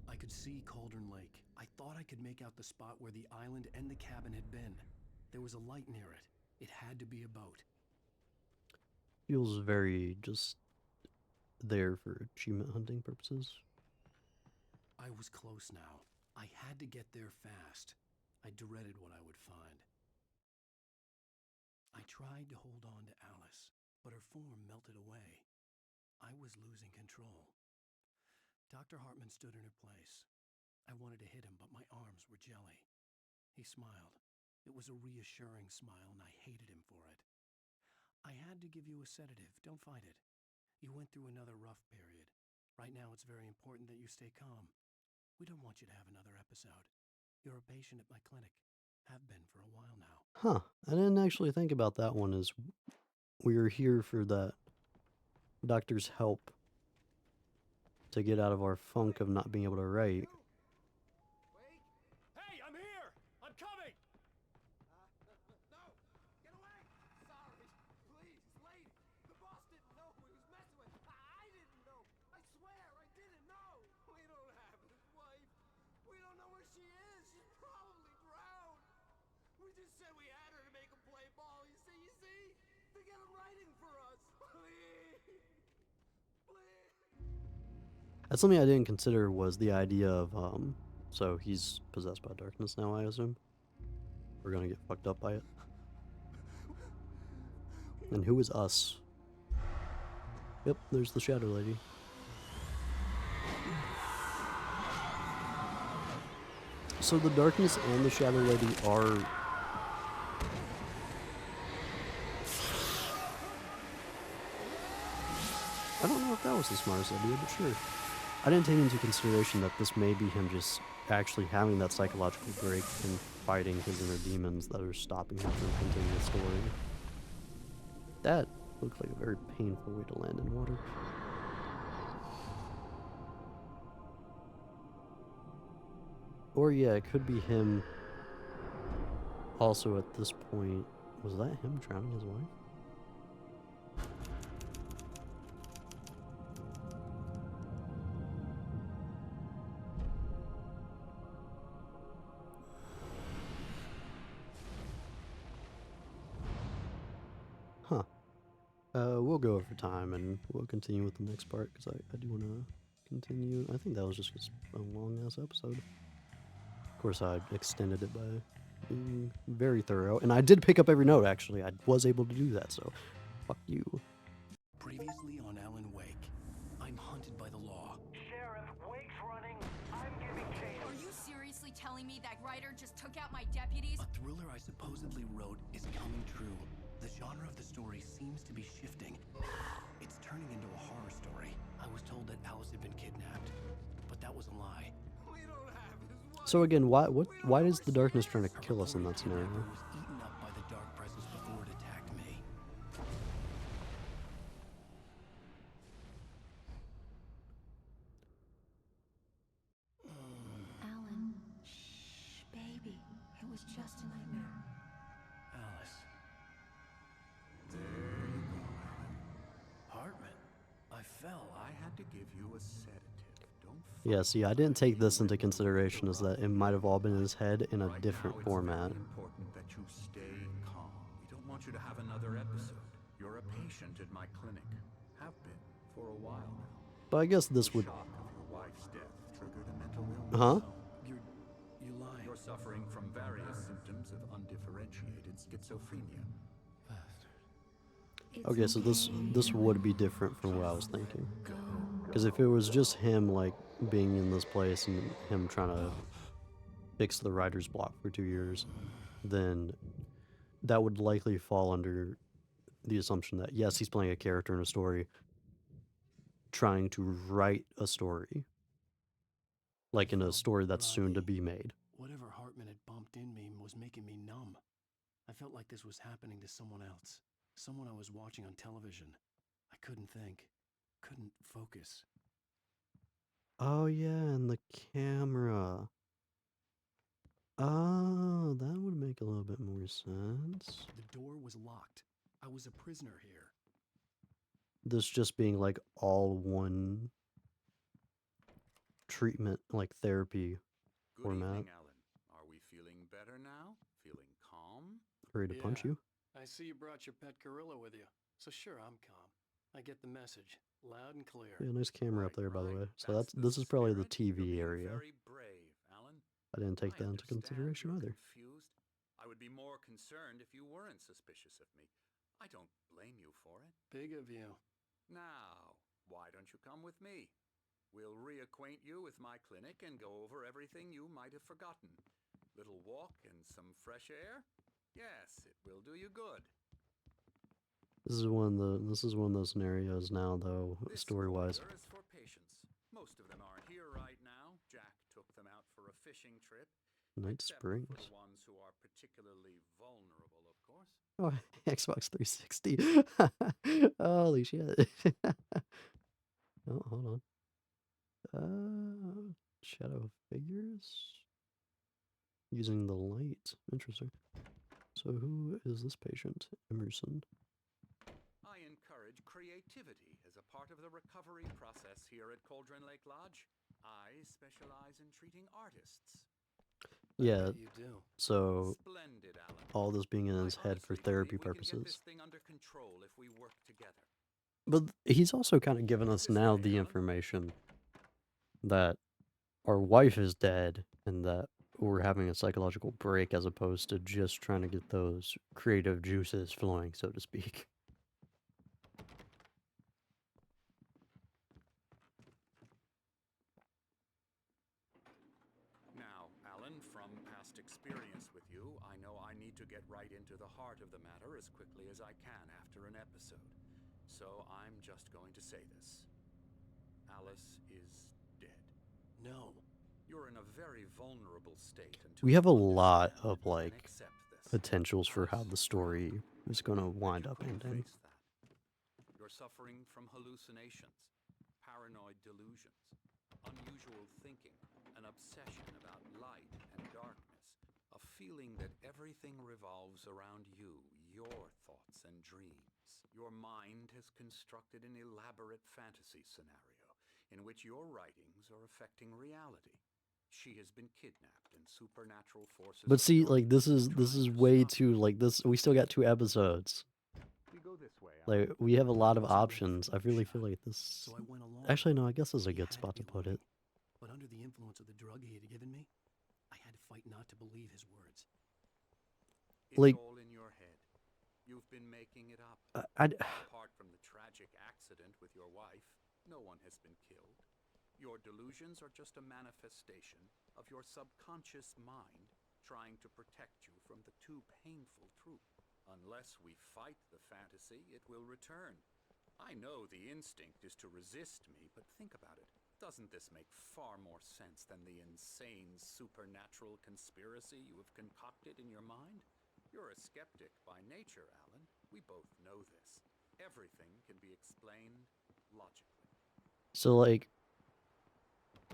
I could see Cauldron Lake. I thought I could make out the spot where the island and the cabin had been. There was a light near it. It had to be a boat. Feels very just there for achievement hunting purposes. I was close now. I had to get there fast. I dreaded what I would find. I tried to hold on to Alice, but her form melted away. I was losing control. Dr. Hartman stood in her place. I wanted to hit him, but my arms were jelly. He smiled. It was a reassuring smile, and I hated him for it. I had to give you a sedative. Don't fight it. You went through another rough period. Right now, it's very important that you stay calm. We don't want you to have another episode. You're a patient at my clinic. Have been for a while now. Huh. I didn't actually think about that one as we are here for that doctor's help to get out of our funk of not being able to write. Hey, I'm here! I'm coming! No! Get away! Sorry. Please, lady. The boss didn't know who he was messing with. I didn't know. I swear, I didn't know. We don't have his wife. We don't know where she is. She's probably drowned. We just said we had her to make him play ball. You see? To get him writing for us. Please. Please. That's something I didn't consider was the idea of, so he's possessed by darkness now, I assume. We're gonna get fucked up by it. And who is us? Yep, there's the Shadow Lady. So the darkness and the Shadow Lady are... I don't know if that was the smartest idea, but sure. I didn't take into consideration that this may be him just actually having that psychological break and fighting his inner demons that are stopping him from continuing the story. That looked like a very painful way to land in water. Or yeah, it could be him also at this point. Was that him drowning his wife? Huh. We'll go over time and we'll continue with the next part because I do want to continue. I think that was just a long ass episode. Of course, I extended it by being very thorough, and I did pick up every note actually. I was able to do that, so fuck you. Previously on Alan Wake, I'm hunted by the law. Sheriff, Wake's running. I'm giving chase. Are you seriously telling me that writer just took out my deputies? A thriller I supposedly wrote is coming true. The genre of the story seems to be shifting. It's turning into a horror story. I was told that Alice had been kidnapped, but that was a lie. We don't have his wife. So again, why is the darkness trying to kill us in that scenario? Kidnapper was eaten up by the dark presence before it attacked me. Alan, shh, baby. It was just a nightmare. Alice. Hartman, I fell. I had to give you a sedative. Don't. Yeah, see, I didn't take this into consideration as that it might have all been in his head in a different format. It's very important that you stay calm. We don't want you to have another episode. You're a patient at my clinic. Have been for a while now. But I guess this would... Shock of your wife's death triggered a mental illness. Huh? You lie. You're suffering from various symptoms of undifferentiated schizophrenia. Okay, so this would be different from what I was thinking. Because if it was just him, like, being in this place and him trying to fix the writer's block for 2 years, then that would likely fall under the assumption that, yes, he's playing a character in a story, trying to write a story. Like in a story that's soon to be made. Whatever Hartman had bumped in me was making me numb. I felt like this was happening to someone else. Someone I was watching on television. I couldn't think. Couldn't focus. Oh yeah, and the camera. Oh, that would make a little bit more sense. The door was locked. I was a prisoner here. This just being like all one treatment, like therapy Good format. evening, Alan. Are we feeling better now? Feeling calm? Ready to punch you? I see you brought your pet gorilla with you. So sure, I'm calm. I get the message. Loud and clear. Yeah, nice camera up there, by the way. So this is probably the TV area. Very brave, Alan. I didn't take I that into understand consideration you're either. Confused. I would be more concerned if you weren't suspicious of me. I don't blame you for it. Big of you. Now, why don't you come with me? We'll reacquaint you with my clinic and go over everything you might have forgotten. Little walk and some fresh air? Yes, it will do you good. This is one of those scenarios now, though, This story-wise. folder is for patients. Most of them aren't here right now. Jack took them out for a fishing trip. Night Except for Springs. the ones who are particularly vulnerable, of course. Oh, Xbox 360. Holy shit. Oh, hold on. Shadow figures? Using the light. Interesting. So who is this patient? Emerson. I encourage creativity as a part of the recovery process here at Cauldron Lake Lodge. I specialize in treating artists. Yeah, You do. so Splendid, Alan. all this being in his I head for honestly therapy believe we can get purposes. this thing under control if we work together. But he's also kind of given us now the information that our wife is dead and that we're having a psychological break as opposed to just trying to get those creative juices flowing, so to speak. Now, Alan, from past experience with you, I know I need to get right into the heart of the matter as quickly as I can after an episode. So I'm just going to say this. Alice is dead. No. You're in a very vulnerable state until We have a you lot understand of and like accept this. potentials for how the story is going to wind up ending. Face that. You're suffering from hallucinations, paranoid delusions, unusual thinking, an obsession about light and darkness, a feeling that everything revolves around you, your thoughts and dreams. Your mind has constructed an elaborate fantasy scenario in which your writings are affecting reality. She has been kidnapped and supernatural forces. But of see, like this darkness is trying to way stop too like this. We still got 2 episodes. you. We go this way, Like we have a lot of options. I really feel like this. So I went along. Actually, no. I guess this is a He good had spot be to put lying. it. But under the influence of the drug he had given me, I had to fight not to believe his words. It's Like- all in your head. You've been making it up. I Apart from the tragic accident with your wife, no one has been killed. Your delusions are just a manifestation of your subconscious mind trying to protect you from the too painful truth. Unless we fight the fantasy, it will return. I know the instinct is to resist me, but think about it. Doesn't this make far more sense than the insane supernatural conspiracy you have concocted in your mind? You're a skeptic by nature, Alan. We both know this. Everything can be explained logically. So like,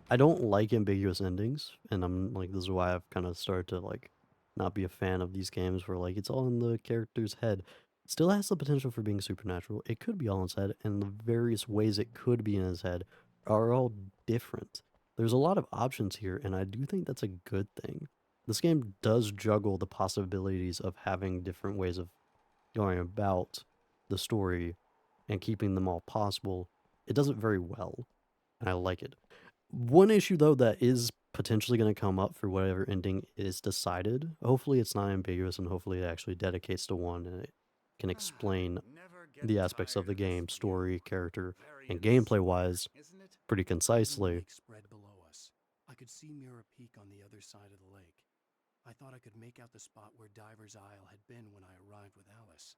I don't like ambiguous endings, and I'm like, this is why I've kind of started to like not be a fan of these games where like it's all in the character's head. It still has the potential for being supernatural. It could be all in his head, and the various ways it could be in his head are all different. There's a lot of options here, and I do think that's a good thing. This game does juggle the possibilities of having different ways of going about the story and keeping them all possible. It does it very well, and I like it. One issue, though, that is potentially going to come up for whatever ending is decided, hopefully it's not ambiguous, and hopefully it actually dedicates to one, and it can explain the aspects of the game, story, character, and gameplay-wise, pretty concisely. Lake spread below us. I could see Mirror Peak on the other side of the lake. I thought I could make out the spot where Diver's Isle had been when I arrived with Alice.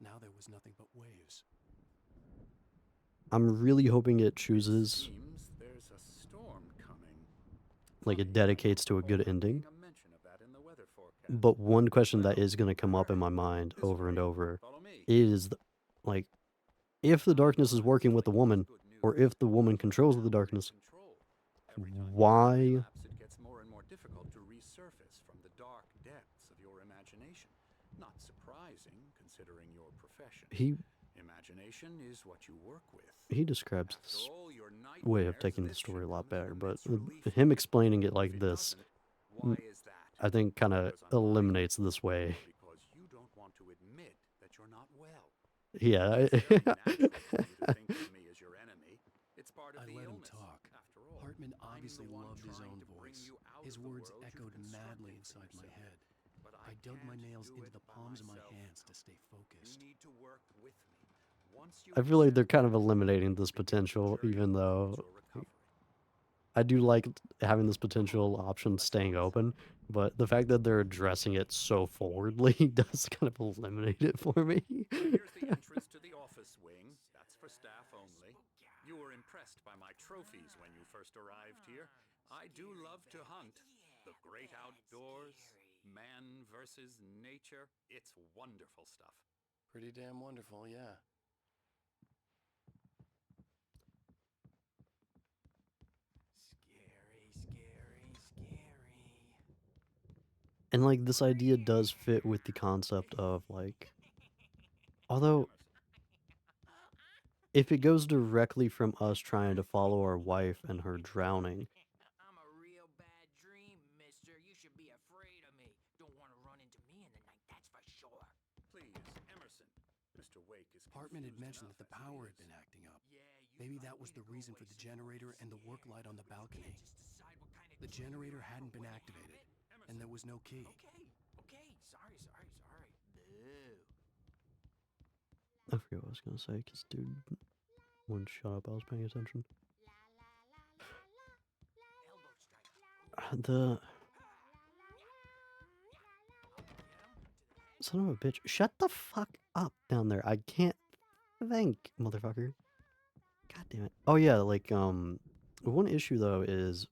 Now there was nothing but waves. I'm really hoping it chooses, Seems there's a storm coming. like it dedicates to a good ending. A mention of that in the weather forecast. But one question that is going to come up in my mind over and over is, like, if the darkness is working with the woman, or if the woman controls the darkness, why? Perhaps it gets more and more difficult to resurface from the dark depths of your imagination. Not surprising, considering your profession. Imagination is what you work with. He describes After this all, your way of taking the story a lot better, but him explaining it like this, I think kind of eliminates this way. Because you don't want to admit that you're not well. Yeah. Think of me as your enemy. It's part of I the let him illness. talk. After all, Hartman I'm obviously the one loved his trying own to bring voice. you out His of the words world you're echoed madly constructing for inside my yourself. head. But I dug my can't nails do into it the by palms of my myself. hands to stay focused. You need to work with me. Once you I feel like they're accept kind of eliminating this potential, even though your recovery. I do like having this potential option staying open, but the fact that they're addressing it so forwardly does kind of eliminate it for me. Here's the entrance to the office wing. That's for staff only. You were impressed by my trophies when you first arrived here. I do love to hunt. The great outdoors, man versus nature. It's wonderful stuff. Pretty damn wonderful, yeah. And like this idea does fit with the concept of like, although if it goes directly from us trying to follow our wife and her drowning, I'm a real bad dream, mister. You should be afraid of me. Don't want to run into me in the night, that's for sure. Please, Emerson. Mr. Wake is Hartman had confused mentioned that enough the as he power is. had been acting up. Maybe that was the reason for the generator and the work light on the balcony. The generator hadn't been activated, and there was no key. Okay, sorry. Boo. I forget what I was gonna say, cause dude wouldn't shut up. I was paying attention. The son of a bitch, shut the fuck up down there. I can't think, motherfucker. God damn it. Oh yeah, like one issue though is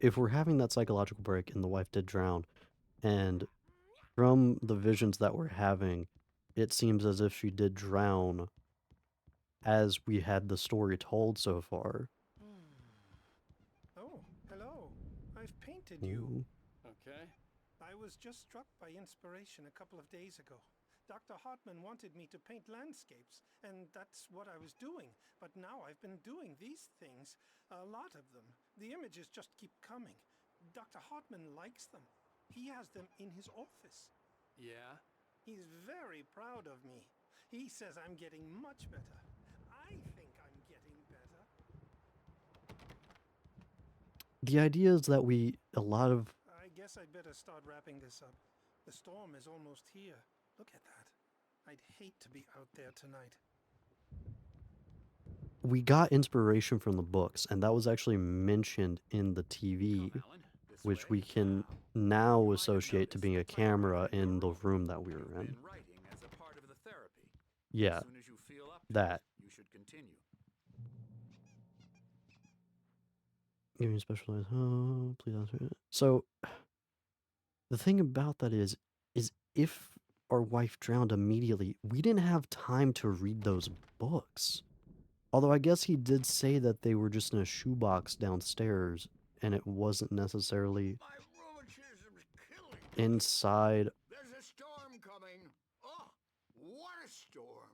if we're having that psychological break and the wife did drown, and from the visions that we're having, it seems as if she did drown as we had the story told so far. Oh, hello. I've painted you. Okay. I was just struck by inspiration a couple of days ago. Dr. Hartman wanted me to paint landscapes, and that's what I was doing. But now I've been doing these things, a lot of them. The images just keep coming. Dr. Hartman likes them. He has them in his office. Yeah? He's very proud of me. He says I'm getting much better. I think I'm getting better. The idea is that a lot of I guess I'd better start wrapping this up. The storm is almost here. Look at that. I'd hate to be out there tonight. we got inspiration from the books, and that was actually mentioned in the TV, which we can now associate to being a camera in the room that we were in. Writing as a part of the therapy. Yeah, As soon as you feel up to that. it, you should continue. Give me specialized. Oh, please answer it. So, the thing about that is if our wife drowned immediately, we didn't have time to read those books. Although I guess he did say that they were just in a shoebox downstairs, and it wasn't necessarily inside. There's a storm coming. Oh, what a storm.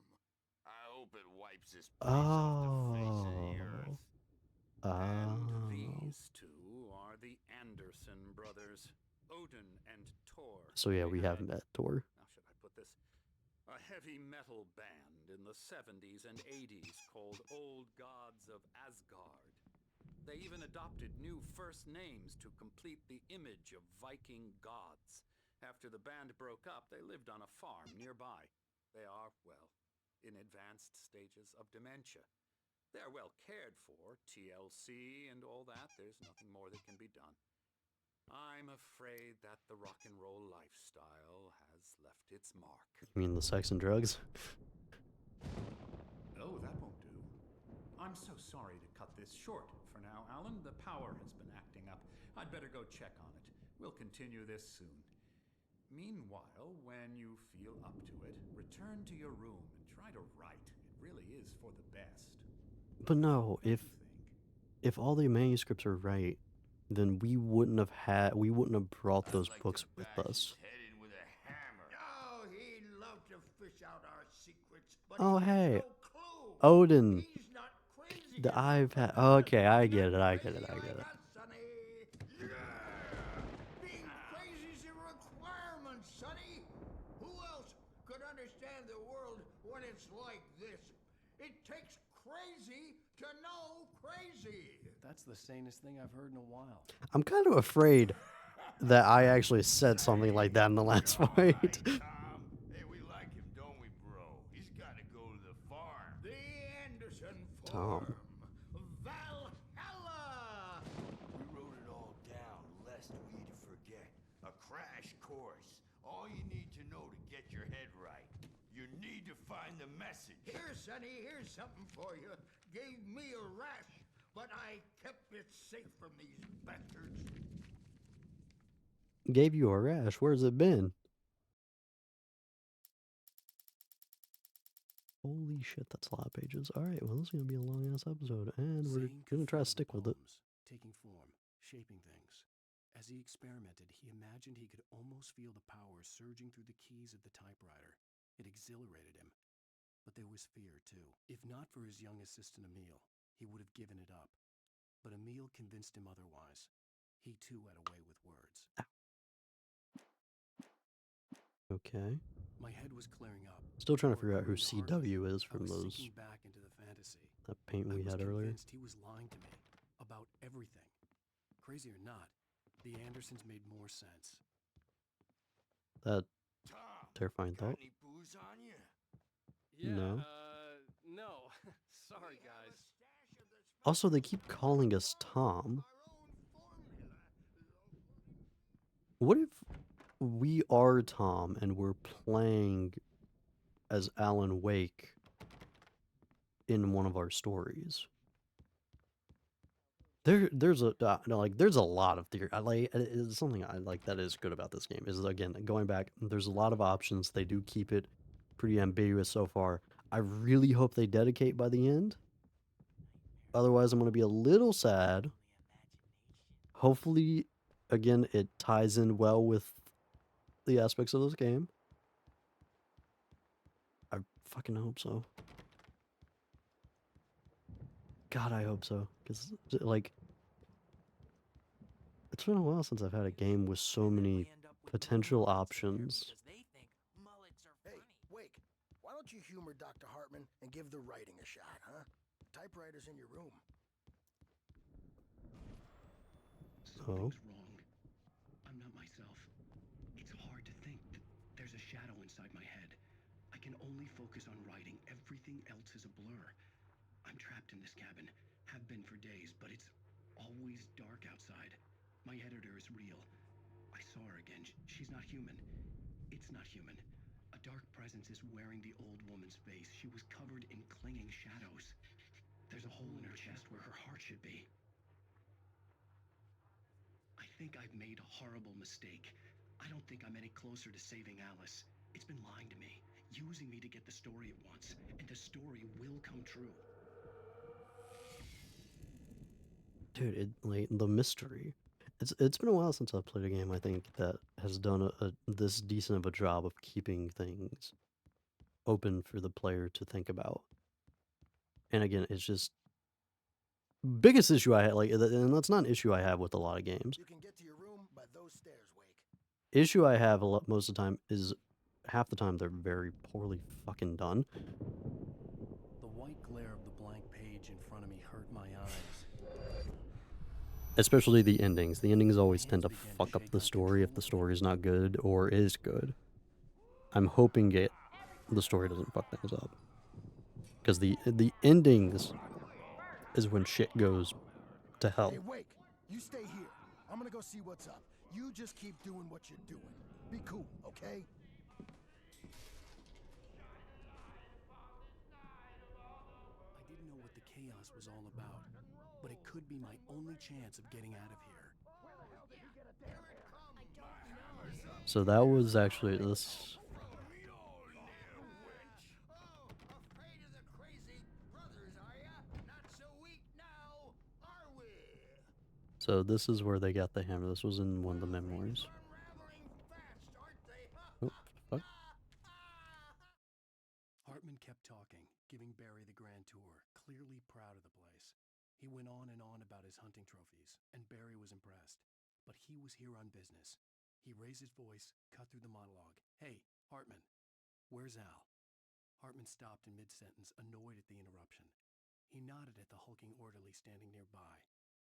I hope it wipes this place off the face of the earth. Oh. These two are the Anderson brothers, Odin and Tor. So yeah, we They have had- met Thor. How should I put this? A heavy metal band in the 70s and 80s called Old Gods of Asgard. They even adopted new first names to complete the image of Viking gods. After the band broke up, they lived on a farm nearby. They are, well, in advanced stages of dementia. They're well cared for, TLC and all that. There's nothing more that can be done. I'm afraid that the rock and roll lifestyle has left its mark. You mean the sex and drugs? Oh, that won't do. I'm so sorry to cut this short for now, Alan. The power has been acting up. I'd better go check on it. We'll continue this soon. Meanwhile, when you feel up to it, return to your room and try to write. It really is for the best. But no, if all the manuscripts are right, then we wouldn't have brought those books with us. Oh, he'd love to fish out our secrets, but Oh he has hey, no clue. Odin. He's not crazy. The iPad. Okay, I get it. Being crazy's a requirement, Sonny. Who else could understand the world when it's like this? It takes crazy to know crazy. That's the sanest thing I've heard in a while. I'm kind of afraid that I actually said something like that in the last fight. Hey, we like him, don't we, bro? He's got to go to the farm. The Anderson Tom. Farm. Valhalla! We wrote it all down, lest we'd forget. A crash course. All you need to know to get your head right. You need to find the message. Here, Sonny, here's something for you. Gave me a rash, but I kept it safe from these bastards. Gave you a rash. Where's it been? Holy shit, that's a lot of pages. Alright, well, this is going to be a long-ass episode, and we're Zane going to could try to feel the stick with it. poems taking form, shaping things. As he experimented, he imagined he could almost feel the power surging through the keys of the typewriter. It exhilarated him. But there was fear, too. If not for his young assistant Emil, he would have given it up. But Emil convinced him otherwise. He, too, had a way with words. Okay. My head was clearing up. Still trying to figure out who CW is from those Back into the fantasy. that paint we had earlier. He was lying to me about everything. Crazy or not, the Andersons made more sense. That terrifying thought. Any booze on you? Yeah, No. No. Sorry, guys. Also, they keep calling us Tom. What if we are Tom and we're playing as Alan Wake in one of our stories? There's a there's a lot of theory. It's something I like that is good about this game is, again, going back, there's a lot of options. They do keep it pretty ambiguous so far. I really hope they dedicate by the end. Otherwise, I'm going to be a little sad. Hopefully, again, it ties in well with the aspects of this game. I fucking hope so. God, I hope so. Because, like, it's been a while since I've had a game with so many potential options. Hey, Wake, why don't you humor Dr. Hartman and give the writing a shot, huh? Typewriter's in your room. Something's wrong. I'm not myself. It's hard to think that there's a shadow inside my head. I can only focus on writing. Everything else is a blur. I'm trapped in this cabin. Have been for days, but it's always dark outside. My editor is real. I saw her again. She's not human. It's not human. A dark presence is wearing the old woman's face. She was covered in clinging shadows. There's a hole in her chest where her heart should be. I think I've made a horrible mistake. I don't think I'm any closer to saving Alice. It's been lying to me, using me to get the story it wants, and the story will come true. Dude, the mystery. It's been a while since I've played a game, I think, that has done this decent of a job of keeping things open for the player to think about. And again, it's just biggest issue I had, and that's not an issue I have with a lot of games. You can get to your room by those stairs, Wake. Issue I have most of the time is half the time they're very poorly fucking done. The white glare of the blank page in front of me hurt my eyes. Especially the endings. The endings always tend to fuck up the story if the story is not good or is good. I'm hoping the story doesn't fuck things up. Because the endings is when shit goes to hell. Hey, Wake, you stay here. I'm gonna go see what's up. You just keep doing what you're doing. Be cool, okay? I didn't know what the chaos was all about, but it could be my only chance of getting out of here. So that was actually this. So this is where they got the hammer. This was in one of the memoirs. Oh, fuck. Hartman kept talking, giving Barry the grand tour, clearly proud of the place. He went on and on about his hunting trophies, and Barry was impressed. But he was here on business. He raised his voice, cut through the monologue. Hey, Hartman, where's Al? Hartman stopped in mid-sentence, annoyed at the interruption. He nodded at the hulking orderly standing nearby.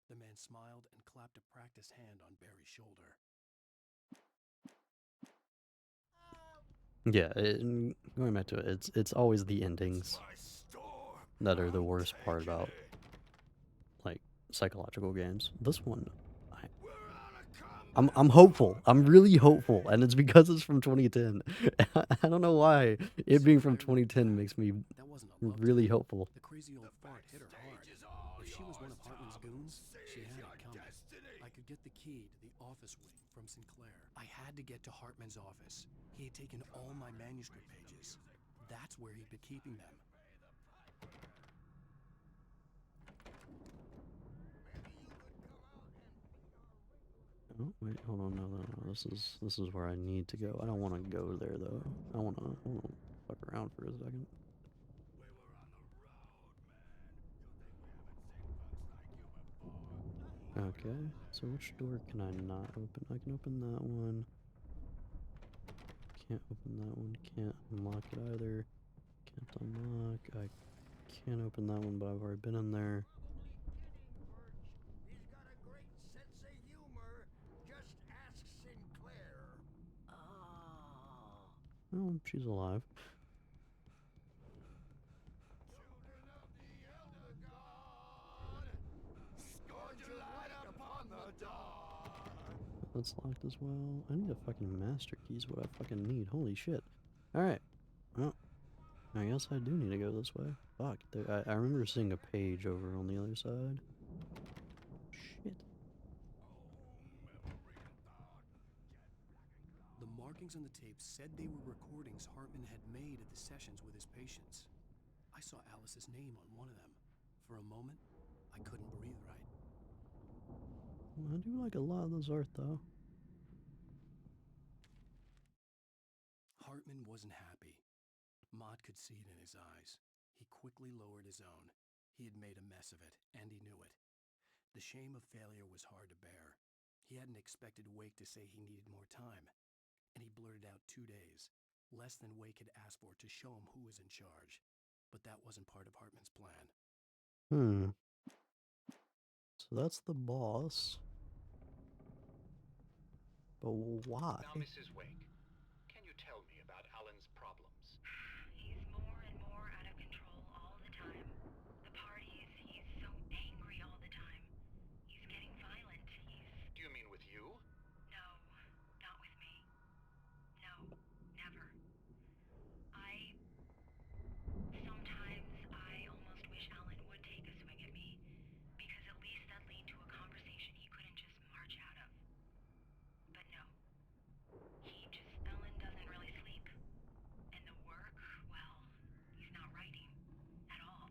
The man smiled and clapped a practiced hand on Barry's shoulder. Yeah, going back to it, it's always the endings that are the worst part about, like, psychological games. This one, We're on a common I'm hopeful. I'm really hopeful, and it's because it's from 2010. I don't know why it being from 2010 makes me really hopeful. The crazy old fart hit her hard. If she was one of Hartman's goons, she had it coming. I could get the key to the office wing from Sinclair. I had to get to Hartman's office. He had taken all my manuscript pages. That's where he'd been keeping them. Oh wait, hold on, no. This is where I need to go. I don't want to go there though. I want to fuck around for a second. Okay, so which door can I not open? I can open that one. Can't open that one. Can't unlock it either. Can't unlock. I can't open that one, but I've already been in there. Oh, she's alive. That's locked as well. I need a fucking master key is what I fucking need. Holy shit. Alright. Well, I guess I do need to go this way. Fuck. I remember seeing a page over on the other side. Shit. The markings on the tape said they were recordings Hartman had made at the sessions with his patients. I saw Alice's name on one of them. For a moment, I couldn't breathe right. Well, I do like a lot of this art, though. Hartman wasn't happy. Mott could see it in his eyes. He quickly lowered his own. He had made a mess of it, and he knew it. The shame of failure was hard to bear. He hadn't expected Wake to say he needed more time. And he blurted out 2 days, less than Wake had asked for to show him who was in charge. But that wasn't part of Hartman's plan. So that's the boss. But why? Now, Mrs. Wake, can you tell me about Alan's problems? He's more and more out of control all the time. The parties, he's so angry all the time. He's getting violent. Do you mean with you? No, not with me. No, never. Sometimes I almost wish Alan would take a swing at me, because at least that'd lead to a conversation he couldn't just march out of. But no. Alan doesn't really sleep. And the work, well, he's not writing at all.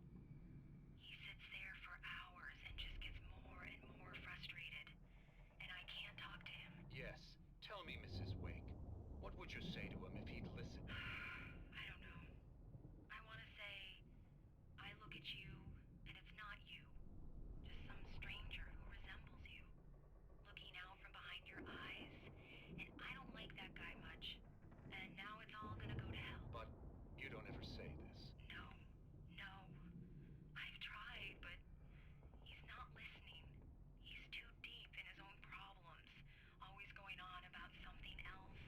He sits there for hours and just gets more and more frustrated. And I can't talk to him. Yes. Tell me, Mrs. Wake, what would you say to him if he'd listen? I don't know. I want to say, I look at you, and it's not you. Just some stranger who resembles you. Looking out from behind your eyes. And I don't like that guy much. And now it's all gonna go to hell. But you don't ever say this. No. I've tried, but he's not listening. He's too deep in his own problems. Always going on about something else.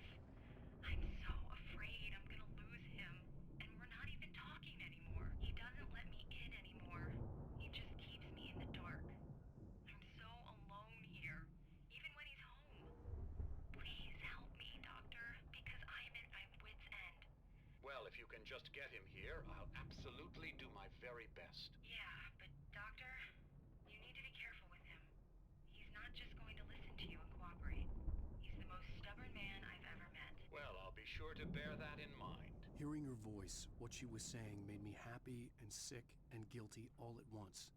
I'm so afraid I'm gonna lose him. And we're not even talking anymore. He doesn't let me in anymore. He just keeps me in the dark. I'm so alone here, even when he's home. Please help me, Doctor, because I'm at my wit's end. Well, if you can just get him here, I'll absolutely do my very best. Yeah, but Doctor, you need to be careful with him. He's not just going to listen to you and cooperate. He's the most stubborn man I've ever met. Well, I'll be sure to bear that in mind. Hearing her voice, what she was saying made me happy and sick and guilty all at once.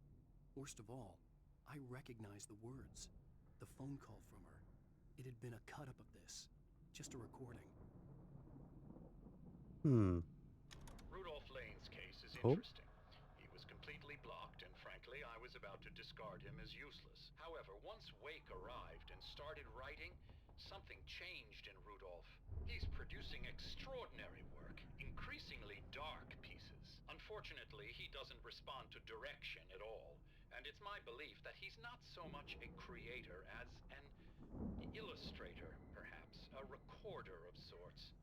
Worst of all, I recognized the words. The phone call from her. It had been a cut-up of this. Just a recording. Rudolph Lane's case is interesting. He was completely blocked, and frankly, I was about to discard him as useless. However, once Wake arrived and started writing, something changed in Rudolph. He's producing extraordinary work, increasingly dark pieces. Unfortunately, he doesn't respond to direction at all, and it's my belief that he's not so much a creator as an illustrator, perhaps, a recorder of sorts.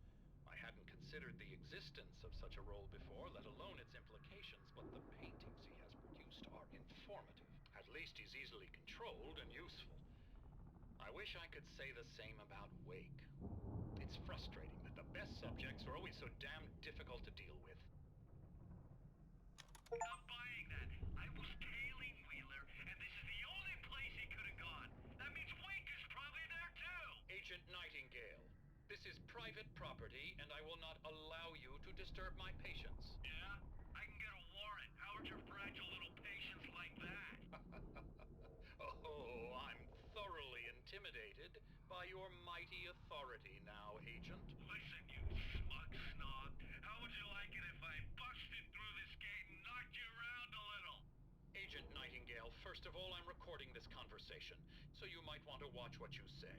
I hadn't considered the existence of such a role before, let alone its implications, but the paintings he has produced are informative. At least he's easily controlled and useful. I wish I could say the same about Wake. It's frustrating that the best subjects are always so damn difficult to deal with. I'm buying that. I was tailing Wheeler, and this is the only place he could have gone. That means Wake is probably there too. Agent Nightingale, this is private property, and I will not allow you to disturb my patients. Yeah? I can get a warrant. How would your fragile little patients like that? Oh, I'm thoroughly intimidated by your mighty authority now, Agent. Listen, you smug snob. How would you like it if I busted through this gate and knocked you around a little? Agent Nightingale, first of all, I'm recording this conversation, so you might want to watch what you say.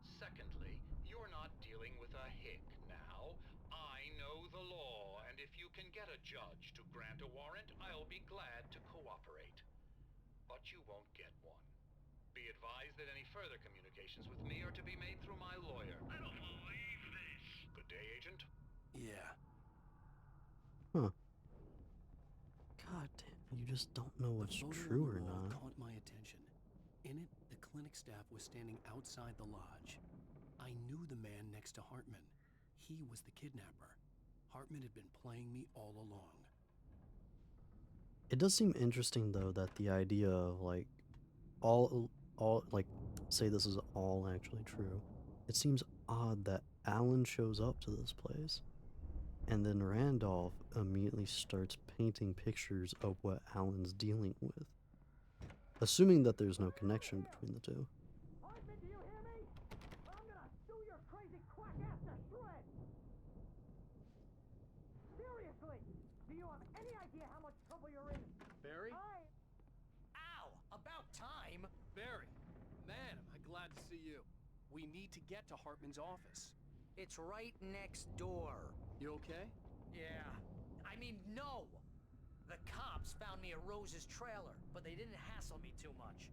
Secondly, you're not dealing with a hick now. I know the law, and if you can get a judge to grant a warrant, I'll be glad to cooperate. But you won't get one. Be advised that any further communications with me are to be made through my lawyer. I don't believe this. Good day, Agent. Yeah. Huh. God damn, you just don't know what's The photo true on or the wall not. caught my attention. In it, the clinic staff was standing outside the lodge. I knew the man next to Hartman. He was the kidnapper. Hartman had been playing me all along. It does seem interesting though that the idea of like all like say this is all actually true. It seems odd that Alan shows up to this place and then Randolph immediately starts painting pictures of what Alan's dealing with. Assuming that there's no connection between the two. Hartman, do you hear me? I'm gonna sue your crazy quack ass to shreds! Seriously, do you have any idea how much trouble you're in? Barry? Ow! About time! Barry! Man, am I glad to see you. We need to get to Hartman's office. It's right next door. You okay? Yeah. I mean, no! The cops found me at Rose's trailer, but they didn't hassle me too much.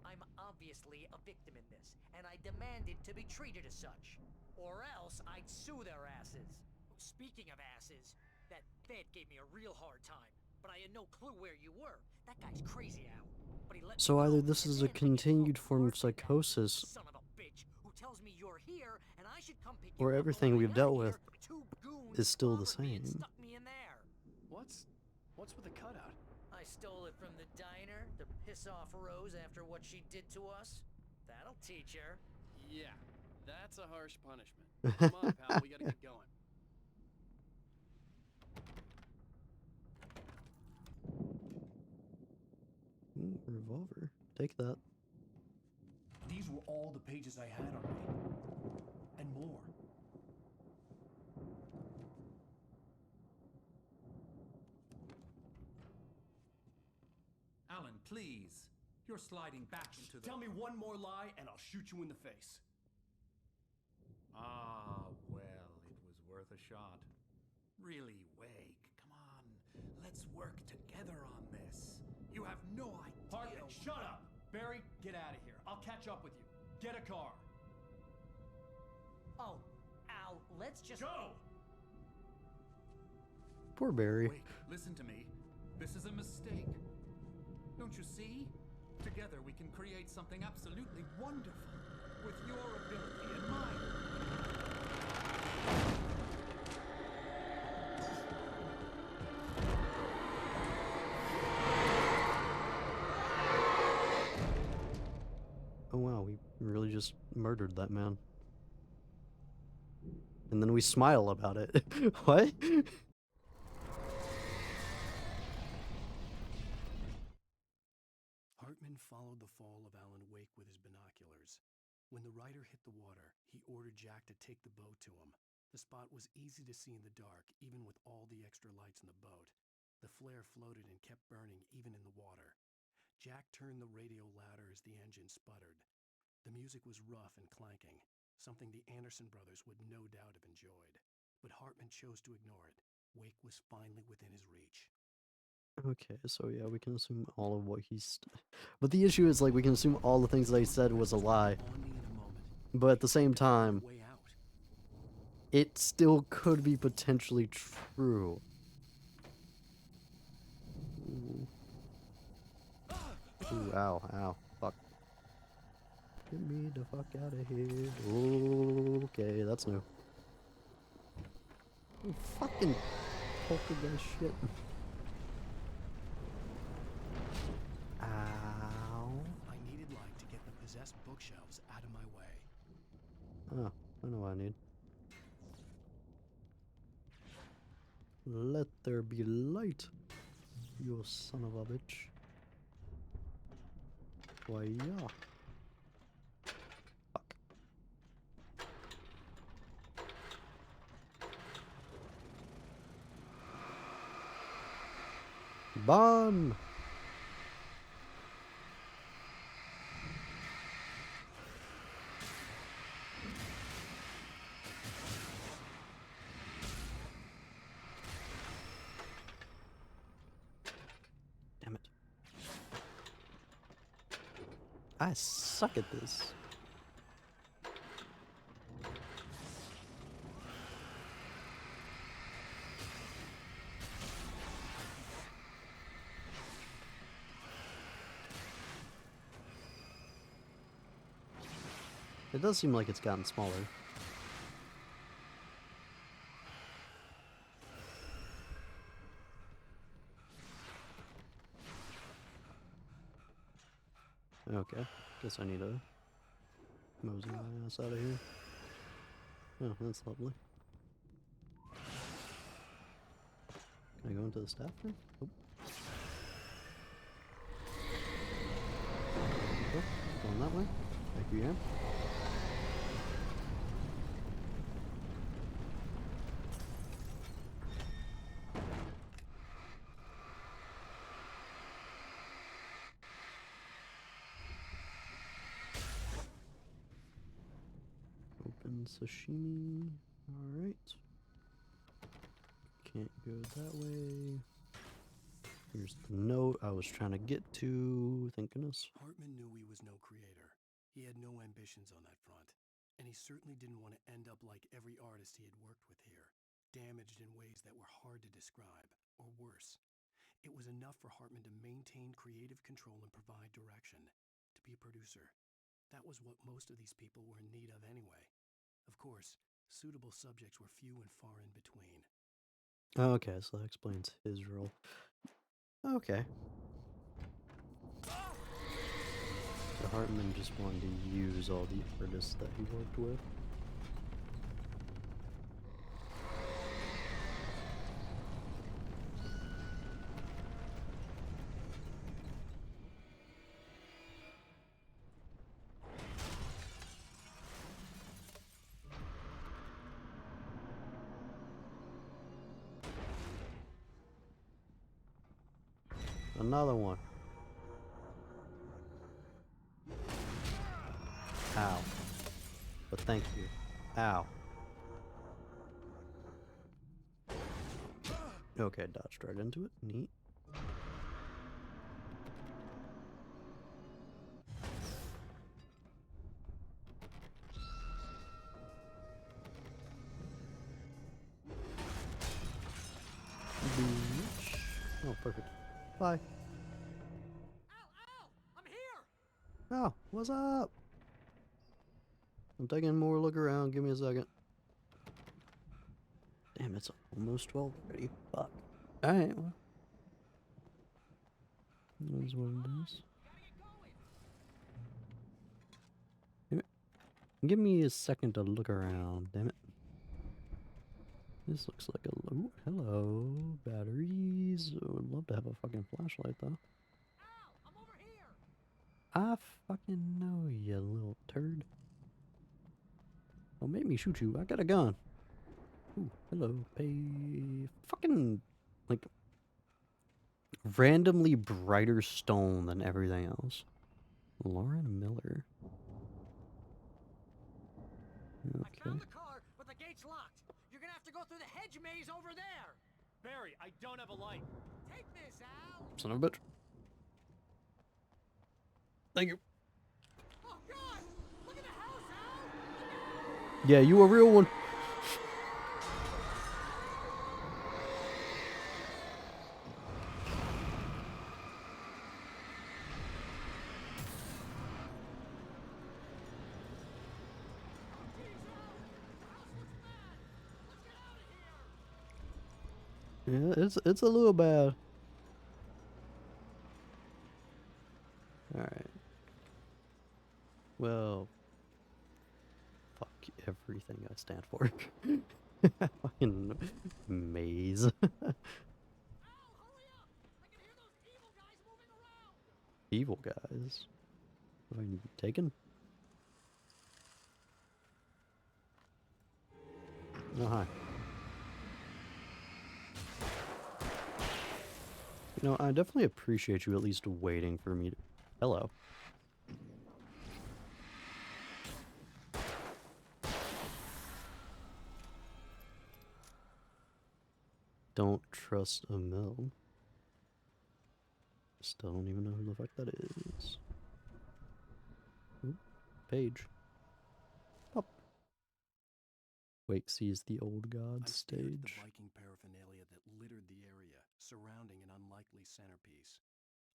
I'm obviously a victim in this, and I demanded to be treated as such. Or else I'd sue their asses. Speaking of asses, that Fed gave me a real hard time, but I had no clue where you were. That guy's crazy, Al. But he let me So go, either this and is a then I get continued called form of Hartman, that psychosis, son of a bitch, who tells me you're here, and I should come pick or you up, but everything when I we've got dealt here, with two goons is still the clobbered me and same. stuck me in there. What's with the cutout? I stole it from the diner to piss off Rose after what she did to us. That'll teach her. Yeah, that's a harsh punishment. Come on, pal, we gotta get going. Ooh, revolver. Take that. These were all the pages I had on me. And more. Alan, please. You're sliding back into the... Tell me one more lie and I'll shoot you in the face. Ah, well, it was worth a shot. Really, Wake, come on. Let's work together on this. You have no idea... Hartman, shut up! Barry, get out of here. I'll catch up with you. Get a car. Oh, Al, let's just go! Poor Barry. Wake, listen to me. This is a mistake. Don't you see? Together we can create something absolutely wonderful. With your ability and mine. Oh wow, we really just murdered that man. And then we smile about it. What? Hartman followed the fall of Alan Wake with his binoculars. When the rider hit the water, he ordered Jack to take the boat to him. The spot was easy to see in the dark, even with all the extra lights in the boat. The flare floated and kept burning even in the water. Jack turned the radio louder as the engine sputtered. The music was rough and clanking, something the Anderson brothers would no doubt have enjoyed. But Hartman chose to ignore it. Wake was finally within his reach. Okay, so yeah, we can assume all of what he's... But the issue is, like, we can assume all the things they said was a lie. But at the same time, it still could be potentially true. Ooh, ow, ow, fuck. Get me the fuck out of here. Okay, that's new. Oh, fucking poltergeist shit. Ow. I needed light to get the possessed bookshelves out of my way. Oh, I know what I need. Let there be light, you son of a bitch. Why, yeah. Fuck. Bomb! Damn it. I suck at this. It does seem like it's gotten smaller. Okay, guess I need to mosey my ass out of here. Oh, that's lovely. Can I go into the staff room? Oh. Oh, going that way. Thank you, yeah. Open sashimi. Alright. Can't go that way. Here's the note I was trying to get to. Thank goodness. Hartman knew he was no creator. He had no ambitions on that front. And he certainly didn't want to end up like every artist he had worked with here, damaged in ways that were hard to describe, or worse. It was enough for Hartman to maintain creative control and provide direction, to be a producer. That was what most of these people were in need of anyway. Of course, suitable subjects were few and far in between. Okay, so that explains his role. Okay. So Hartman just wanted to use all the artists that he worked with. Another one. Ow. But thank you. Ow. Okay, dodged right into it. Neat. Oh, perfect. Bye. I'm here! Oh, what's up? I'm taking more look around. Give me a second. Damn, it's almost 12 already. Fuck. Alright, well. That is what it is. Give me a second to look around, damn it. This looks like a... Ooh, hello. Batteries. Would love to have a fucking flashlight, though. I fucking know, you little turd. Don't make me shoot you. I got a gun. Ooh, hello. Pay... Fucking... Like... randomly brighter stone than everything else. Lauren Miller. Okay. I found the car, but the gate's locked. You're gonna have to go through the hedge maze over there. Barry, I don't have a light. Take this, Al. Son of a bitch. Thank you. Oh God! Look at the house, Al. Yeah, you a real one. Yeah, it's a little bad. Alright. Well, fuck everything I stand for. Fucking maze. Evil guys? What are you taking? Oh, hi. You know, I definitely appreciate you at least waiting for me to... Hello. Don't trust a mill. Still don't even know who the fuck that is. Oop, page. Up. Wake sees the old gods stared at stage. the Viking paraphernalia that littered the area, surrounding an unlikely centerpiece.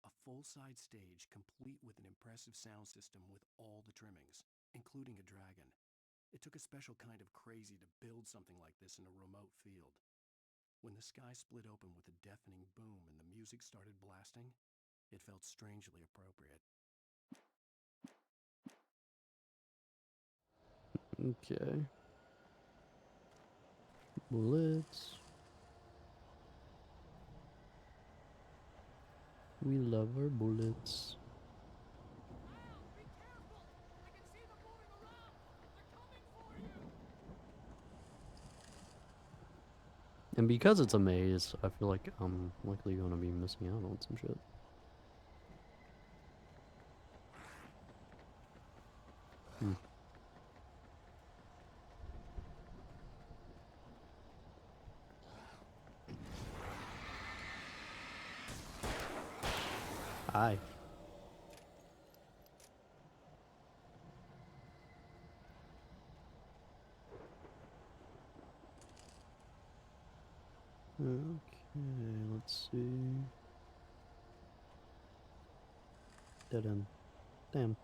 A full-size stage complete with an impressive sound system with all the trimmings, including a dragon. It took a special kind of crazy to build something like this in a remote field. When the sky split open with a deafening boom and the music started blasting, it felt strangely appropriate. Okay. Bullets. We love our bullets. And because it's a maze, I feel like I'm likely gonna be missing out on some shit. Hi. Okay, let's see. Dead end. Damn.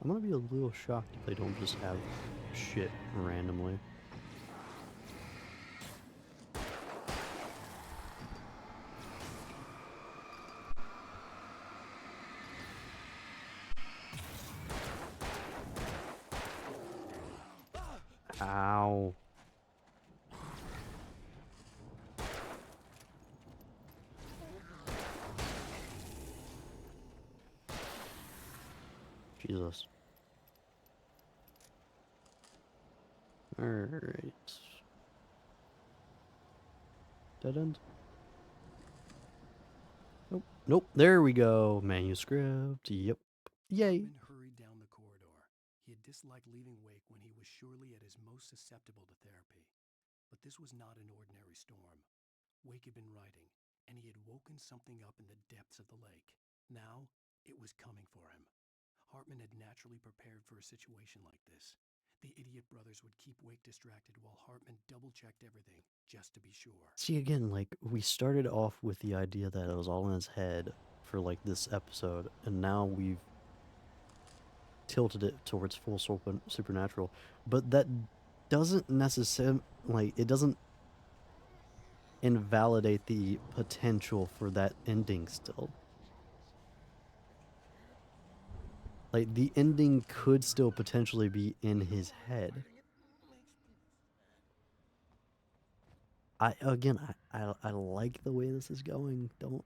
I'm gonna be a little shocked if they don't just have shit randomly. Ow. Jesus. Alright. Dead end? Nope. Nope. There we go. Manuscript. Yep. Yay. Hartman hurried down the corridor. He had disliked leaving Wake when he was surely at his most susceptible to therapy. But this was not an ordinary storm. Wake had been writing, and he had woken something up in the depths of the lake. Now, it was coming for him. Hartman had naturally prepared for a situation like this. The idiot brothers would keep Wake distracted while Hartman double-checked everything, just to be sure. See, again, like, we started off with the idea that it was all in his head for, like, this episode, and now we've tilted it towards full supernatural. But that doesn't necessarily, like, it doesn't invalidate the potential for that ending still. Like, the ending could still potentially be in his head. I like the way this is going. Don't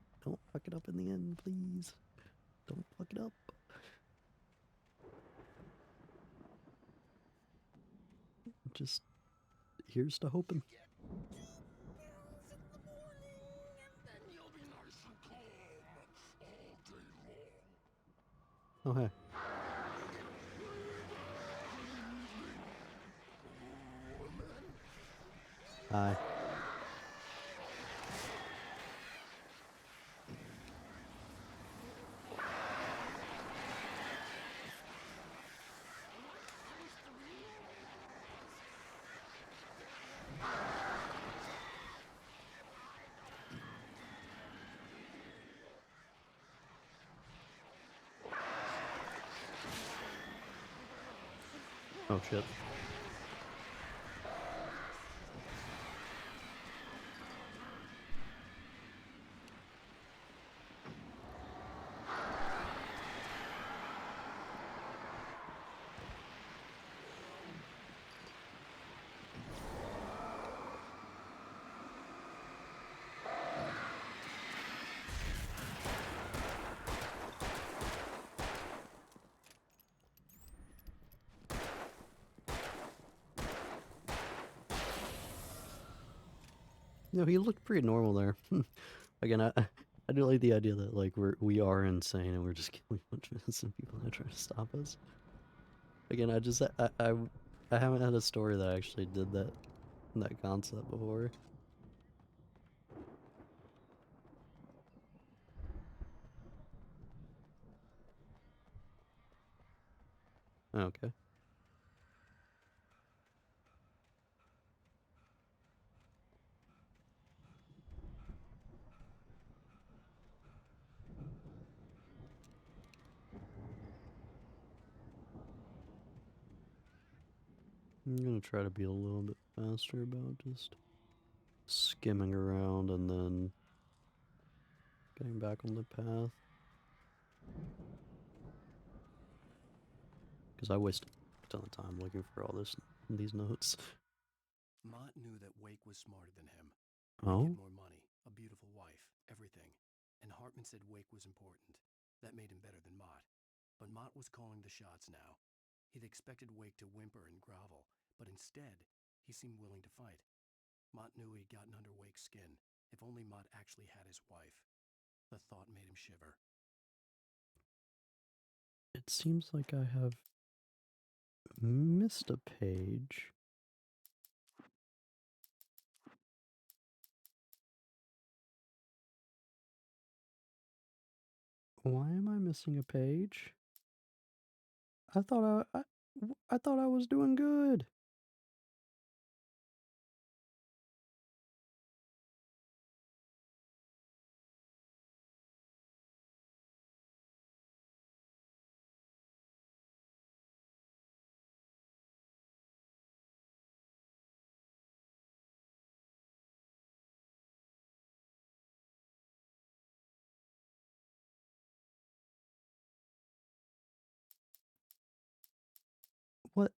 fuck it up in the end, please. Don't fuck it up. Just here's to hoping. Oh hey. Hi. Oh shit. No, he looked pretty normal there. Again, I do like the idea that like we are insane and we're just killing a bunch of innocent people that try to stop us. Again, I haven't had a story that actually did that concept before. Okay. I'm gonna try to be a little bit faster about just skimming around and then getting back on the path. Because I wasted a ton of time looking for all these notes. Mott knew that Wake was smarter than him. Oh? Wake had more money, a beautiful wife, everything. And Hartman said Wake was important. That made him better than Mott. But Mott was calling the shots now. He'd expected Wake to whimper and grovel, but instead, he seemed willing to fight. Mott knew he'd gotten under Wake's skin. If only Mott actually had his wife. The thought made him shiver. It seems like I have missed a page. Why am I missing a page? I thought I thought I was doing good. What?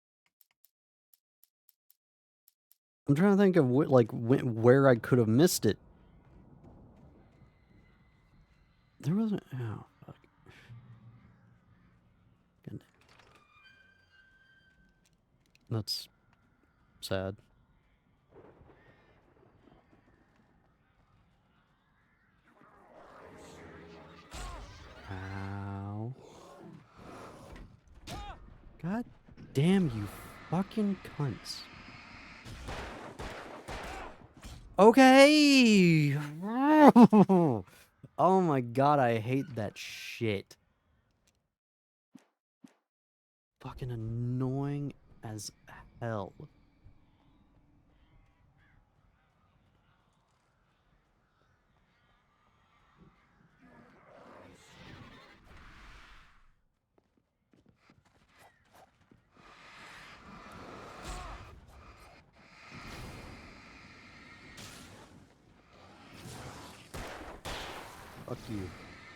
I'm trying to think of where I could have missed it. There wasn't. Oh fuck. God. That's sad. Ow. God damn you fucking cunts. Okay. Oh my god, I hate that shit. Fucking annoying as hell. Fuck you.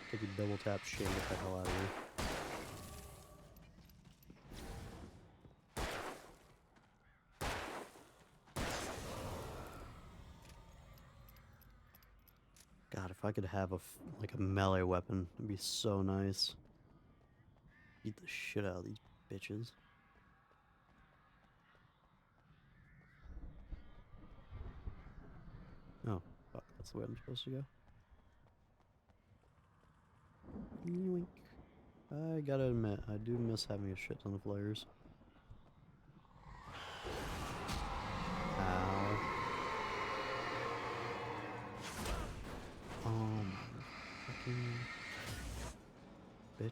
Take a double tap shit, get the hell out of here. God, if I could have like a melee weapon, it'd be so nice. Beat the shit out of these bitches. Oh, fuck, that's the way I'm supposed to go. Yoink. I gotta admit, I do miss having a shit ton of flares. Ow. Oh my fucking bitch.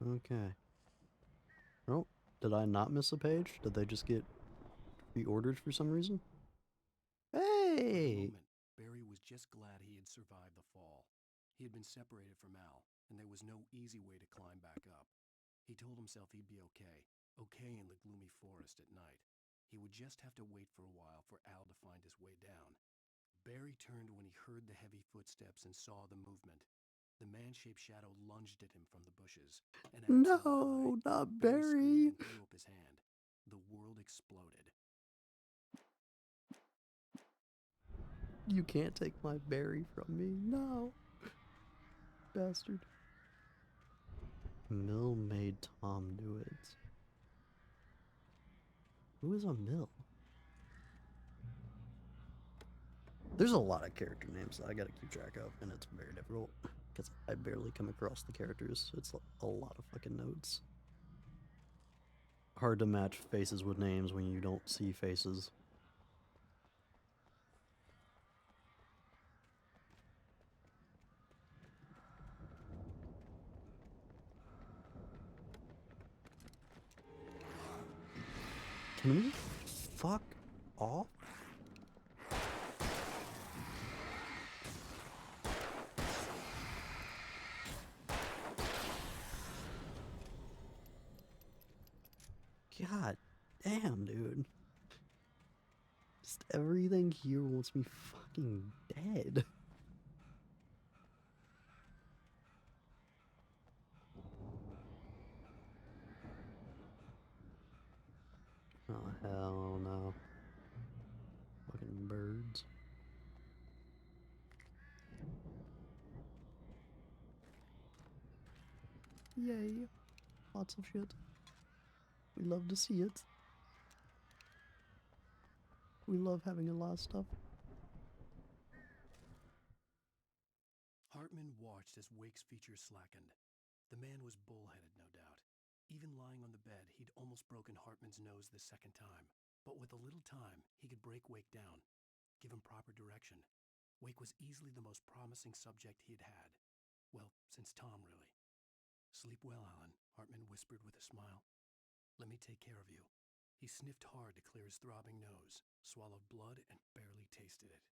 Okay. Oh, did I not miss a page? Did they just get reordered for some reason? Hey! Barry was just glad he had survived the fall. He had been separated from Al, and there was no easy way to climb back up. He told himself he'd be okay in the gloomy forest at night. He would just have to wait for a while for Al to find his way down. Barry turned when he heard the heavy footsteps and saw the movement. The man-shaped shadow lunged at him from the bushes. And No, not Barry. threw up his hand. The world exploded. You can't take my Barry from me. No. Bastard. Mill made Tom do it. Who is a Mill? There's a lot of character names that I gotta keep track of, and it's very difficult because I barely come across the characters. It's a lot of fucking notes. Hard to match faces with names when you don't see faces. Can we fuck off? God damn, dude. Just everything here wants me fucking dead. Oh, hell no. Fucking birds. Yay. Lots of shit. We love to see it. We love having a lot of stuff. Hartman watched as Wake's features slackened. The man was bullheaded, no doubt. Even lying on the bed, he'd almost broken Hartman's nose the second time. But with a little time, he could break Wake down, give him proper direction. Wake was easily the most promising subject he had had. Well, since Tom, really. Sleep well, Alan, Hartman whispered with a smile. Let me take care of you. He sniffed hard to clear his throbbing nose, swallowed blood, and barely tasted it.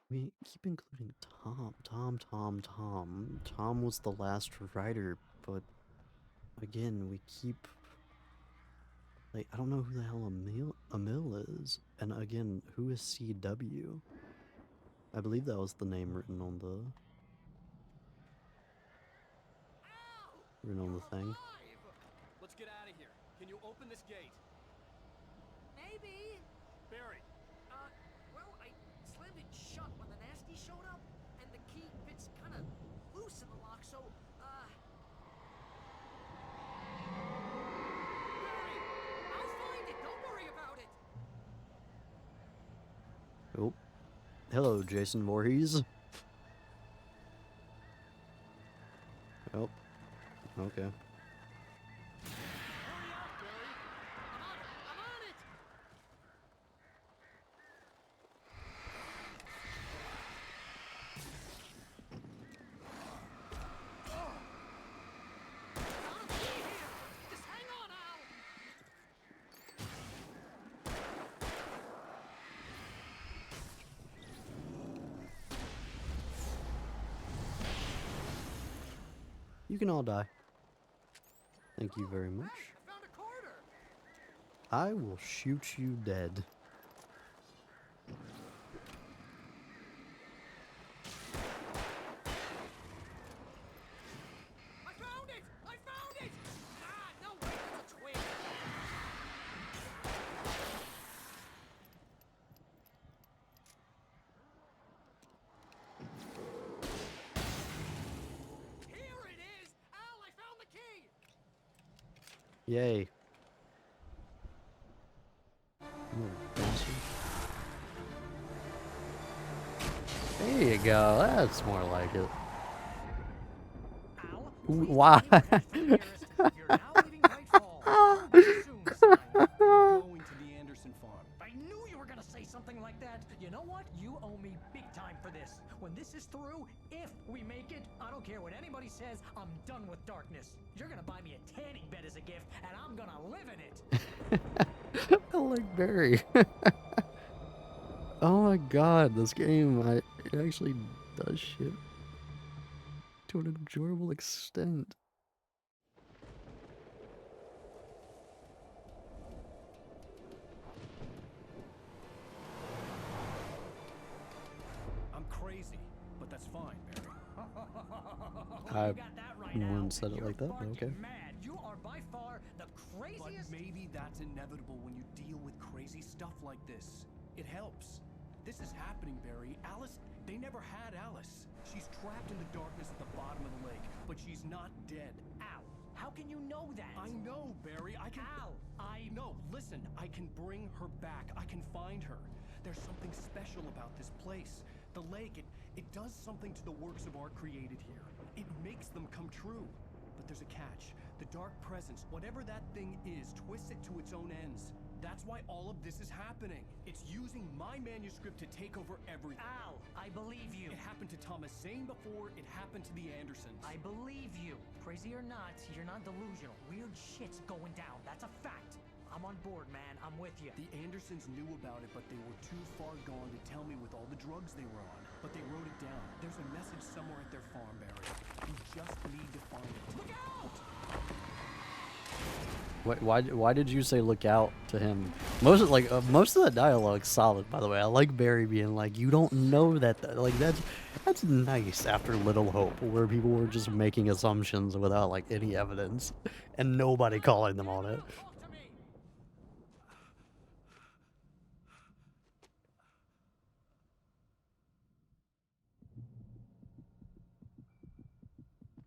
We keep including Tom. Tom was the last writer, but again, we keep... Like, I don't know who the hell Emil is. And again, who is CW? I believe that was the name written on the... thing. Let's get out of here. Can you open this gate? Maybe. Barry. Well, I slammed it shut when the nasty showed up, and the key fits kind of loose in the lock, so, Barry, I'll find it. Don't worry about it. Oh. Hello, Jason Voorhees. Oh. Okay. You can all die. Thank you very much. I will shoot you dead. I found it! Ah, no way, that's a twig! Here it is! Al, I found the key! Yay. There you go. That's more like it. Why? I knew you were gonna say something like that. You know what? You owe me big time for this. When this is through, if we make it, I don't care what anybody says, I'm done with darkness. You're gonna buy me a tanning bed as a gift, and I'm gonna live in it. I like Barry. Oh my god, this game, it actually does shit to an enjoyable extent. I'm crazy, but that's fine, Barry. I wouldn't said it like that, but okay. Mad. You are by far the craziest. But maybe that's inevitable when you deal with crazy stuff like this. It helps. This is happening, Barry. Alice, they never had Alice. She's trapped in the darkness at the bottom of the lake, but she's not dead. Al, how can you know that? I know, Barry. I can. Al, No, listen. I can bring her back. I can find her. There's something special about this place. The lake, it does something to the works of art created here. It makes them come true. But there's a catch. The dark presence, whatever that thing is, twists it to its own ends. That's why all of this is happening. It's using my manuscript to take over everything. Al, I believe you. It happened to Thomas Zane before, it happened to the Andersons. I believe you. Crazy or not, you're not delusional. Weird shit's going down. That's a fact. I'm on board, man. I'm with you. The Andersons knew about it, but they were too far gone to tell me with all the drugs they were on. But they wrote it down. There's a message somewhere at their farm, Barry. You just need to find it. Look out! Why did you say look out to him? Most of the dialogue's solid, by the way. I like Barry being like, you don't know that, like that's nice after Little Hope, where people were just making assumptions without like any evidence and nobody calling them on it.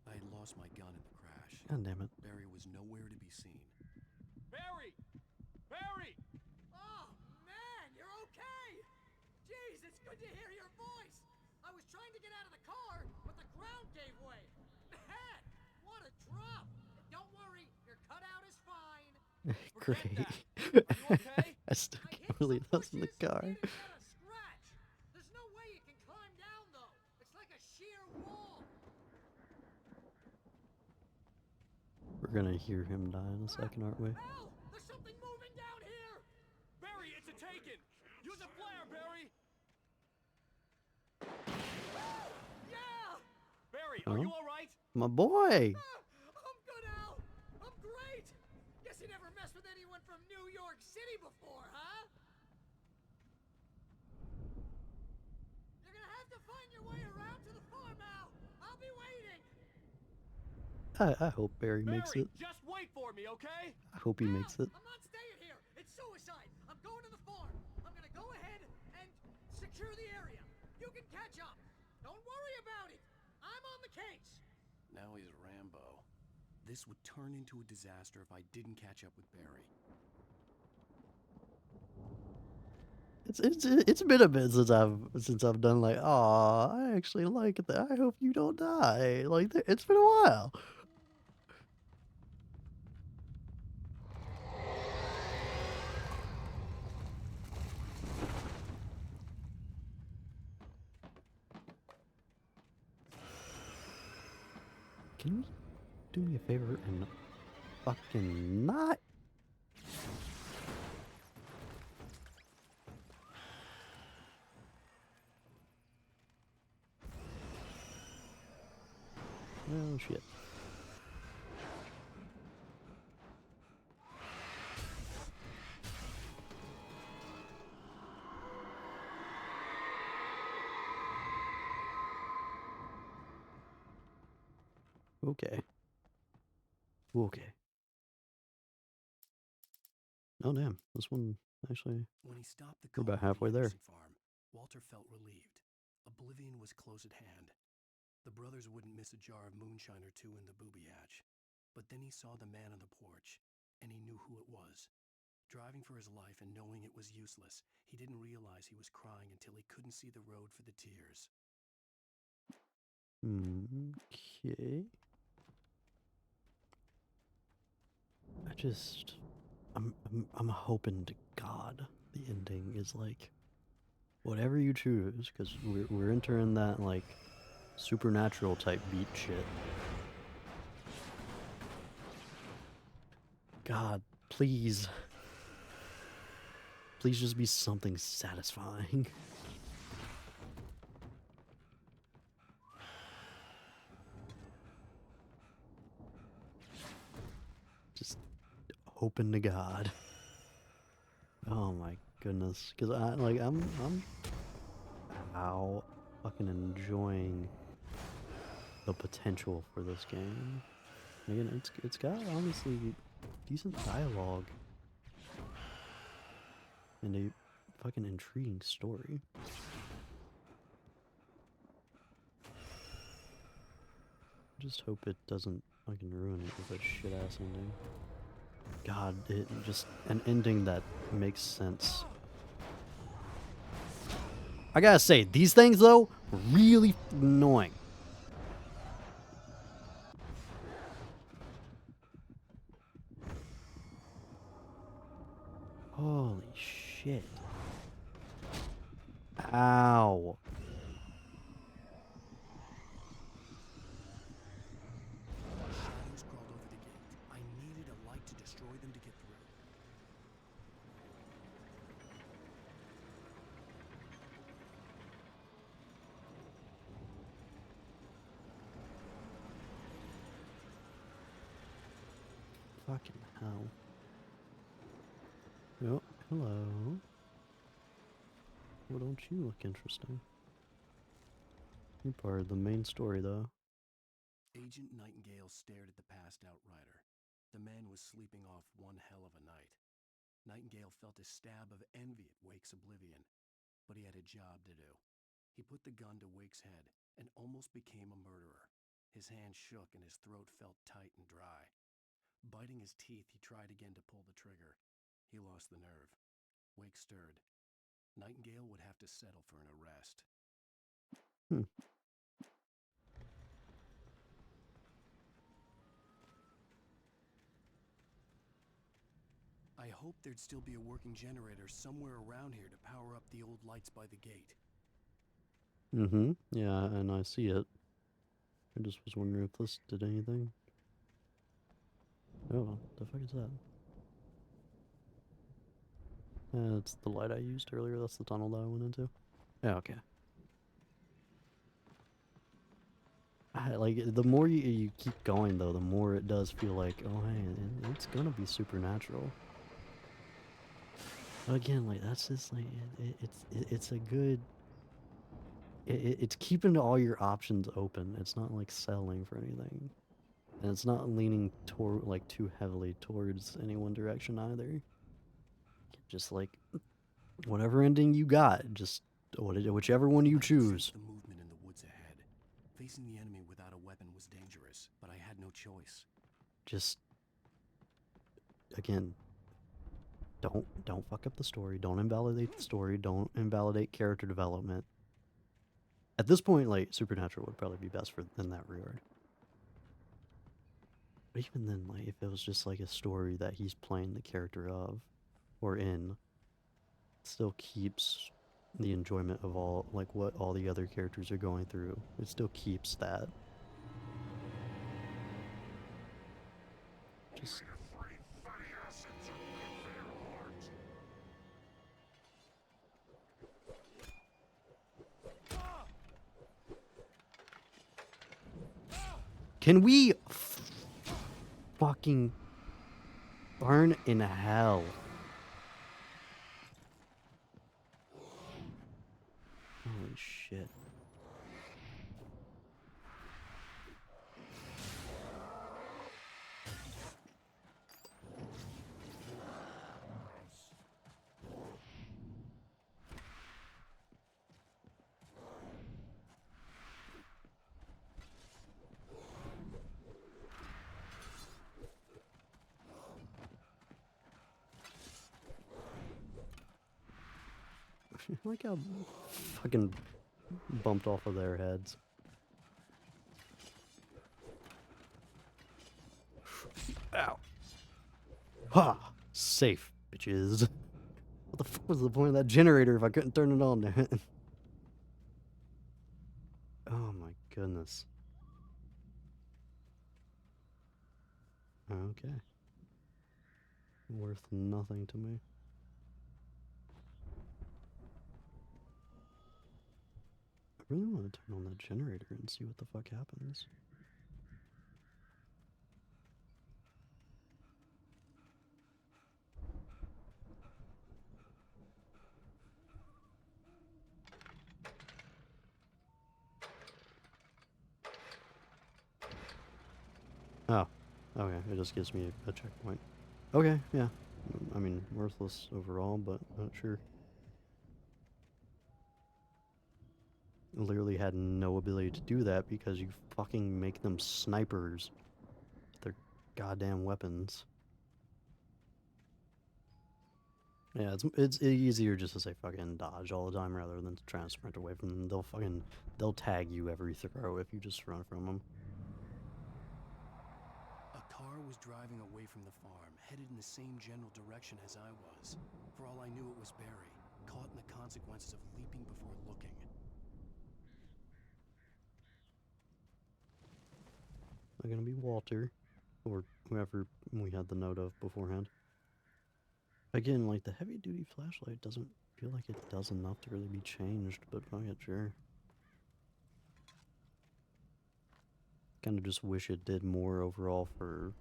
I had lost my gun in the crash. God damn it. Barry was nowhere to be seen. Barry! Barry! Oh, man, you're okay! Jeez, it's good to hear your voice! I was trying to get out of the car, but the ground gave way. Man, what a drop! Don't worry, your cutout is fine. Great. I still can't believe that's in the car. There's no way you can climb down, though. It's like a sheer wall. We're gonna hear him die in a second, aren't we? Al, there's something moving down here! Barry, it's a taken! Use a flare, Barry! Yeah! Barry, Oh. are you alright? My boy! I'm good, Al! I'm great! Guess you never messed with anyone from New York City before, huh? You're gonna have to find your way around to the farm, Al! I'll be waiting! I hope Barry makes it. Just wait for me, okay? I hope he makes it. I'm not staying here! It's suicide! I'm going to the farm! I'm gonna go ahead and secure the area! You can catch up! Don't worry about it! I'm on the case! Now he's Rambo. This would turn into a disaster if I didn't catch up with Barry. It's been a bit since I've done like, oh, I actually like that. I hope you don't die. Like it's been a while. Can you do me a favor and fucking not? Oh shit. Okay. Okay. Oh damn, this one actually. When he stopped the We're car about at halfway the there. Anderson farm, Walter felt relieved. Oblivion was close at hand. The brothers wouldn't miss a jar of moonshine or two in the booby hatch. But then he saw the man on the porch, and he knew who it was. Driving for his life and knowing it was useless, he didn't realize he was crying until he couldn't see the road for the tears. Okay. I'm hoping to God the ending is like whatever you choose, because we're entering that like supernatural type beat shit. God, please. Please just be something satisfying. Just hoping to God. Oh my goodness, because I'm how fucking enjoying the potential for this game. Again, it's got honestly decent dialogue and a fucking intriguing story. Just hope it doesn't fucking ruin it with a shit ass ending. God, it just an ending that makes sense. I gotta say, these things though, really annoying. Holy shit. Ow. Shadows crawled over the gate. I needed a light to destroy them to get through. Fucking hell. Oh, hello. Well, don't you look interesting? You're part of the main story, though. Agent Nightingale stared at the passed-out rider. The man was sleeping off one hell of a night. Nightingale felt a stab of envy at Wake's oblivion, but he had a job to do. He put the gun to Wake's head and almost became a murderer. His hand shook and his throat felt tight and dry. Biting his teeth, he tried again to pull the trigger. He lost the nerve. Wake stirred. Nightingale would have to settle for an arrest. I hoped there'd still be a working generator somewhere around here to power up the old lights by the gate. Mm-hmm. Yeah, and I see it. I just was wondering if this did anything. Oh, the fuck is that? It's the light I used earlier. That's the tunnel that I went into. Yeah, okay. Like, the more you keep going, though, the more it does feel like, oh, hey, it's gonna be supernatural. But again, like, that's just, like, it's a good... It's keeping all your options open. It's not, like, settling for anything. And it's not leaning toward, like, too heavily towards any one direction either. Just, like, whatever ending you got, just whichever one you choose. The movement in the woods ahead. Facing the enemy without a weapon was dangerous, but I had no choice. Just, again, don't fuck up the story. Don't invalidate the story. Don't invalidate character development. At this point, like, Supernatural would probably be best in that regard. But even then, like, if it was just like a story that he's playing the character of, or in, it still keeps the enjoyment of all, like, what all the other characters are going through. It still keeps that. Just... Can we fucking burn in hell? Holy shit. Like how fucking bumped off of their heads. Ow. Ha! Safe, bitches. What the fuck was the point of that generator if I couldn't turn it on? Oh my goodness. Okay. Worth nothing to me. really want to turn on that generator and see what the fuck happens. Oh, okay. It just gives me a checkpoint. Okay, yeah. I mean, worthless overall, but not sure. Literally had no ability to do that because you fucking make them snipers. They're goddamn weapons. Yeah, it's easier just to say fucking dodge all the time rather than trying to sprint away from them. They'll tag you every throw if you just run from them. A car was driving away from the farm, headed in the same general direction as I was. For all I knew, it was Barry, caught in the consequences of leaping before looking. Not gonna be Walter, or whoever we had the note of beforehand. Again, like, the heavy-duty flashlight doesn't feel like it does enough to really be changed, but fuck it, sure. Kind of just wish it did more overall for,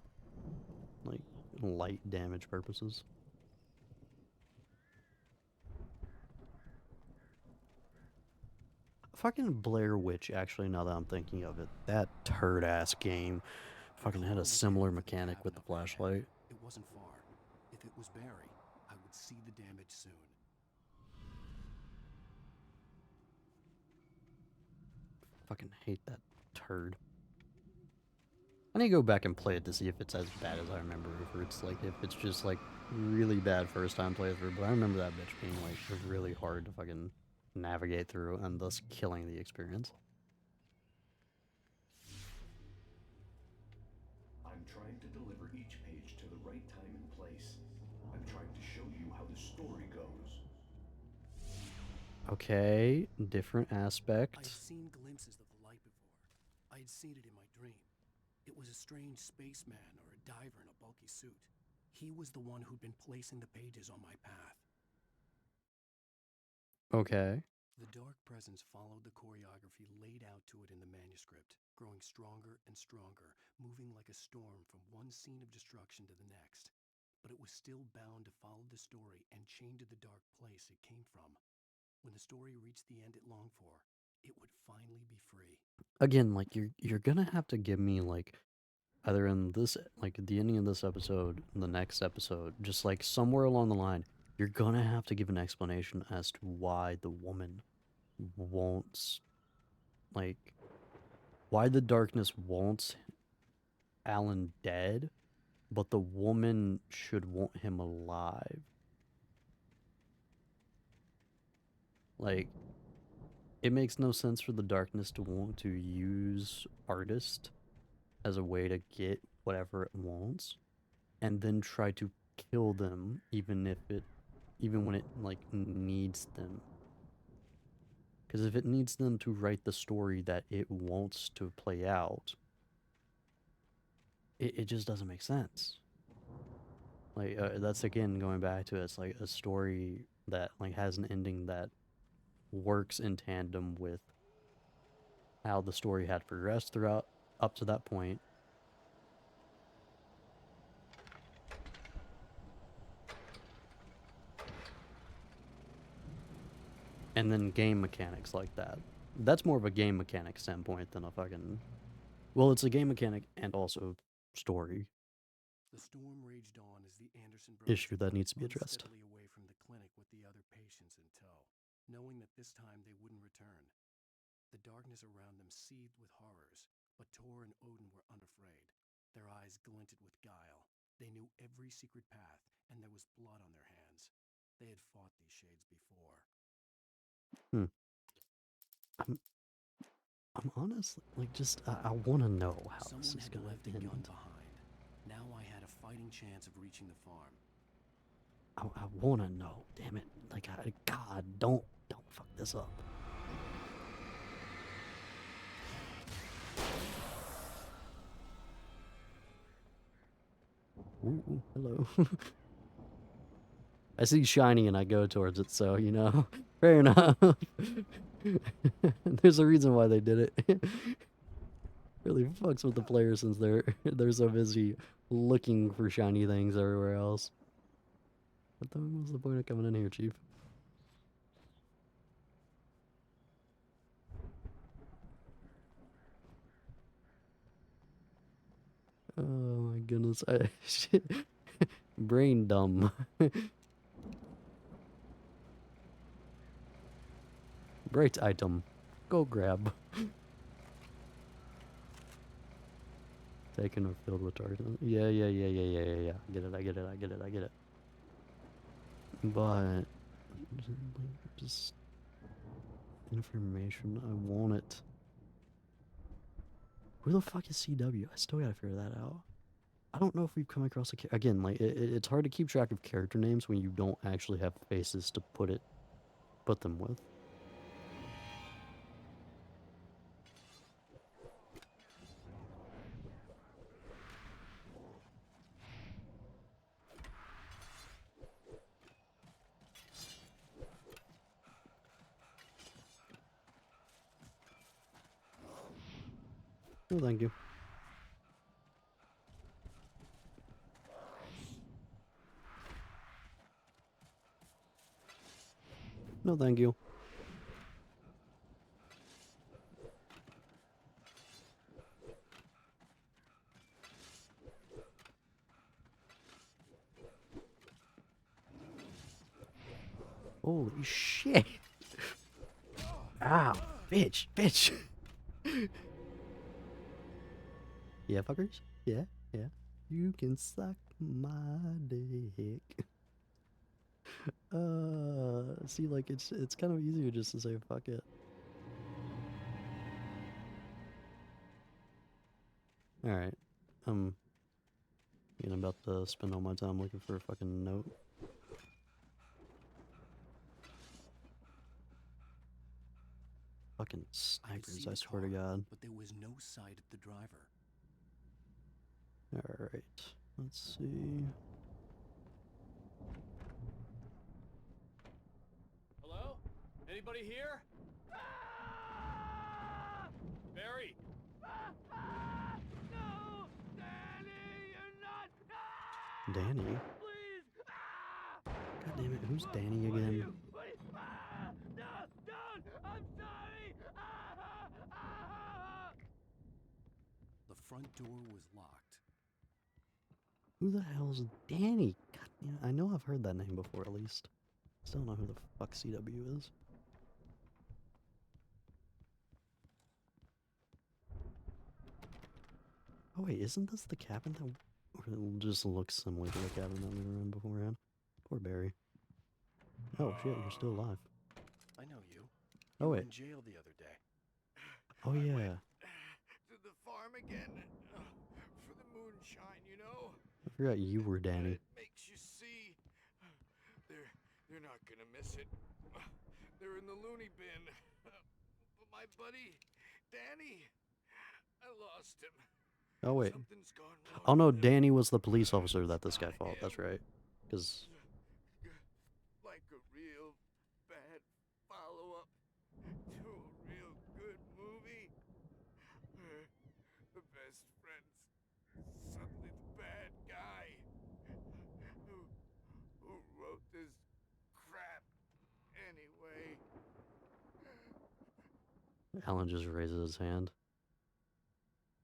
like, light damage purposes. Fucking Blair Witch, actually, now that I'm thinking of it, that turd-ass game fucking had a similar mechanic with the flashlight. It wasn't far. If it was Barry, I would see the damage soon. Fucking hate that turd. I need to go back and play it to see if it's as bad as I remember, if it's just like really bad first time playthrough, but I remember that bitch being like really hard to fucking navigate through and thus killing the experience. I'm trying to deliver each page to the right time and place. I'm trying to show you how the story goes. Okay, different aspect. I'd seen glimpses of the light before. I'd seen it in my dream. It was a strange spaceman or a diver in a bulky suit. He was the one who'd been placing the pages on my path. Okay. The dark presence followed the choreography laid out to it in the manuscript, growing stronger and stronger, moving like a storm from one scene of destruction to the next. But it was still bound to follow the story and chain to the dark place it came from. When the story reached the end it longed for, it would finally be free. Again, like you're gonna have to give me like either in this, like at the ending of this episode, the next episode, just like somewhere along the line, you're gonna have to give an explanation as to why the woman wants, like, why the darkness wants Alan dead, but the woman should want him alive. Like, it makes no sense for the darkness to want to use Artist as a way to get whatever it wants, and then try to kill them even when it like needs them. Because if it needs them to write the story that it wants to play out, it just doesn't make sense. Like, that's again going back to it's like a story that like has an ending that works in tandem with how the story had progressed throughout up to that point. And then game mechanics like that. That's more of a game mechanic standpoint than a fucking... Well, it's a game mechanic and also story The storm raged on as the Anderson brothers issue that needs to be addressed. unsteadily away from the clinic with the other patients in tow, knowing that this time they wouldn't return. The darkness around them seethed with horrors, but Tor and Odin were unafraid. Their eyes glinted with guile. They knew every secret path, and there was blood on their hands. They had fought these shades before. I'm honestly, like, just, I want to know how Someone this is had going left to a gun end. behind. Now I had a fighting chance of reaching the farm. I want to know, damn it. Like, God, don't fuck this up. Ooh, hello. I see shiny and I go towards it, so, you know, fair enough. There's a reason why they did it. Really fucks with the players since they're so busy looking for shiny things everywhere else. What the was the point of coming in here, Chief? Oh my goodness, shit. Brain dumb. Bright item. Go grab. Taken or filled with targets. Yeah. I get it. But just information. I want it. Who the fuck is CW? I still gotta figure that out. I don't know if we've come across again. Like it's hard to keep track of character names when you don't actually have faces to put them with. No, thank you. No, thank you. Holy shit. Ow, bitch. Yeah, fuckers? Yeah. You can suck my dick. See, like, it's kind of easier just to say fuck it. Alright. I'm about to spend all my time looking for a fucking note. Fucking snipers, I swear to God. But there was no sight of the driver. Alright, let's see. Hello? Anybody here? Barry! No! Danny, you're not! Danny? Please! God damn it, who's Danny again? No! Don't! I'm sorry! The front door was locked. Who the hell's Danny? God damn, I know I've heard that name before at least. Still don't know who the fuck CW is. Oh wait, isn't this the cabin that or it just looks similar to the cabin that we were in beforehand? Poor Barry. Oh shit, you're still alive. I know you. Oh You were wait. in jail the other day. Oh yeah. To the farm again. For the moonshine, you know? I forgot you were Danny. It makes you see. They're not gonna miss it. They're in the loony bin. But my buddy, Danny, I lost him. Oh wait. Something's gone wrong. Oh no, Danny was the police officer that this guy fought. That's right. Because Like a real bad follow-up to a real good movie. The best friend's suddenly the bad guy. Who wrote this crap anyway? Alan just raises his hand.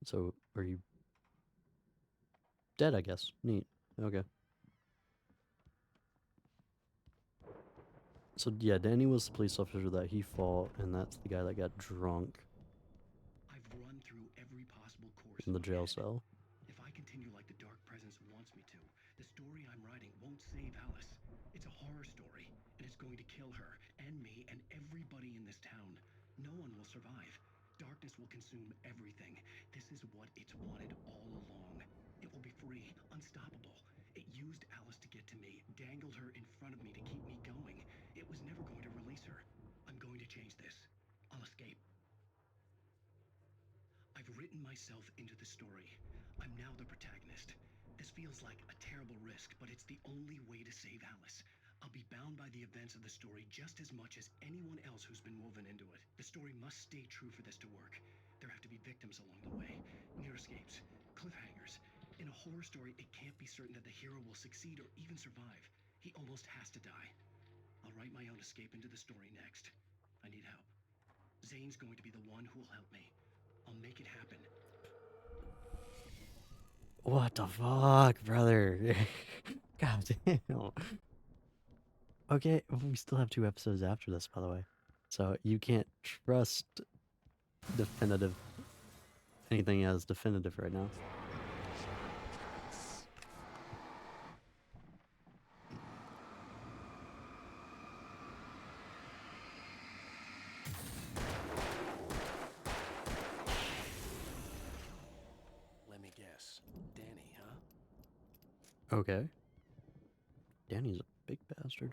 So, are you dead, I guess? Neat. Okay. So, yeah, Danny was the police officer that he fought, and that's the guy that got drunk I've run through every possible course in the my jail head. cell. If I continue like the Dark Presence wants me to, the story I'm writing won't save Alice. It's a horror story, and it's going to kill her, and me, and everybody in this town. No one will survive. Darkness will consume everything. This is what it's wanted all along. It will be free, unstoppable. It used Alice to get to me, dangled her in front of me to keep me going. It was never going to release her. I'm going to change this. I'll escape. I've written myself into the story. I'm now the protagonist. This feels like a terrible risk, but it's the only way to save Alice. I'll be bound by the events of the story just as much as anyone else who's been woven into it. The story must stay true for this to work. There have to be victims along the way, near escapes, cliffhangers. In a horror story, it can't be certain that the hero will succeed or even survive. He almost has to die. I'll write my own escape into the story next. I need help. Zane's going to be the one who'll help me. I'll make it happen. What the fuck, brother? God damn. Okay, we still have 2 episodes after this, by the way. So you can't trust definitive anything as definitive right now. Let me guess. Danny, huh? Okay. Danny's a big bastard.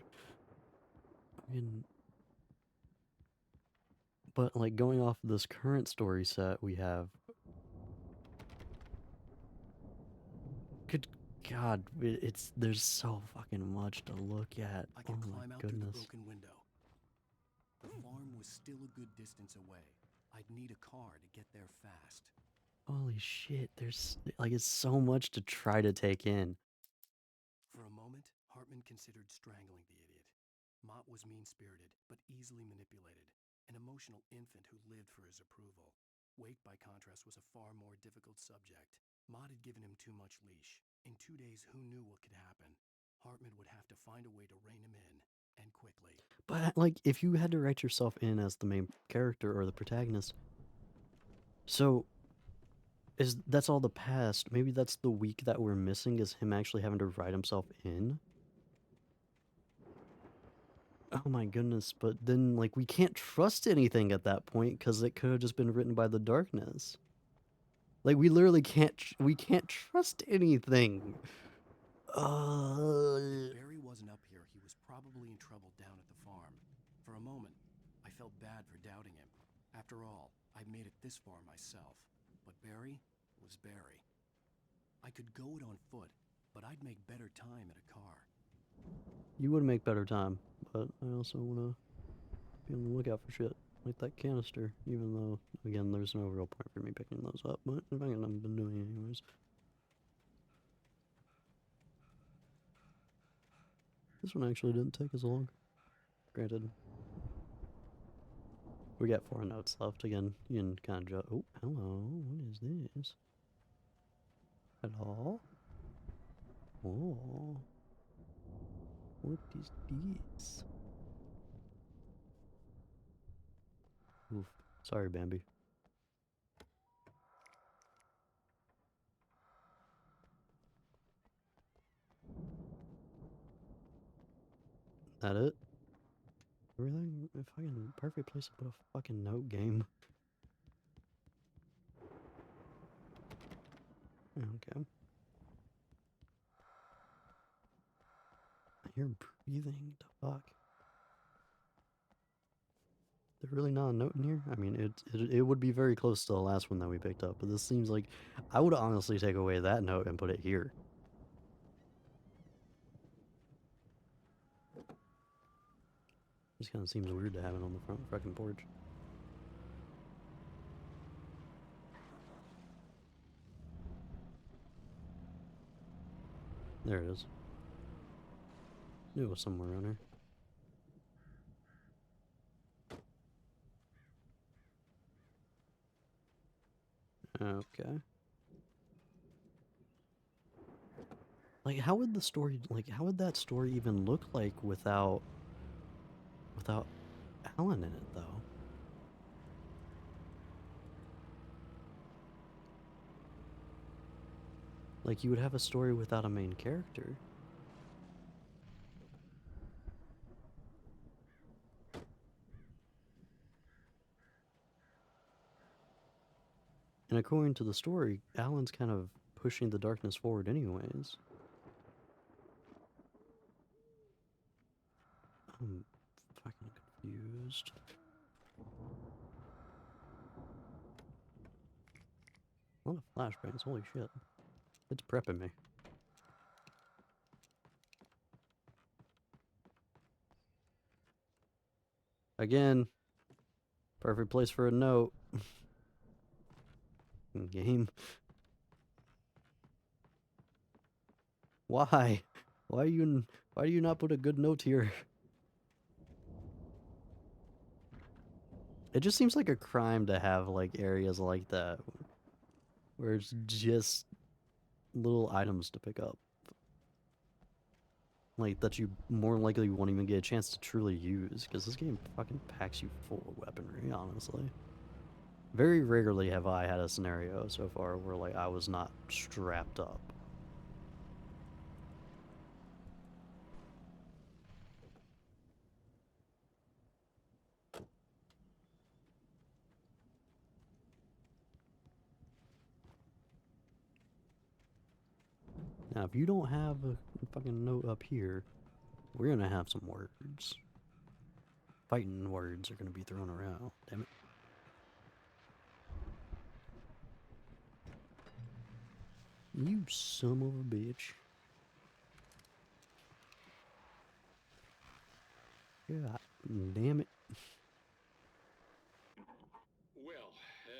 I mean, but like going off of this current story set we have, good God, there's so fucking much to look at. I could Oh my climb out through the goodness. broken window. The farm was still a good distance away. I'd need a car to get there fast. Holy shit, there's like it's so much to try to take in. For a moment, Hartman considered strangling the idiot. Mott was mean-spirited, but easily manipulated. An emotional infant who lived for his approval. Wake, by contrast, was a far more difficult subject. Mott had given him too much leash. In 2 days, who knew what could happen? Hartman would have to find a way to rein him in, and quickly. But like if you had to write yourself in as the main character or the protagonist, so that's all the past. Maybe that's the week that we're missing, is him actually having to write himself in. Oh my goodness, but then like we can't trust anything at that point because it could have just been written by the darkness. Like we literally we can't trust anything. If Barry wasn't up here, he was probably in trouble down at the farm. For a moment, I felt bad for doubting him. After all, I'd made it this far myself. But Barry was Barry. I could go it on foot, but I'd make better time in a car. You would make better time, but I also want to be on the lookout for shit like that canister, even though, again, there's no real point for me picking those up, but I've been doing it anyways. This one actually didn't take as long. Granted. We got 4 notes left. Again, you can kind of judge. Oh, hello. What is this? Hello? Oh. What is this? Oof. Sorry, Bambi. That it? Everything? A fucking perfect place to put a fucking note game. Okay. I hear breathing. The fuck? There's really not a note in here? I mean, it would be very close to the last one that we picked up, but this seems like I would honestly take away that note and put it here. Just kind of seems weird to have it on the front fucking porch. There it is. Knew it was somewhere around here. Okay. Like, how would the story, like, how would that story even look like without Alan in it, though? Like, you would have a story without a main character. And according to the story, Alan's kind of pushing the darkness forward anyways. I'm fucking confused. A lot of flashbangs, holy shit. It's prepping me. Again, Perfect place for a note. Game. Why? Why do you not put a good note here? It just seems like a crime to have like areas like that where it's just little items to pick up. Like that you more likely won't even get a chance to truly use, because this game fucking packs you full of weaponry, honestly. Very rarely have I had a scenario so far where like I was not strapped up. Now, if you don't have a fucking note up here, we're gonna have some words. Fighting words are gonna be thrown around. Damn it. You son of a bitch. God damn it. Well,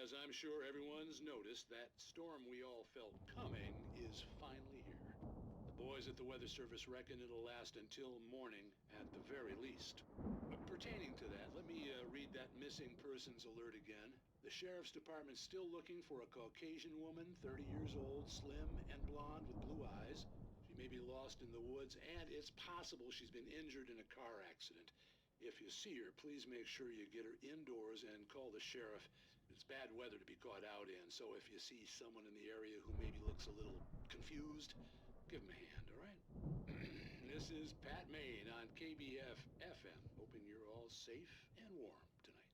as I'm sure everyone's noticed, that storm we all felt coming is finally here. The boys at the Weather Service reckon it'll last until morning at the very least. Pertaining to that, let me read that missing persons alert again. The Sheriff's Department's still looking for a Caucasian woman, 30 years old, slim and blonde with blue eyes. She may be lost in the woods, and it's possible she's been injured in a car accident. If you see her, please make sure you get her indoors and call the sheriff. It's bad weather to be caught out in, so if you see someone in the area who maybe looks a little confused, give him a hand, all right? This is Pat Maine on KBF FM, hoping you're all safe and warm tonight.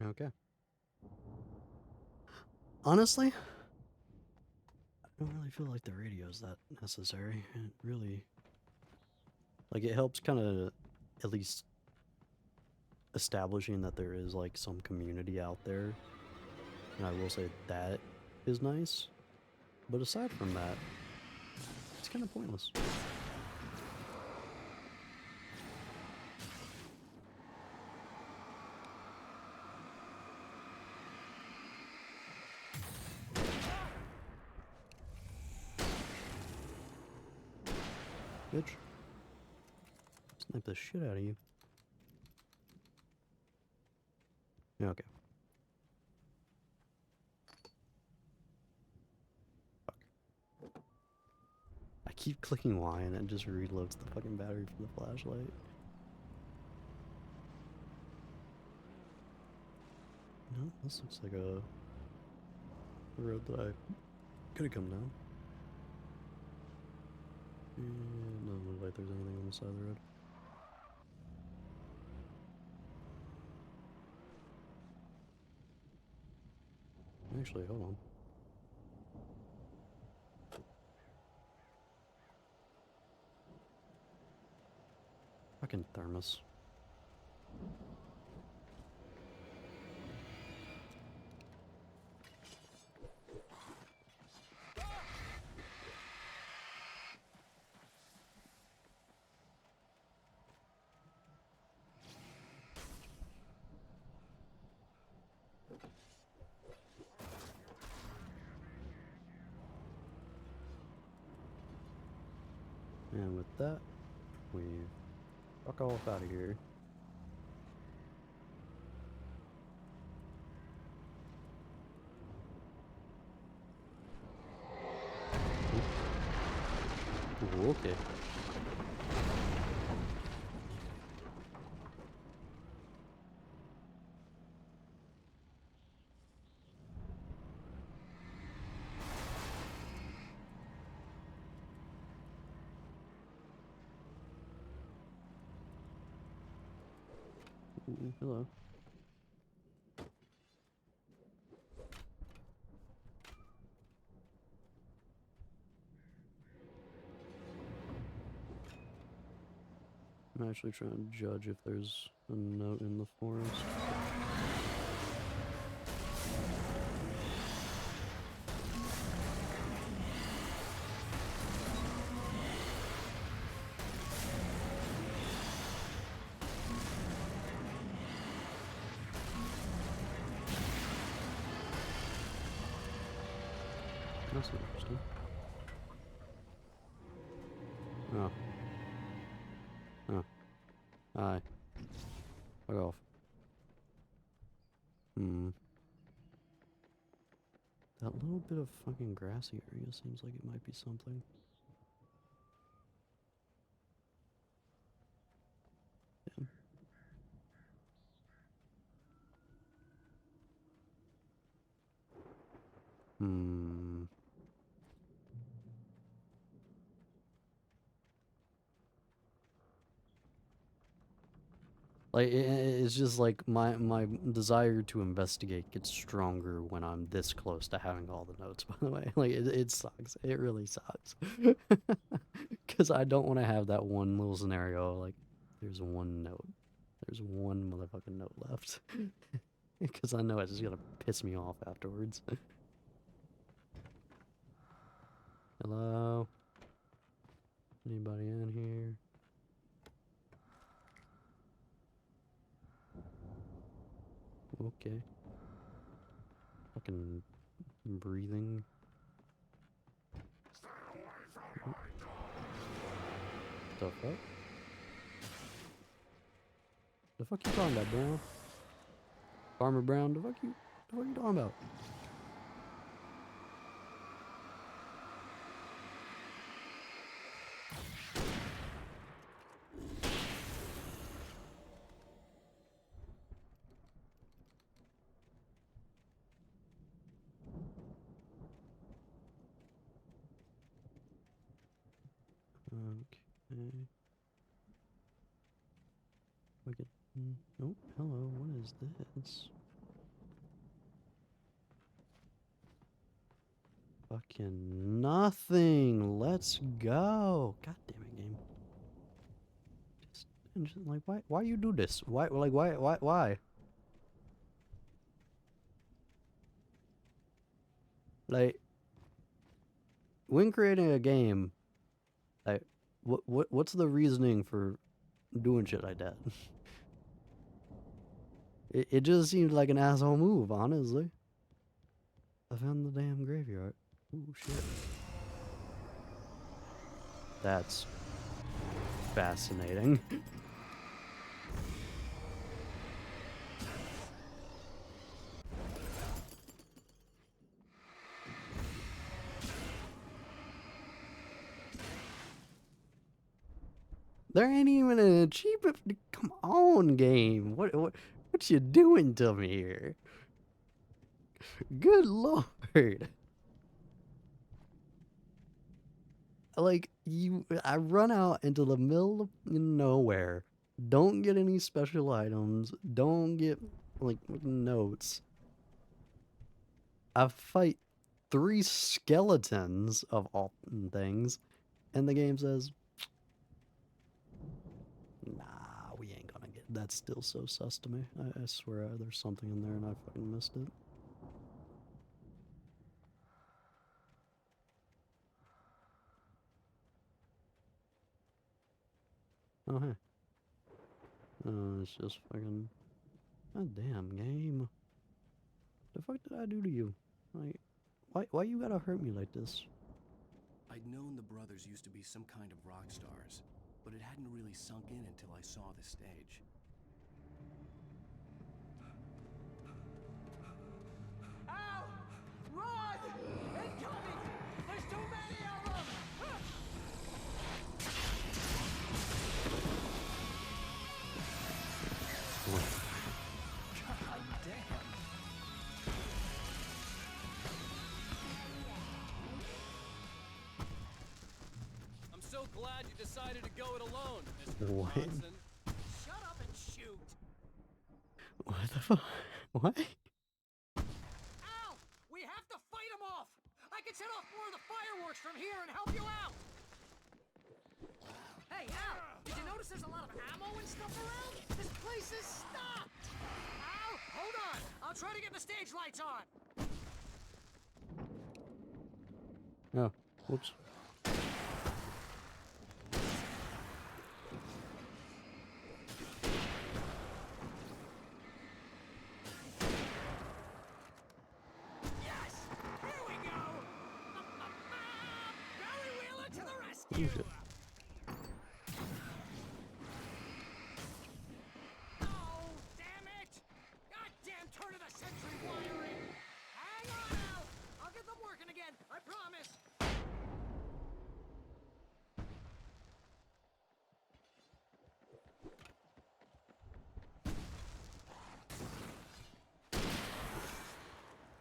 Okay. Honestly, I don't really feel like the radio's that necessary. It really, like, it helps kind of at least establishing that there is like some community out there, and I will say that is nice. But aside from that, it's kind of pointless. Bitch. Snipe the shit out of you. Okay. Fuck. I keep clicking Y and it just reloads the fucking battery from the flashlight. No, this looks like a road that I could have come down. And doesn't look like there's anything on the side of the road. Actually, hold on. Fucking thermos. And with that, we fuck off out of here. Ooh, okay. Ooh, hello. I'm actually trying to judge if there's a note in the forest. That's interesting. Oh. Oh. Hi. Fuck off. That little bit of fucking grassy area seems like it might be something. Damn. Like, it's just like my desire to investigate gets stronger when I'm this close to having all the notes, by the way. Like, it sucks. It really sucks. Because I don't want to have that one little scenario, like, there's one note. There's one motherfucking note left. Because I know it's just gonna piss me off afterwards. Hello? Anybody in here? Okay. Fucking breathing. The fuck? The fuck you talking about, Brown? Farmer Brown, the fuck you talking about? Okay. Look at. Oh, hello. What is this? Fucking nothing. Let's go. God damn it, game. Just like, why you do this? Why? Like, when creating a game, like, what's the reasoning for doing shit like that? It just seems like an asshole move, honestly. I found the damn graveyard. Ooh, shit. That's fascinating. There ain't even an achievement. Come on, game. What you doing to me here? Good lord. Like, I run out into the middle of nowhere. Don't get any special items. Don't get, like, notes. I fight 3 skeletons of all things. And the game says, nah, we ain't gonna get. That's still so sus to me. I swear there's something in there and I fucking missed it. Oh, hey. Oh, it's just fucking. God damn, game. The fuck did I do to you? Like, why you gotta hurt me like this? I'd known the brothers used to be some kind of rock stars, but it hadn't really sunk in until I saw the stage. Ow! Run! Incoming! There's too many of them! God damn. I'm so glad you decided to go it alone, Mr. What? Bronson. Shut up and shoot! What the fuck? What? Ow! We have to fight them off! I can set off more of the fireworks from here and help you out! Hey, Al! Did you notice there's a lot of ammo and stuff around? This place is stocked! Al! Hold on! I'll try to get the stage lights on! Oh, whoops. Yes! Here we go! The Oh, shit. Oh, damn it! Goddamn turn of the century wiring! Hang on, Al! I'll get them working again, I promise!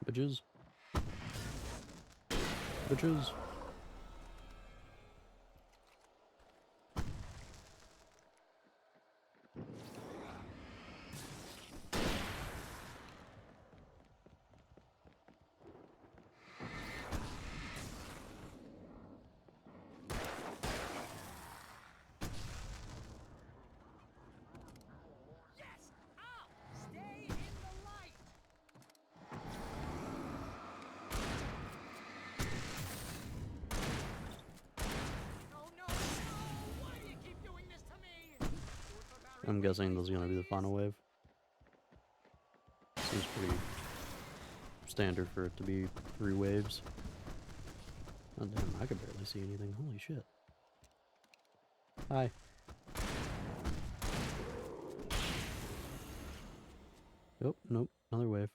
Bitches. Bitches. Yes! Al! Stay in the light! No, no, no! Why do you keep doing this to me? I'm guessing this is gonna be the final wave. Seems pretty standard for it to be 3 waves. Oh damn, I could barely see anything. Holy shit. Hi. Oh, nope, another wave.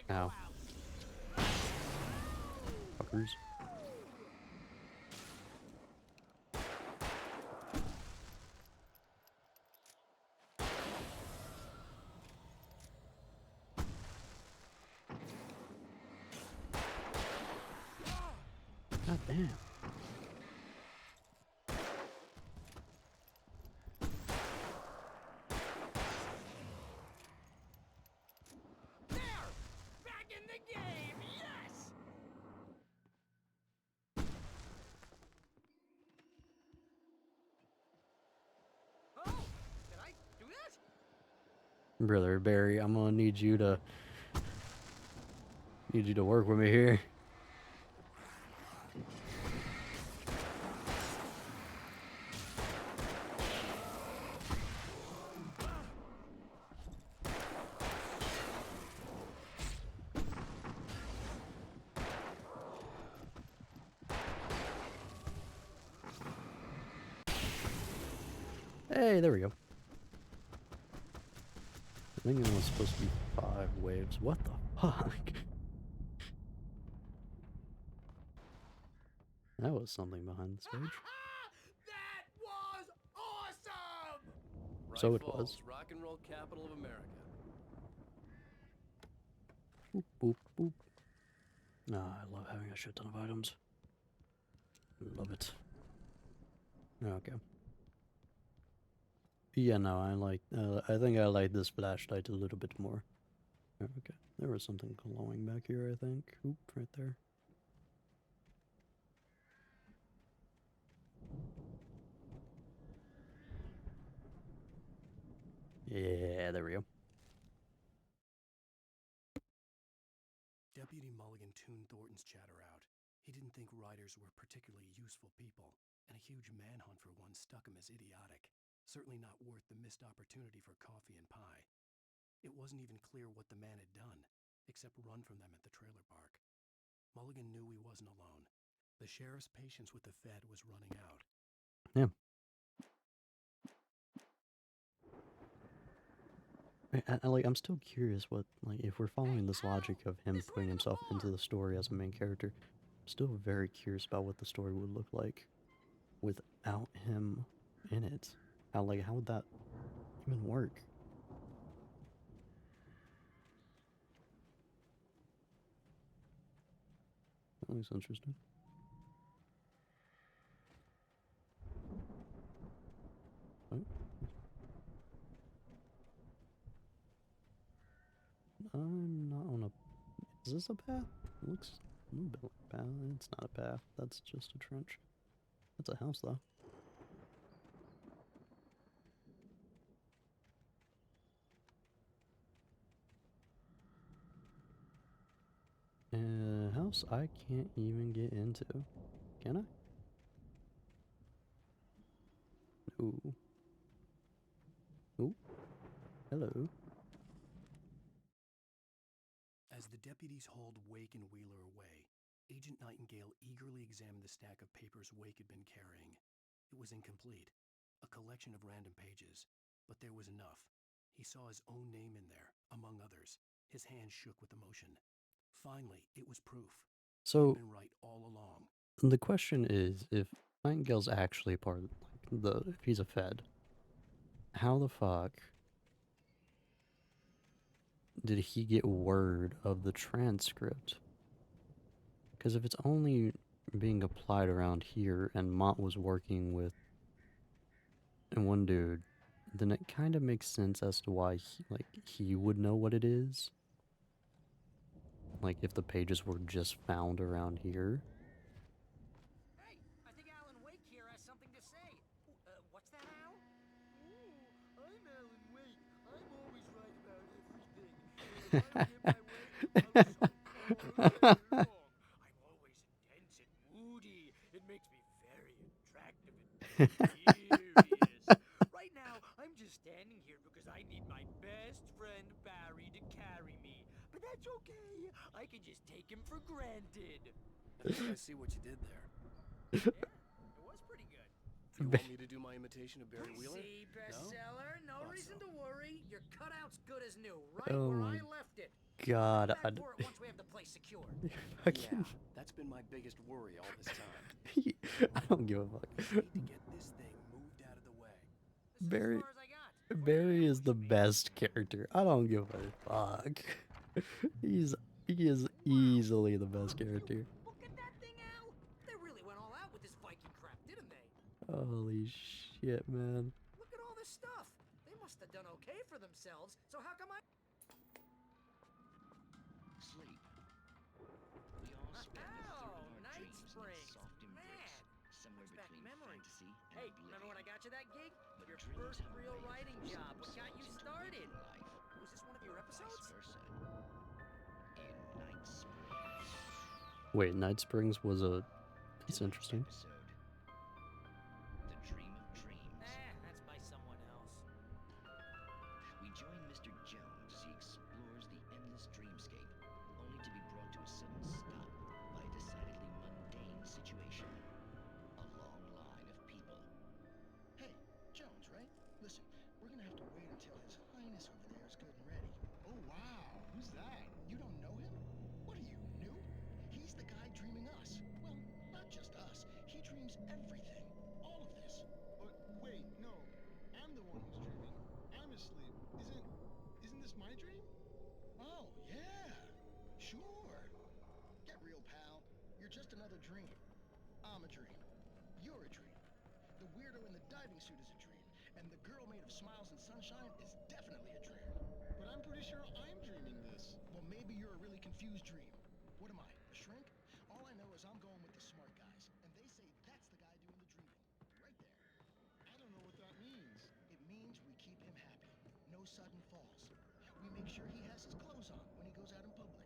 Ow. Fuckers. God damn. There! Back in the game! Yes! Oh! Did I do that? Brother Barry, I'm gonna need you to work with me here. Hey, there we go. I think it was supposed to be 5 waves. What the fuck? That was something behind the stage. That was awesome! So Bright it was. Falls, rock and roll capital of America. Boop, boop, boop. Ah, I love having a shit ton of items. Love it. Okay. Yeah, no, I think I like this flashlight a little bit more. Okay, there was something glowing back here, I think. Oop, right there. Yeah, there we go. Deputy Mulligan tuned Thornton's chatter out. He didn't think riders were particularly useful people, and a huge manhunt for one struck him as idiotic. Certainly not worth the missed opportunity for coffee and pie. It wasn't even clear what the man had done, except run from them at the trailer park. Mulligan knew he wasn't alone. The sheriff's patience with the Fed was running out. Yeah. I'm still curious what, if we're following this logic of him putting himself into the story as a main character, I'm still very curious about what the story would look like without him in it. How would that even work? That looks interesting. Oh. I'm not on a... Is this a path? It looks a little bit like a path. It's not a path. That's just a trench. That's a house, though. House I can't even get into. Can I? Ooh. Ooh. Hello. As the deputies hauled Wake and Wheeler away, Agent Nightingale eagerly examined the stack of papers Wake had been carrying. It was incomplete, a collection of random pages, but there was enough. He saw his own name in there, among others. His hands shook with emotion. Finally, it was proof. So He'd been right all along. the question is, if Nightingale's actually part of if he's a Fed, how the fuck did he get word of the transcript? Because if it's only being applied around here and Mott was working with one dude, then it kind of makes sense as to why he would know what it is. Like if the pages were just found around here. Hey, I think Alan Wake here has something to say. What's that, Al? I'm Alan Wake. I'm always right about everything. And if I don't get my way, I'll solve all day long. I'm always intense and moody. It makes me very attractive and mysterious. Right now, I'm just standing here because I need my best friend Barry to carry me. But that's okay. I can just take him for granted. I think I see what you did there. Yeah, it was pretty good. You want me to do my imitation of Barry Wheeler? See, bestseller, no Thought reason so. to worry. Your cutout's good as new, right Oh where my I left it. God, Back for it once we have the place secured. Yeah, that's been my biggest worry all this time. I don't give a fuck. Need to get this thing moved out of the way. Barry, Barry is the best character. I don't give a fuck. He is easily the best character. Look at that thing, Al. They really went all out with this Viking crap, didn't they? Holy shit, man. Look at all this stuff. They must have done okay for themselves. So how come I? Sleep. We all spend a third of our Night dreams in Springs. soft embrace, somewhere Brings back between memories. fantasy and Hey, oblivion. remember when I got you that gig? But Your dreams first have a real way of writing forcing job. What got you themselves into started? waking life, Was this one of your episodes? vice versa. In Night Springs. Wait, Night Springs was a... It's interesting. Episode. The Dream of Dreams. That's by someone else. We join Mr. Jones as he explores the endless dreamscape, only to be brought to a sudden stop by a decidedly mundane situation. A long line of people. Hey, Jones, right? Listen, we're gonna have to wait until His Highness over there is good and ready. Oh, wow. Who's that? You don't know him? What are you, new? He's the guy dreaming us. Well, not just us. He dreams everything. All of this. But wait, no. I'm the one who's dreaming. I'm asleep. Isn't this my dream? Oh, yeah. Sure. Get real, pal. You're just another dream. I'm a dream. You're a dream. The weirdo in the diving suit is a dream. And the girl made of smiles and sunshine is definitely a dream. But I'm pretty sure I'm dreaming this. Well, maybe you're a really confused dream. What am I, a shrink? All I know is I'm going with the smart guys, and they say that's the guy doing the dreaming. Right there. I don't know what that means. It means we keep him happy. No sudden falls. We make sure he has his clothes on when he goes out in public.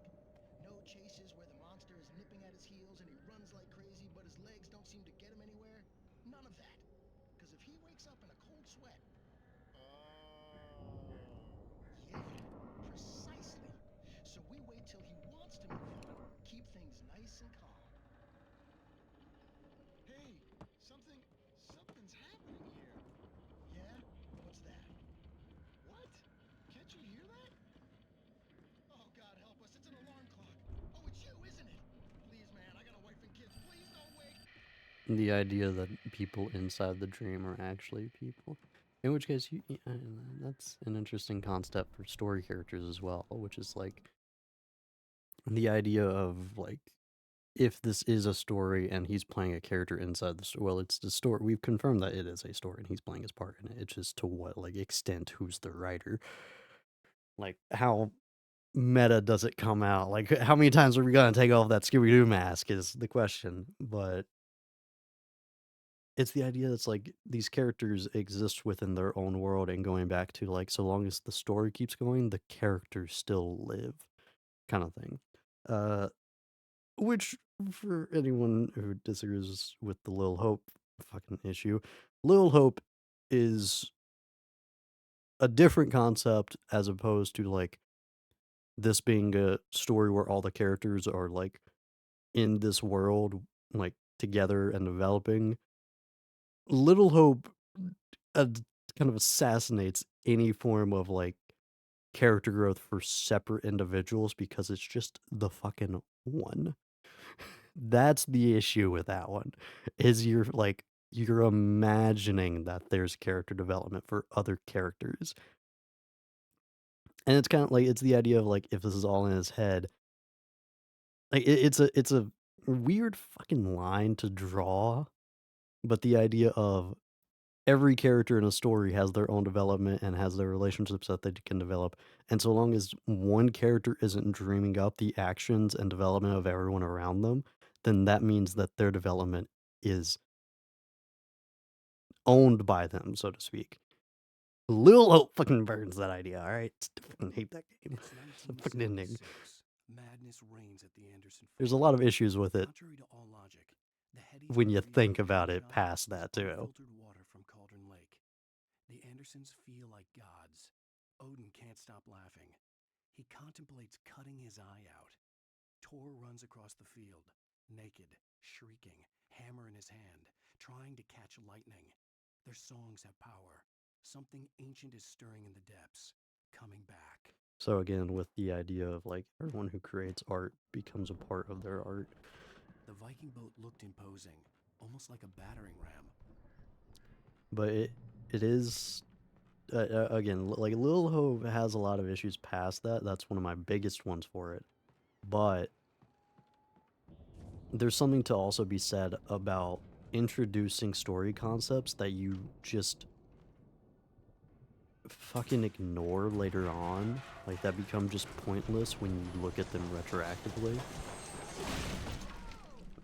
No chases where the monster is nipping at his heels and he runs like crazy, but his legs don't seem to get him anywhere. None of that. Because if he wakes up in a cold sweat, yeah, precisely. So we wait till he wants to move on. Keep things nice and calm. Hey, something's happening here. Yeah? What's that? What? Can't you hear that? Oh, God help us. It's an alarm clock. Oh, it's you, isn't it? Please, man, I got a wife and kids. Please don't wake. The idea that people inside the dream are actually people. In which case, that's an interesting concept for story characters as well, which is like the idea of like, if this is a story and he's playing a character inside the story, well, it's the story. We've confirmed that it is a story and he's playing his part in it. It's just to what like extent who's the writer. Like how meta does it come out? Like how many times are we gonna take off that Scooby-Doo mask is the question. But it's the idea that's like these characters exist within their own world and going back to like so long as the story keeps going, the characters still live kind of thing. Which for anyone who disagrees with the Lil Hope fucking issue, Lil Hope is a different concept as opposed to like this being a story where all the characters are like in this world like together and developing. Little Hope kind of assassinates any form of like character growth for separate individuals because it's just the fucking one. That's the issue with that one. Is you're imagining that there's character development for other characters. And it's kind of like it's the idea of like if this is all in his head, like it's a weird fucking line to draw, but the idea of every character in a story has their own development and has their relationships that they can develop. And so long as one character isn't dreaming up the actions and development of everyone around them, then that means that their development is owned by them, so to speak. Lil Hope fucking burns that idea, alright? I fucking hate that game. It's a fucking ending. Madness reigns at the Anderson There's a lot of issues with it Contrary to all logic, the Headies when you believe think that about the it shot past is that, too. unfiltered water from Cauldron Lake. The Andersons feel like gods. Odin can't stop laughing. He contemplates cutting his eye out. Tor runs across the field, naked, shrieking, hammer in his hand, trying to catch lightning. Their songs have power. Something ancient is stirring in the depths, coming back. So again, with the idea of like everyone who creates art becomes a part of their art. The Viking boat looked imposing, almost like a battering ram. But it is again like Lil Hope has a lot of issues past that. That's one of my biggest ones for it. But there's something to also be said about introducing story concepts that you just fucking ignore later on, like that become just pointless when you look at them retroactively.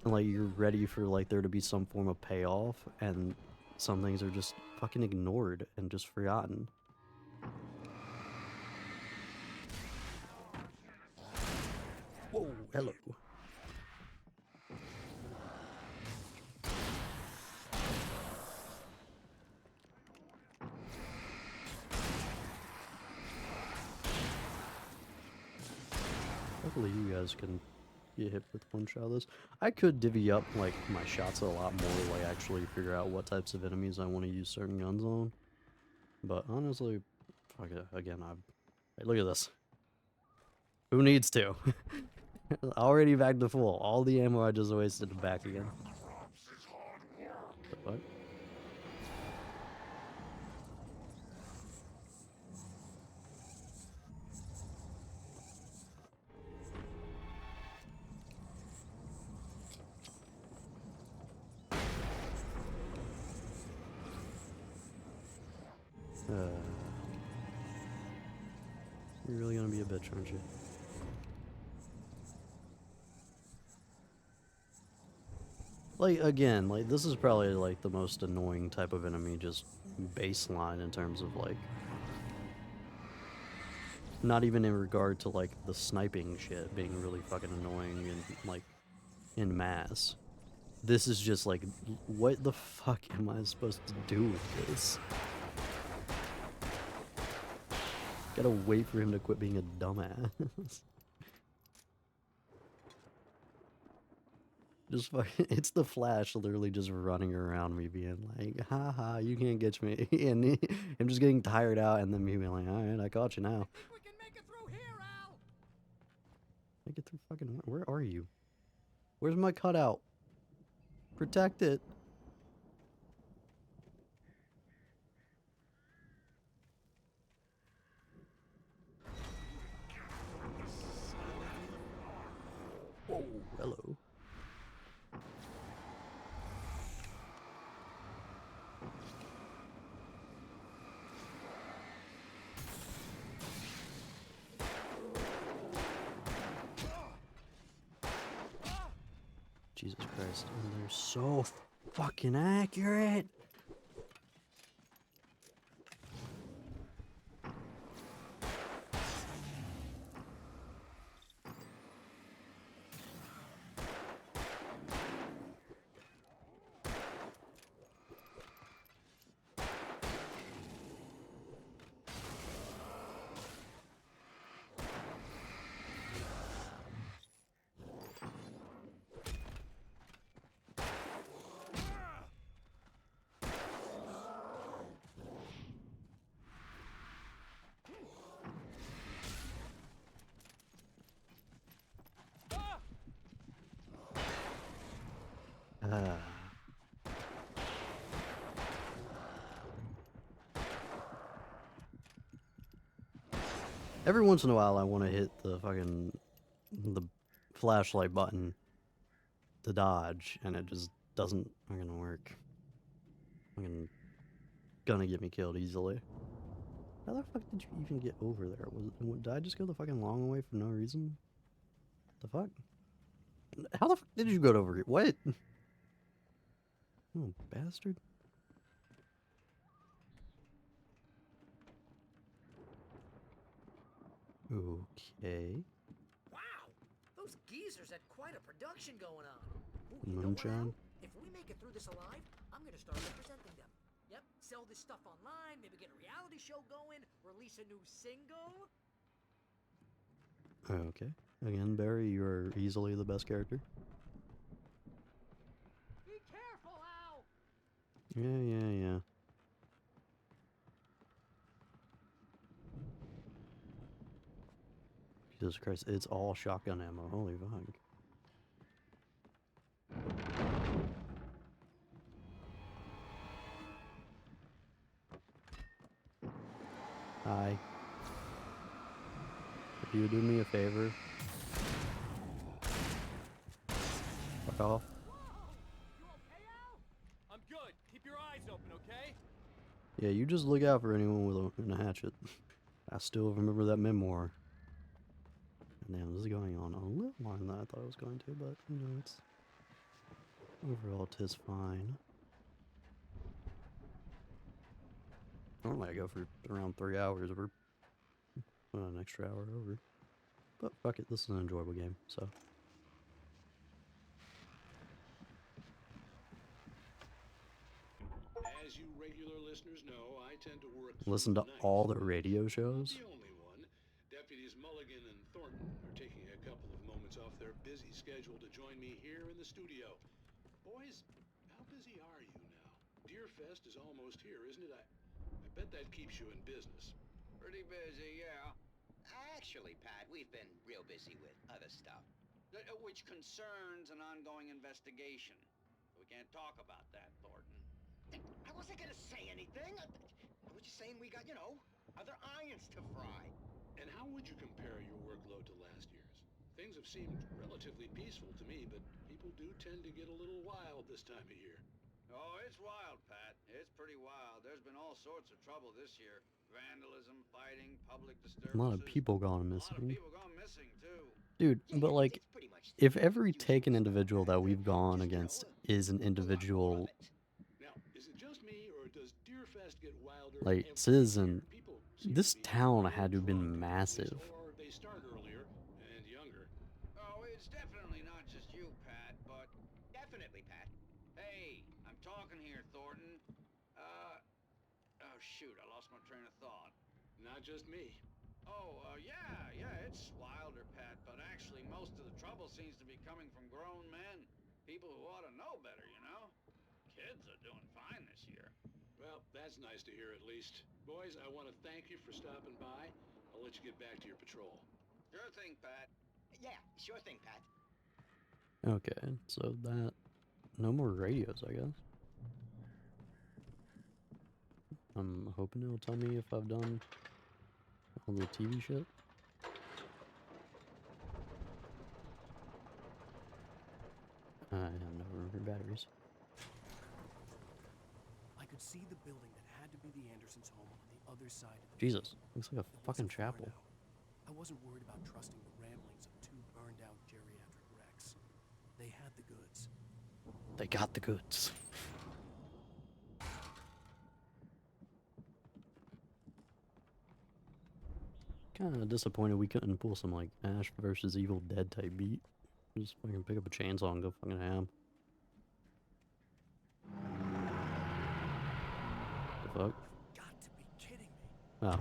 And like you're ready for like there to be some form of payoff, and some things are just fucking ignored and just forgotten. Whoa, hello. Hopefully you guys can get hit with one shot of this. I could divvy up like my shots a lot more, like actually figure out what types of enemies I want to use certain guns on. But honestly, fuck it. Again, hey, look at this. Who needs to? Already back to full. All the ammo I just wasted back again. What? You're really gonna be a bitch, aren't you? Like, again, like, this is probably, like, the most annoying type of enemy, just baseline in terms of, like... Not even in regard to, like, the sniping shit being really fucking annoying and, like, in mass. This is just, like, what the fuck am I supposed to do with this? Gotta wait for him to quit being a dumbass. Just fucking, it's the Flash literally just running around me being like, haha, you can't get me. And I'm just getting tired out, and then me being like, alright, I caught you now. We can make it through here, Al! Make it through fucking, where are you? Where's my cutout? Protect it. Whoa, hello. Jesus Christ, and they're so fucking accurate. Every once in a while, I want to hit the flashlight button to dodge, and it just doesn't fucking work. Fucking gonna get me killed easily. How the fuck did you even get over there? Did I just go the fucking long way for no reason? The fuck? How the fuck did you go over here? What? Oh, bastard. Okay. Wow, those geezers had quite a production going on. Ooh, you know what, Moonshine. Al? If we make it through this alive, I'm gonna start representing them. Yep, sell this stuff online, maybe get a reality show going, release a new single. Okay. Again, Barry, you are easily the best character. Be careful, Al! Yeah. Jesus Christ, it's all shotgun ammo. Holy fuck. Hi. If you would do me a favor. Fuck off. I'm good. Keep your eyes open, okay? Yeah, you just look out for anyone with a hatchet. I still remember that memoir. Damn, this is going on a little longer than I thought it was going to, but, you know, it's... Overall, 'tis fine. Normally I go for around 3 hours, or an extra hour over. But fuck it, this is an enjoyable game, so... As you regular listeners know, I tend to work Listen to all the radio shows? the only one. Deputies Mulligan and Thornton are taking a couple of moments off their busy schedule to join me here in the studio. Boys, how busy are you now? Deerfest is almost here, isn't it? I bet that keeps you in business. Pretty busy, yeah. Actually, Pat, we've been real busy with other stuff, which concerns an ongoing investigation. We can't talk about that, Thornton. I wasn't gonna say anything. I was just saying we got, other irons to fry. And how would you compare your workload to last year's? Things have seemed relatively peaceful to me, but people do tend to get a little wild this time of year. Oh, it's wild, Pat. It's pretty wild. There's been all sorts of trouble this year. Vandalism, fighting, public disturbances. A lot of people gone A lot of missing. people gone missing, too. Dude, but like, if every taken individual that we've gone against is an individual, Now, is it just me, or does Deerfest get wilder like, every citizen, year? People this town had to have been massive. or they start earlier and younger. Oh, it's definitely not just you, Pat, but... Definitely, Pat. Hey, I'm talking here, Thornton. Oh, shoot, I lost my train of thought. Not just me. Oh, yeah, it's wilder, Pat, but actually most of the trouble seems to be coming from grown men. People who ought to know better, you know? Kids are doing fine this year. Well, that's nice to hear at least. Boys, I want to thank you for stopping by. I'll let you get back to your patrol. Sure thing, Pat. Yeah, sure thing, Pat. Okay, so that... No more radios, I guess. I'm hoping it'll tell me if I've done all the TV shit. I have no room for batteries. I could see the building that had to be the Andersons' home on the other side of the Jesus, looks like a It fucking wasn't far chapel. now. I wasn't worried about trusting the ramblings of two burned-out geriatric wrecks. They had the goods. They got the goods. Kind of disappointed we couldn't pull some like Ash versus Evil Dead type beat. Just fucking pick up a chainsaw and go fucking ham. The fuck? Got to be kidding me. Oh.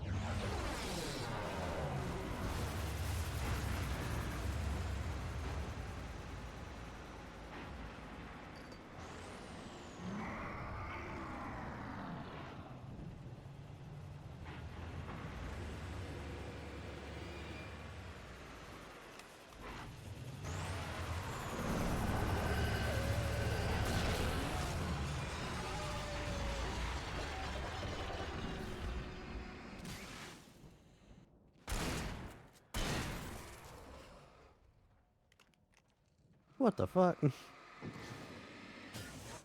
What the fuck?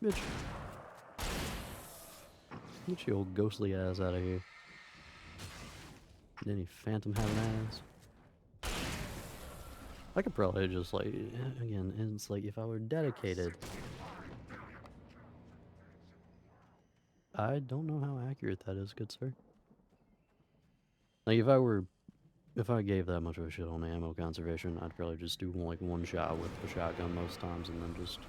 Bitch. Get your old ghostly ass out of here. Any phantom having ass? I could probably just like, again, it's like if I were dedicated. I don't know how accurate that is, good sir. Like if I gave that much of a shit on ammo conservation, I'd probably just do like one shot with the shotgun most times and then just...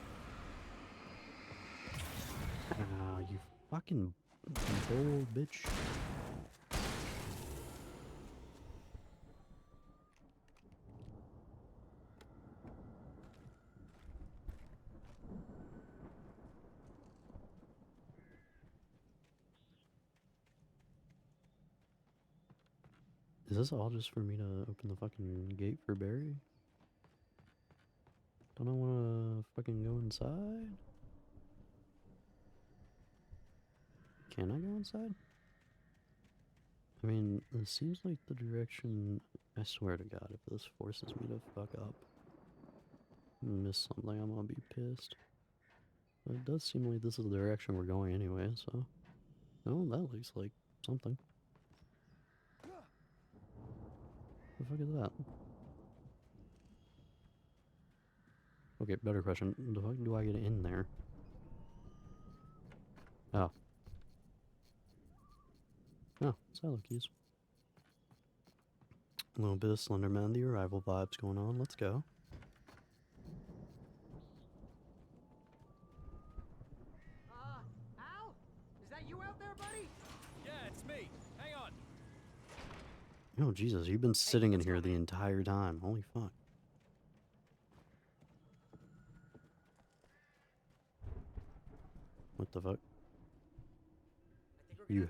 Ah, you fucking bold bitch. Is this all just for me to open the fucking gate for Barry? Don't I wanna fucking go inside? Can I go inside? I mean, it seems like the direction... I swear to God, if this forces me to fuck up, miss something, I'm gonna be pissed. But it does seem like this is the direction we're going anyway, so... Oh, that looks like something. The fuck is that? Okay, better question. The fuck do I get in there? Oh. Oh, silo keys. A little bit of Slenderman, the Arrival vibes going on. Let's go. Al? Is that you out there, buddy? Yeah, it's me. Hang on. Oh, Jesus, you've been sitting in here the entire time. Holy fuck. What the fuck? You...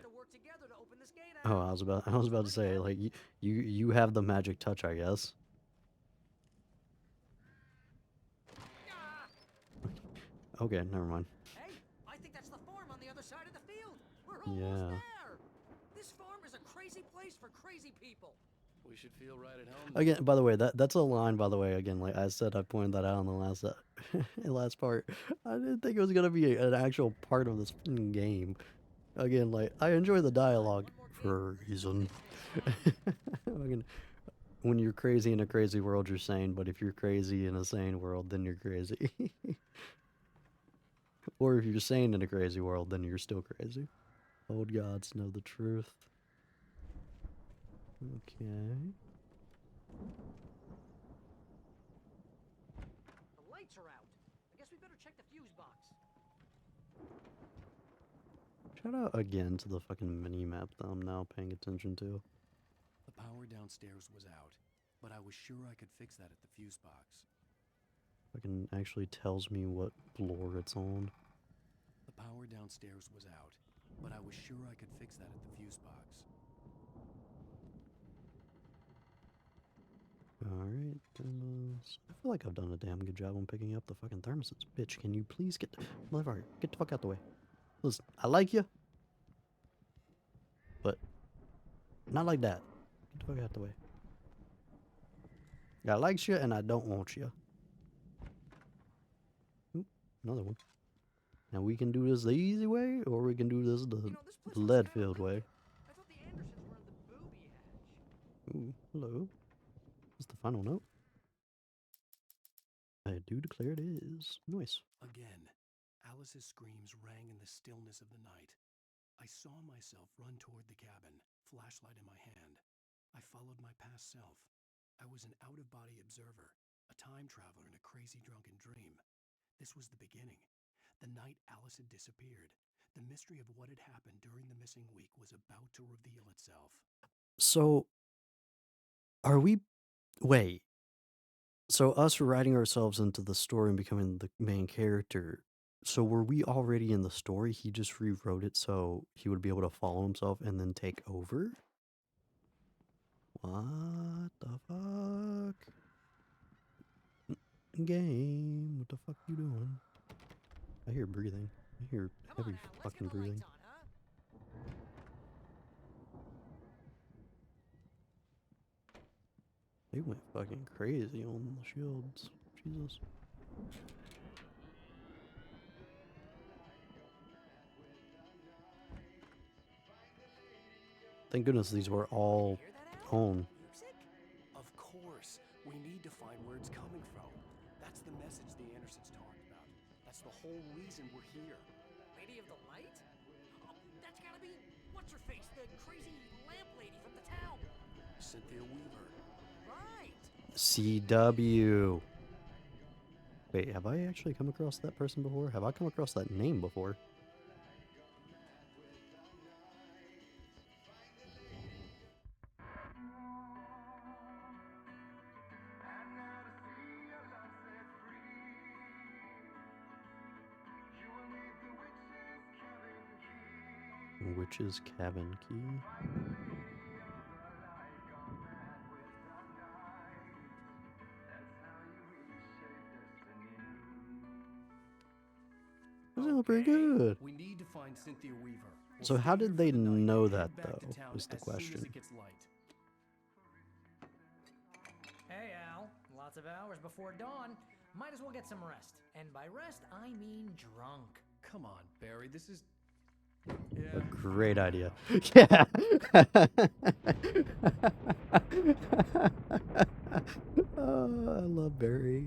Oh, I was about to say, like, you have the magic touch, I guess. Okay, never mind. Hey, I think that's the farm on the other side of the field. We're Yeah. almost there. This farm is a crazy place for crazy people. We should feel right at home. Again, by the way, that's a line, by the way, again, like I said, I pointed that out in the last last part. I didn't think it was gonna be an actual part of this fucking game. Again, like, I enjoy the dialogue for a reason. Again, when you're crazy in a crazy world, you're sane, but if you're crazy in a sane world, then you're crazy. Or if you're sane in a crazy world, then you're still crazy. Old gods know the truth. Okay. The lights are out. I guess we better check the fuse box. Shout out again to the fucking mini-map that I'm now paying attention to. The power downstairs was out, but I was sure I could fix that at the fuse box. Fucking actually tells me what floor it's on. The power downstairs was out, but I was sure I could fix that at the fuse box. Alright, I feel like I've done a damn good job on picking up the fucking thermostats. Bitch, can you please get motherfucker, get the fuck out the way. Listen, I like you, but not like that. Get the fuck out the way. I like you and I don't want you. Oop, another one. Now we can do this the easy way, or we can do this the lead-filled way. I thought the Andersons were in the booby hatch. Ooh, hello. Is the final note? I do declare it is. Nice. Again, Alice's screams rang in the stillness of the night. I saw myself run toward the cabin, flashlight in my hand. I followed my past self. I was an out-of-body observer, a time traveler in a crazy drunken dream. This was the beginning. The night Alice had disappeared. The mystery of what had happened during the missing week was about to reveal itself. So, are we... Wait. So us writing ourselves into the story and becoming the main character, so were we already in the story? He just rewrote it so he would be able to follow himself and then take over? What the fuck? Game, what the fuck you doing? I hear breathing. I hear heavy fucking breathing. They went fucking crazy on the shields. Jesus. Thank goodness these were all own. Of course, we need to find where it's coming from. That's the message the Andersons talked about. That's the whole reason we're here. Lady of the Light? Oh, that's gotta be what's her face, the crazy lamp lady from the town. Cynthia Weaver. Right. CW. Wait, have I actually come across that person before? Have I come across that name before? Witch's Cabin Key. That's pretty good. We need to find Cynthia Weaver. We'll So how stay did here they for the night know and that head back though? to town Is the as soon as question. it gets light. Hey, Al. Lots of hours before dawn. Might as well get some rest. And by rest, I mean drunk. Come on, Barry. This is. Great idea. Yeah. Oh, I love Barry.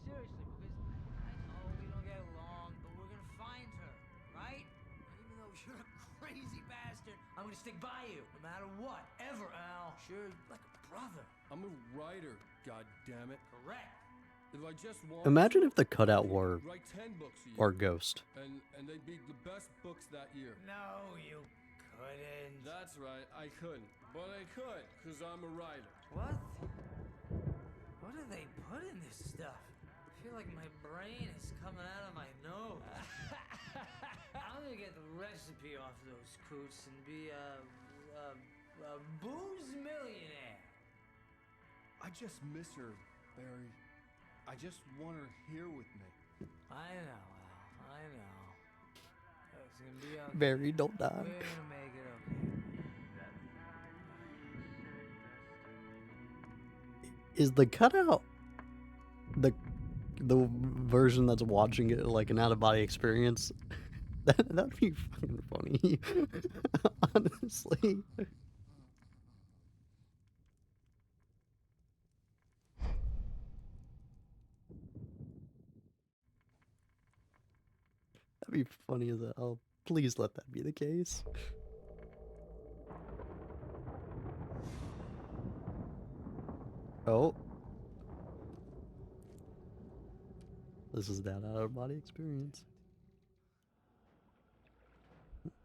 Seriously, because I know we don't get along, but we're gonna find her, right? Even though you're a crazy bastard, I'm gonna stick by you, no matter what, ever, Al. Sure, like a brother. I'm a writer, goddammit. Correct. If I just want Imagine to, if the cutout were write 10 books a year, or Ghost. and they'd be the best books that year. No, you couldn't. That's right, I couldn't. But I could, because I'm a writer. What? What do they put in this stuff? I feel like my brain is coming out of my nose. I'm gonna get the recipe off those coots and be a booze millionaire. I just miss her, Barry. I just want her here with me. I know, Al. I know. It's gonna be okay. Barry, don't die. We're gonna make it okay. Is the cutout the version that's watching it like an out of body experience? That'd be fucking funny. Honestly. That'd be funny as hell. Please let that be the case. Oh. This is that out of body experience.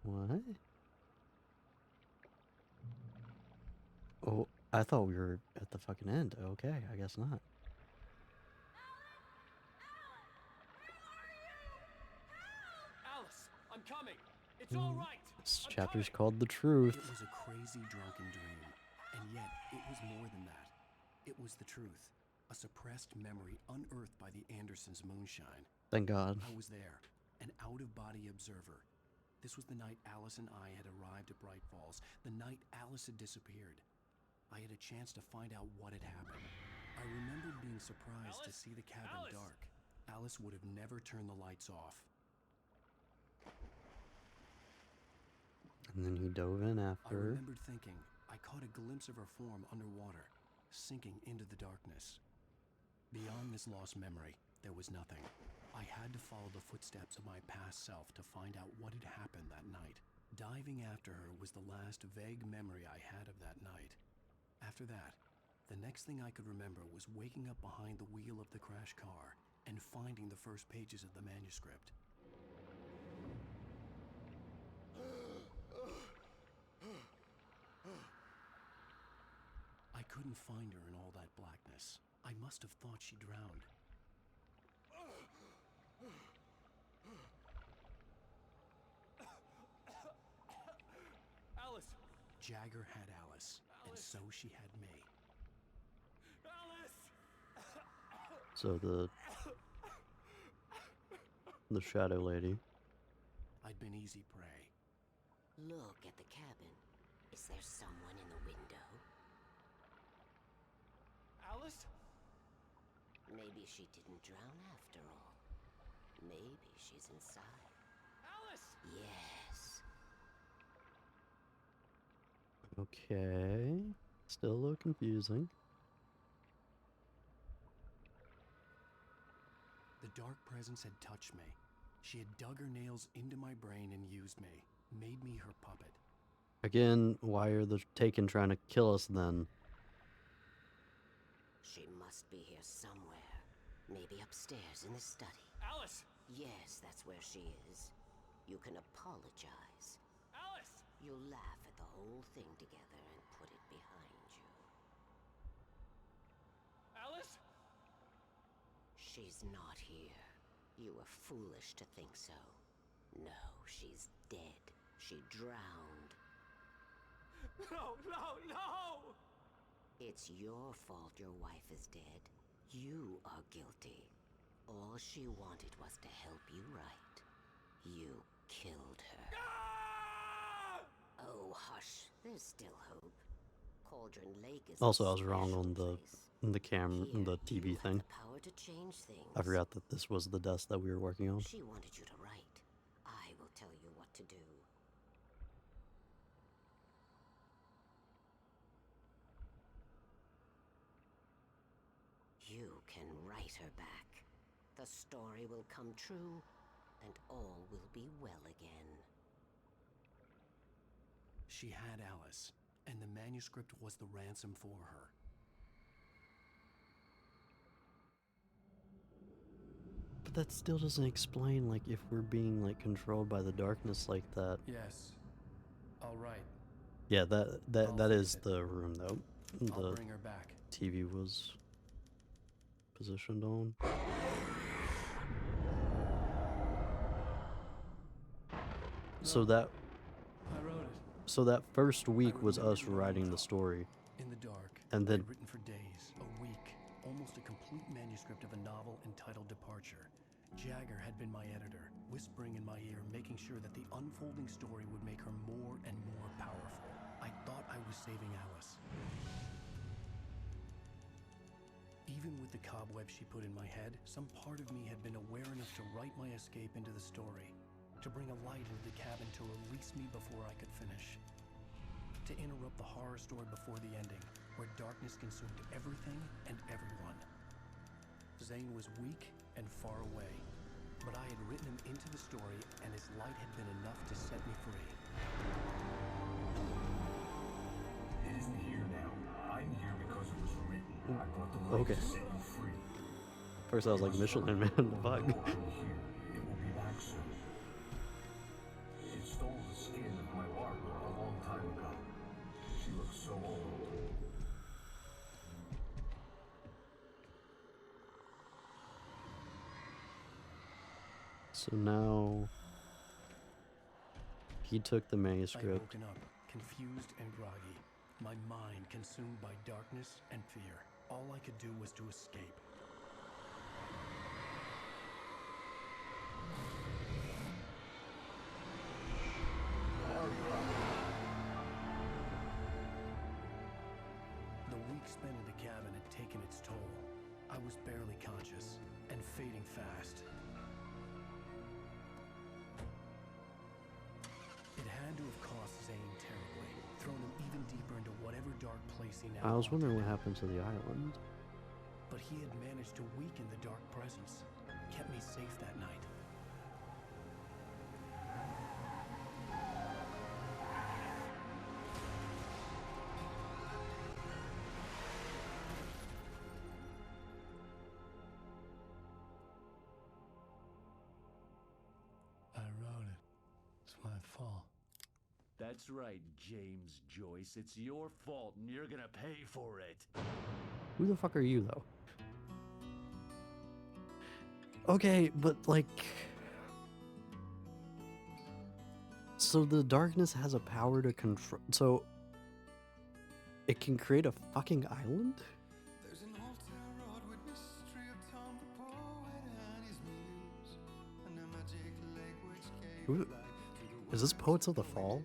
What? Oh, I thought we were at the fucking end. Okay, I guess not. Alice, I'm coming. It's all right. This chapter's called The Truth. It was a crazy drunken dream, and yet it was more than that. It was the truth, a suppressed memory unearthed by the Andersons' moonshine. Thank God. I was there, an out-of-body observer. This was the night Alice and I had arrived at Bright Falls, the night Alice had disappeared. I had a chance to find out what had happened. I remembered being surprised to see the cabin dark. Alice would have never turned the lights off. And then he dove in I after her. remembered thinking, I caught a glimpse of her form underwater, sinking into the darkness. Beyond this lost memory, there was nothing. I had to follow the footsteps of my past self to find out what had happened that night. Diving after her was the last vague memory I had of that night. After that, the next thing I could remember was waking up behind the wheel of the crash car and finding the first pages of the manuscript. I couldn't find her in all that blackness. I must have thought she drowned. Alice! Jagger had Alice, and so she had me. Alice! So the shadow lady. I'd been easy prey. Look at the cabin. Is there someone in the window? Alice? Maybe she didn't drown after all. Maybe she's inside. Alice! Yes. Okay. Still a little confusing. The dark presence had touched me. She had dug her nails into my brain and used me, made me her puppet. Again, why are the Taken trying to kill us then? She must be here somewhere. Maybe upstairs in the study. Alice! Yes, that's where she is. You can apologize. Alice! You'll laugh at the whole thing together and put it behind you. Alice? She's not here. You were foolish to think so. No, she's dead. She drowned. No, no, no! It's your fault your wife is dead. You are guilty. All she wanted was to help you right. You killed her. Oh, hush. There's still hope. Cauldron Lake is Also, I was wrong on the camera, the TV thing. power to change things. I forgot that this was the desk that we were working on. She wanted you to write. I will tell you what to do. You can write her back. The story will come true, and all will be well again. She had Alice, and the manuscript was the ransom for her. But that still doesn't explain, like, if we're being, like, controlled by the darkness like that. Yes. All right. Yeah, that is the room, though. I'll The bring her back. TV was positioned on. So that I wrote it. so that first week was us writing the story. In the dark. And then I'd written for days, a week, almost a complete manuscript of a novel entitled Departure. Jagger had been my editor, whispering in my ear, making sure that the unfolding story would make her more and more powerful. I thought I was saving Alice. Even with the cobweb she put in my head, some part of me had been aware enough to write my escape into the story, to bring a light into the cabin to release me before I could finish, to interrupt the horror story before the ending, where darkness consumed everything and everyone. Zane was weak and far away, but I had written him into the story, and his light had been enough to set me free. It isn't here now. I'm here because it was written. I brought the light Okay. to set you free. First I was like, Michelin Man, the bug. It will be back soon. It stole the skin of my Barbara a long time ago. She looks so old. So now he took the I had manuscript. woken up, confused and groggy, my mind consumed by darkness and fear. All I could do was to escape. The week spent in the cabin had taken its toll. I was barely conscious and fading fast. It had to have cost Zane terribly, thrown him even deeper into whatever dark place he now I was haunted. wondering what happened to the island. But he had managed to weaken the dark presence, kept me safe that night. I wrote it. It's my fault. That's right, James Joyce. It's your fault, and you're gonna pay for it. Who the fuck are you, though? Okay, but like... So the darkness has a power to control... So... It can create a fucking island? There's an old town road with mystery of Tom the poet and his muse, and a magic lake which gave Who... life to the Is this Poets of the Fall?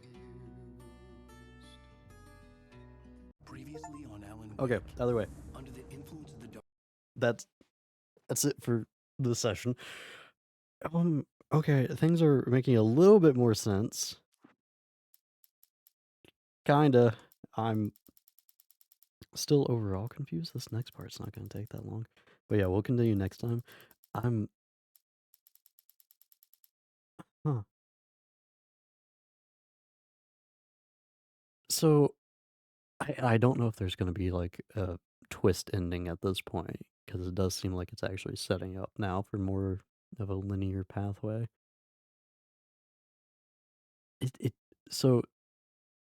Previously on Alan Okay, Wake, either way. under the influence of the dark. That's that's it for the session. Okay, things are making a little bit more sense. Kinda. I'm still overall confused. This next part's not gonna take that long. But yeah, we'll continue next time. I'm Huh. So I don't know if there's gonna be like a twist ending at this point, because it does seem like it's actually setting up now for more of a linear pathway. It so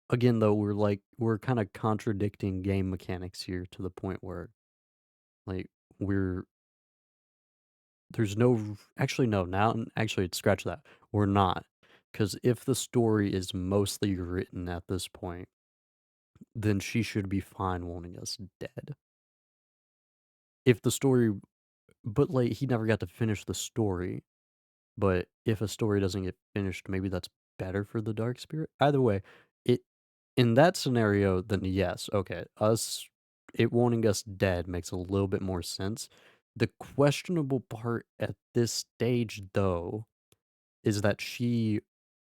again though, we're kind of contradicting game mechanics here to the point where like we're there's no actually no now actually scratch that, we're not, because if the story is mostly written at this point, then she should be fine wanting us dead. If the story but like he never got to finish the story, but if a story doesn't get finished, maybe that's better for the dark spirit. Either way, it in that scenario, then yes, okay, us it wanting us dead makes a little bit more sense. The questionable part at this stage, though, is that she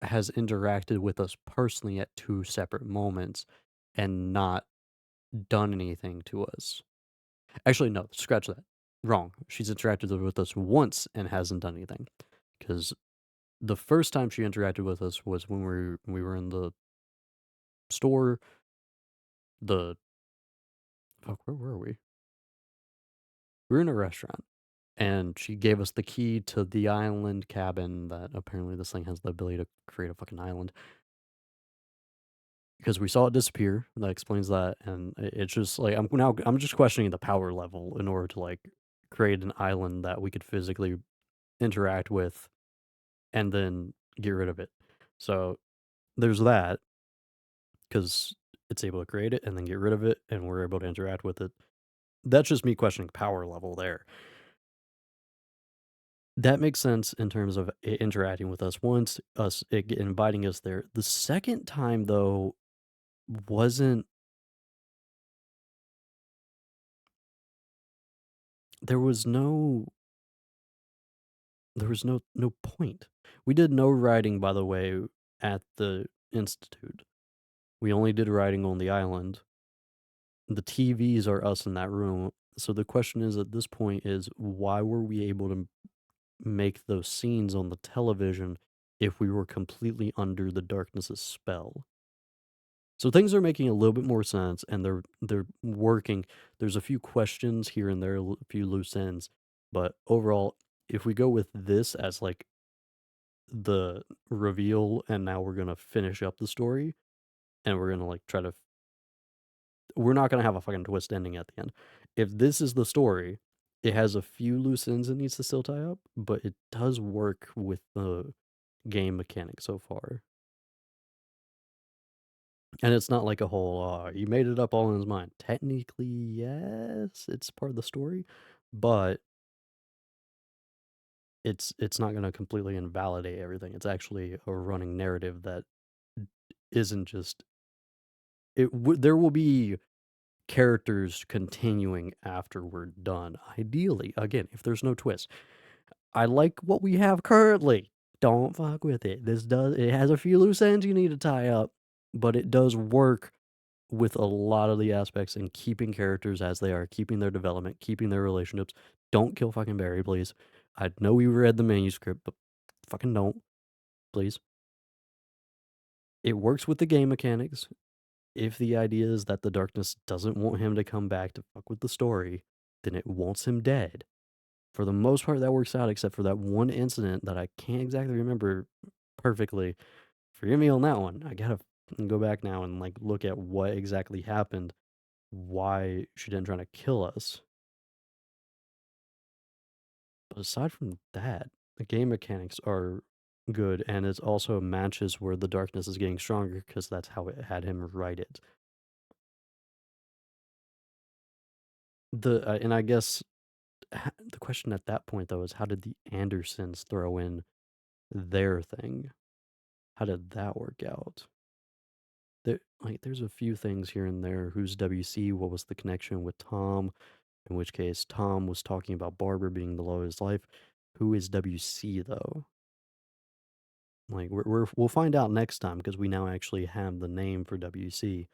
has interacted with us personally at two separate moments and not done anything to us. Actually, no, scratch that. Wrong. She's interacted with us once and hasn't done anything. Because the first time she interacted with us was when we were in the store. The fuck, where were we? We were in a restaurant, and she gave us the key to the island cabin that apparently this thing has the ability to create a fucking island. Because we saw it disappear, that explains that, and it's just like I'm just questioning the power level in order to like create an island that we could physically interact with and then get rid of it. So there's that, because it's able to create it and then get rid of it, and we're able to interact with it. That's just me questioning power level there. That makes sense in terms of it interacting with us once, inviting us there. The second time though wasn't there was no no point. We did no writing, by the way, at the institute. We only did writing on the island. The TVs are us in that room. So the question is at this point is why were we able to make those scenes on the television if we were completely under the darkness's spell? So things are making a little bit more sense, and they're working. There's a few questions here and there, a few loose ends, but overall, if we go with this as like the reveal, and now we're gonna finish up the story, and we're gonna like try to, we're not gonna have a fucking twist ending at the end. If this is the story, it has a few loose ends it needs to still tie up, but it does work with the game mechanic so far. And it's not like a whole, you made it up all in his mind. Technically, yes, it's part of the story, but it's not gonna completely invalidate everything. It's actually a running narrative that isn't just there will be characters continuing after we're done. Ideally, again, if there's no twist. I like what we have currently. Don't fuck with it. It has a few loose ends you need to tie up, but it does work with a lot of the aspects in keeping characters as they are, keeping their development, keeping their relationships. Don't kill fucking Barry, please. I know we read the manuscript, but fucking don't, please. It works with the game mechanics. If the idea is that the darkness doesn't want him to come back to fuck with the story, then it wants him dead. For the most part, that works out, except for that one incident that I can't exactly remember perfectly. Forgive me on that one. I gotta go back now and like look at what exactly happened, why she didn't try to kill us. But aside from that, the game mechanics are good, and it's also matches where the darkness is getting stronger because that's how it had him write it. And I guess the question at that point though is how did the Andersons throw in their thing? How did that work out? There's a few things here and there. Who's WC? What was the connection with Tom? In which case, Tom was talking about Barbara being the love of his life. Who is WC though? Like we'll find out next time because we now actually have the name for WC.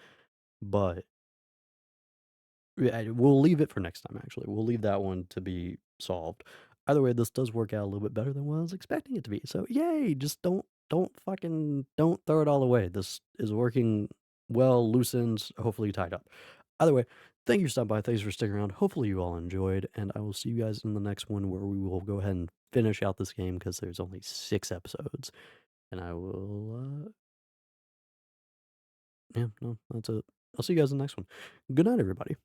But we'll leave it for next time. Actually, we'll leave that one to be solved. Either way, this does work out a little bit better than what I was expecting it to be. So yay! Just don't throw it all away. This is working well. Loose ends hopefully tied up. Either way, thank you for stopping by. Thanks for sticking around. Hopefully you all enjoyed, and I will see you guys in the next one where we will go ahead and finish out this game because there's only 6 episodes, and I will. Yeah, no, that's it. I'll see you guys in the next one. Good night, everybody.